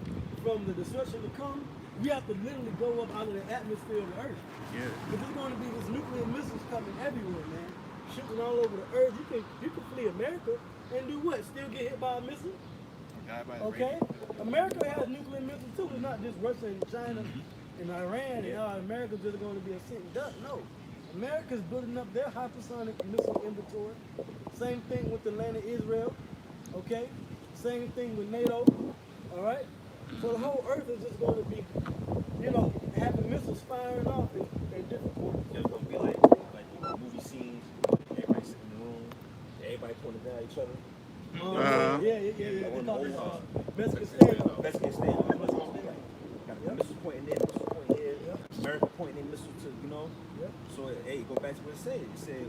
from the destruction to come, we have to literally go up out of the atmosphere of the earth. Because there's going to be these nuclear missiles coming everywhere, man. Shooting all over the earth. You can flee America and do what? Still get hit by a missile? Okay? America has nuclear missiles too. It's not just Russia and China and Iran and America's just going to be a sitting duck. No. America's building up their hypersonic missile inventory. Same thing with the land of Israel. Okay? Same thing with NATO. All right? So the whole earth is just going to be, having missiles firing off in different points. It's gonna be like movie scenes. Everybody sitting in the room. Everybody pointing down at each other. Mexican standoff. Mexican standoff. Got the missile pointing there, missile pointing here. America pointing their missile to, So hey, go back to what it said. It said,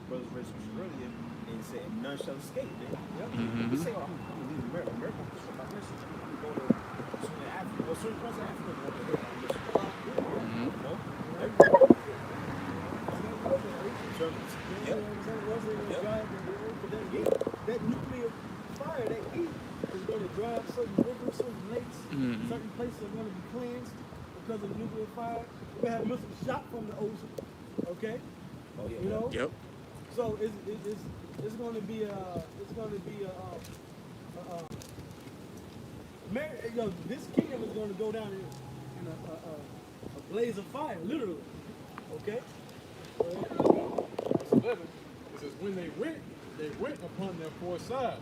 brothers read scripture earlier, and it said, none shall escape, man. You say, I'm gonna leave America. America, I'm my missile. I'm going to Africa. Well, certain parts of Africa are going to hit my missile. That nuclear fire, that heat, is going to drive certain rivers, certain lakes, certain places are going to be cleansed because of nuclear fire. We're going to have missiles shot from the ocean. Okay, Oh yeah. you know. Yep. So it's going to be this kingdom is going to go down in a blaze of fire, literally. Okay. Verse 11, it says, when they went upon their four sides.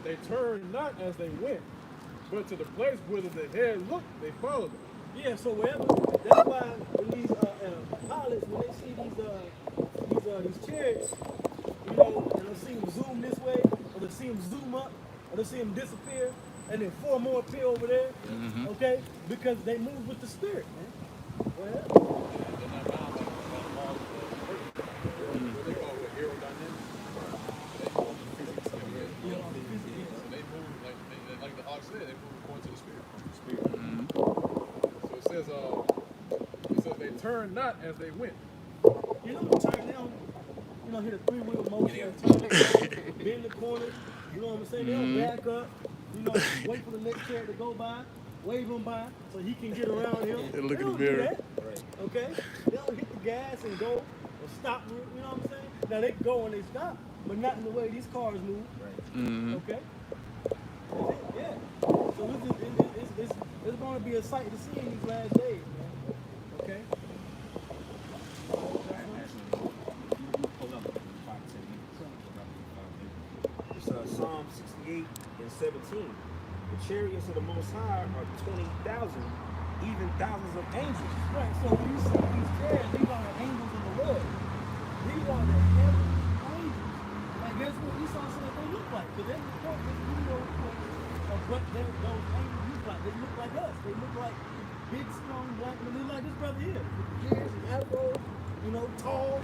They turned not as they went, but to the place whither the head looked, they followed them. Yeah. So wherever, that's why when these pilots, when they see these chariots, you know, and they see them zoom this way, or they see them zoom up, or they see them disappear, and then 4 more appear over there. Okay, because they move with the spirit, man. Whatever. They're not bound by the laws of Earth. What they call it aerodynamics. They go on the physics of the earth. So they move, like the ox said, they move according to the spirit. So it says they turned not as they went. You know, turn down, you know, hit a 3-wheel motion, turn, bend the corner, you know what I'm saying? They'll back up, you know, wait for the next chariot to go by, wave him by so he can get around him. They look in the don't mirror. do that, okay? They don't hit the gas and go or stop, you know what I'm saying? Now they go and they stop, but not in the way these cars move, okay? That's it, yeah. So it's going to be a sight to see in these last days, man, okay? It's Psalm 68 and 17. The chariots of the Most High are 20,000, even thousands of angels. Right, so when you see these chariots, these are the angels of the Lord. These are the heavenly angels. Like, guess what Esau said they look like? Because they report this video of what those angels look like. They look like us. They look like big, strong black men. They look like this brother here. With beards and afros, you know, tall,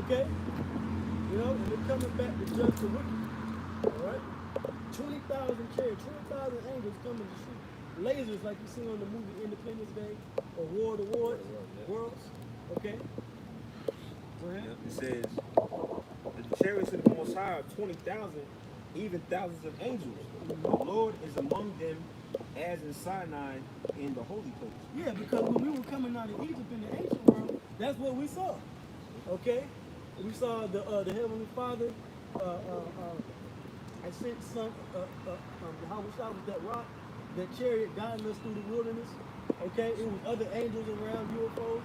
okay? You know, and they're coming back to judge the wicked. All right? 20,000 chariots, 20,000 angels coming to shoot lasers like you see on the movie Independence Day or War of the Worlds. Okay? Go ahead. It says, the chariots of the Most High are 20,000, even thousands of angels. The Lord is among them as in Sinai in the holy place. Yeah, because when we were coming out of Egypt in the ancient world, that's what we saw. Okay? We saw the Heavenly Father I sent son Yahweh Shah with that rock, that chariot guiding us through the wilderness. Okay, it was other angels around, UFOs.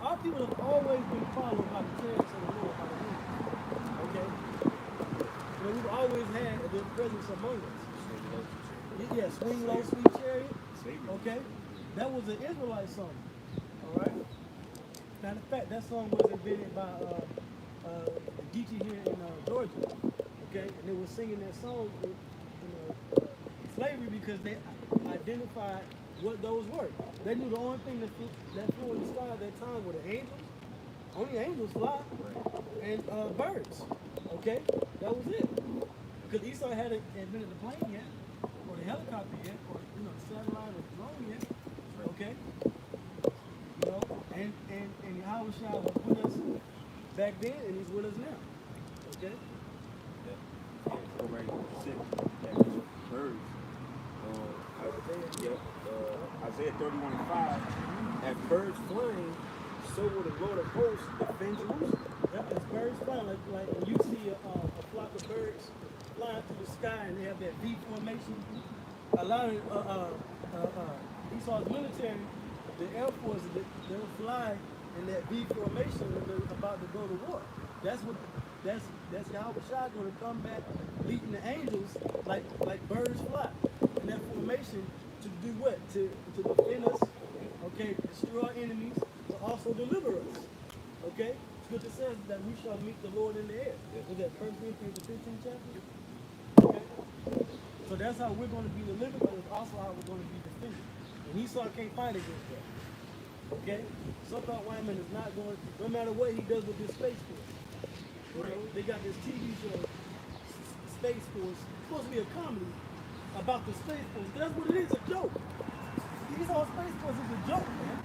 Our people have always been followed by the chariots of the Lord, by the angels. Okay, you know, we've always had their presence among us. Yeah, swing low, sweet chariot. Okay, that was an Israelite song. All right. Matter of fact, that song was invented by Geechee here in Georgia. Okay, and they were singing that song with slavery because they identified what those were. They knew the only thing that flew in the sky at that time were the angels. Only angels fly, and birds. Okay, that was it. Because Esau hadn't invented the plane yet, or the helicopter yet, or the satellite or drone yet. Okay, you know, and Yahweh Shah was with us back then, and he's with us now. Okay. Go right six. Birds. Isaiah 31 and 5. As birds flying, so will the Lord of hosts defend Jerusalem. Yep, as birds flying, like when you see a flock of birds flying through the sky and they have that V formation. A lot of Esau's military, the Air Force, they'll fly in that V formation when they're about to go to war. That's Yahweh Shah going to come back leading the angels like birds fly in that formation to do what? To defend us, okay, destroy our enemies, but also deliver us. Okay? Scripture says that we shall meet the Lord in the air. Is that 1 Corinthians the 15th chapter? Okay? So that's how we're going to be delivered, but it's also how we're going to be defended. And Esau can't fight against that. Okay? So-called white man is not going, no matter what he does with this Space Force. You know, they got this TV show, Space Force, supposed to be a comedy about the Space Force. That's what it is, a joke. Esau's Space Force is a joke, man.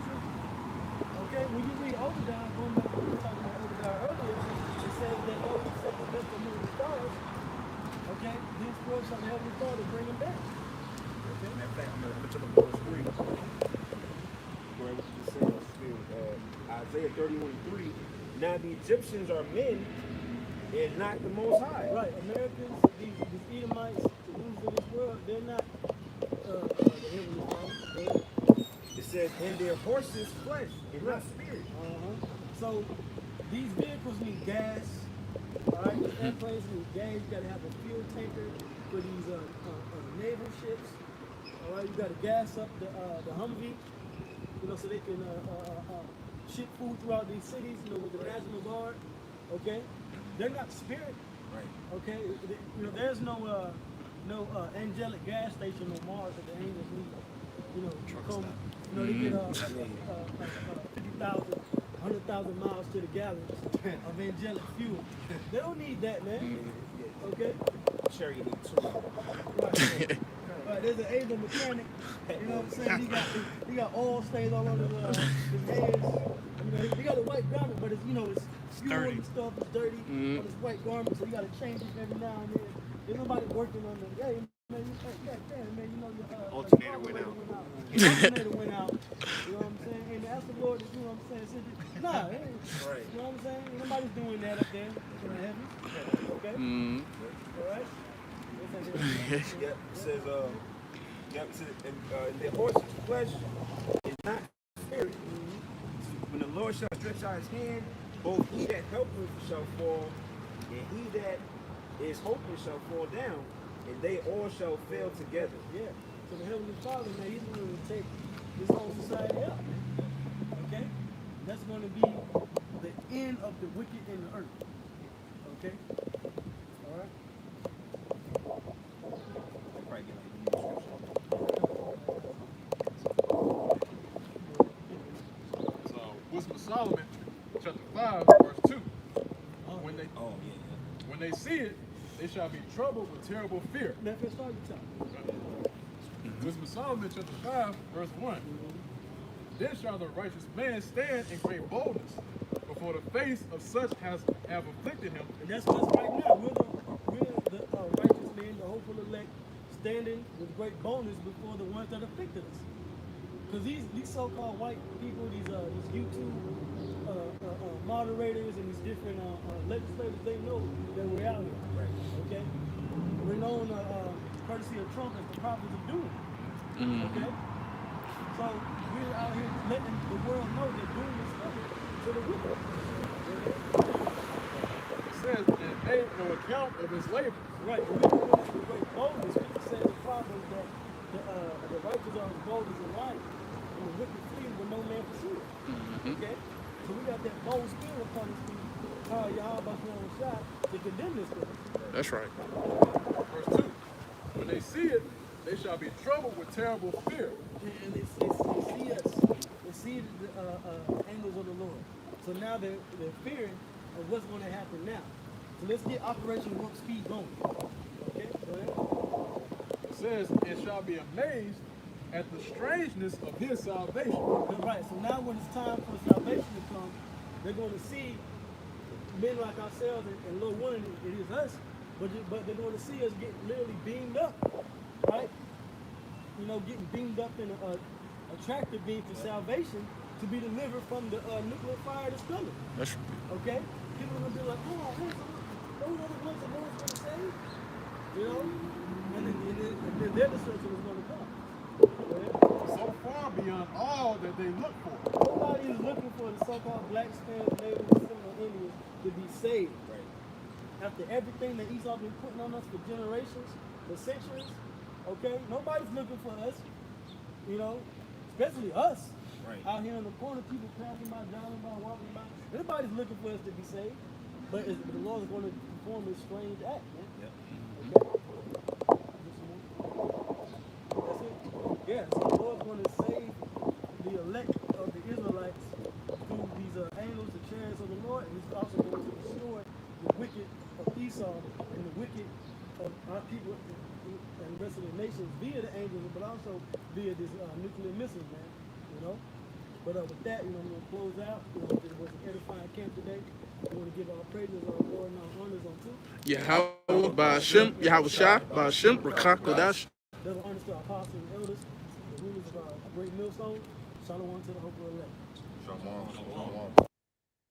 Okay, when you read Obadiah, going back to what we were talking about Obadiah earlier, it says that those who set the best of moving stars, okay, these force shall the heavenly Father bring them back. Okay? Matter of fact, I'm going to tell them on the screen. Where it just says, Isaiah 31:3. Now the Egyptians are men and not the Most High. Right, Americans, these Edomites, the rulers of this world, they're not the heavenly Father. It says, and their horses flesh and not spirit. So these vehicles need gas. All right, these airplanes need gas. You got to have a fuel tanker for these naval ships. All right, you got to gas up the Humvee, you know, so they can ship food throughout these cities, you know, with the National Guard. Okay, they're not spirit. Right. Okay, you know, there's no angelic gas station on Mars that the angels need. You know, come, you know, they get 50,000, 100,000 miles to the gallon of angelic fuel. They don't need that, man. Okay? Cherry need two. Right, there's an angel mechanic, you know what I'm saying? He got oil stains all over his hands. You know, he got a white garment, but it's, you know, it's fuel and stuff, it's dirty on his white garment, so you got to change it every now and then. There's nobody working on them. Hey, man, you know, your alternator went out. Your alternator went out. You know what I'm saying? And ask the Lord, you know what I'm saying? Nah, it ain't. Right. You know what I'm saying? Nobody's doing that up there in the heavens. Okay? All right? Yep. It says, it says, and their horses flesh is not spirit. When the Lord shall stretch out his hand, both he that helpeth shall fall, and he that is hoping shall fall down, and they all shall fail together. Yeah. So the Heavenly Father, man, he's going to take this whole society up. Okay? That's going to be the end of the wicked in the earth. Okay? All right? So, Wisdom of Solomon, chapter 5, verse 2. When they see it, they shall be troubled with terrible fear. Let's start the time. Wisdom of Solomon, chapter 5, verse 1. Then shall the righteous man stand in great boldness before the face of such as have afflicted him. And that's us right now. We're the righteous men, the hopeful elect, standing with great boldness before the ones that afflicted us. Because these so-called white people, these YouTube moderators and these different legislators, they know that we're out here. Right. Okay? We're known, courtesy of Trump, as the prophets of doom. Okay? So we're out here letting the world know that doom is coming to the wicked. It says, and made no account of his labor. Right. And we're doing this with great boldness. Scripture says in Proverbs that the righteous are as bold as a lion, and the wicked flee when no man pursues. Okay? So we got that bold spirit upon us to call Yahweh shot to condemn this thing. That's right. Verse 2. When they see it, they shall be troubled with terrible fear. And they see us. They see the angels of the Lord. So now they're fearing of what's going to happen now. So let's get Operation Warp Speed going. Okay? Go ahead. It says, and shall be amazed at the strangeness of his salvation. Right. So now when it's time for salvation to come, they're going to see men like ourselves, and Lord willing, it is us, but they're going to see us get literally beamed up, right? You know, getting beamed up in a tractor beam for salvation to be delivered from the nuclear fire that's coming. That's okay. People are gonna be like, oh, those are the ones that Lord's gonna save, you know, and then their destruction is gonna come. So far beyond all that they look for. Nobody is looking for the so-called black, Spanish, Native, and Seminole Indians to be saved. Right. After everything that Esau been putting on us for generations, for centuries, okay? Nobody's looking for us, you know, especially us. Right. Out here in the corner, people passing by, driving by, walking by. Nobody's looking for us to be saved, but the Lord is going to perform this strange act, man. Yep. Okay. That's it. Yeah, so the Lord's going to save the elect of the Israelites through these angels, the chariots of the Lord, and He's also going to destroy the wicked of Esau and the wicked of our people and the rest of the nations via the angels, but also via this nuclear missiles, man. You know. But with that, you know, I'm going to close out. You know, it was an edifying camp today. We want to give our praises, our Lord, and our honors on two. Yahweh, Ba'ashem, Yahweh Shah, Ba'ashem, Rakah Kodash. Devil honors to our apostles and elders, the rulers of our great millstone. Shalom to the hope of elect. Shalom.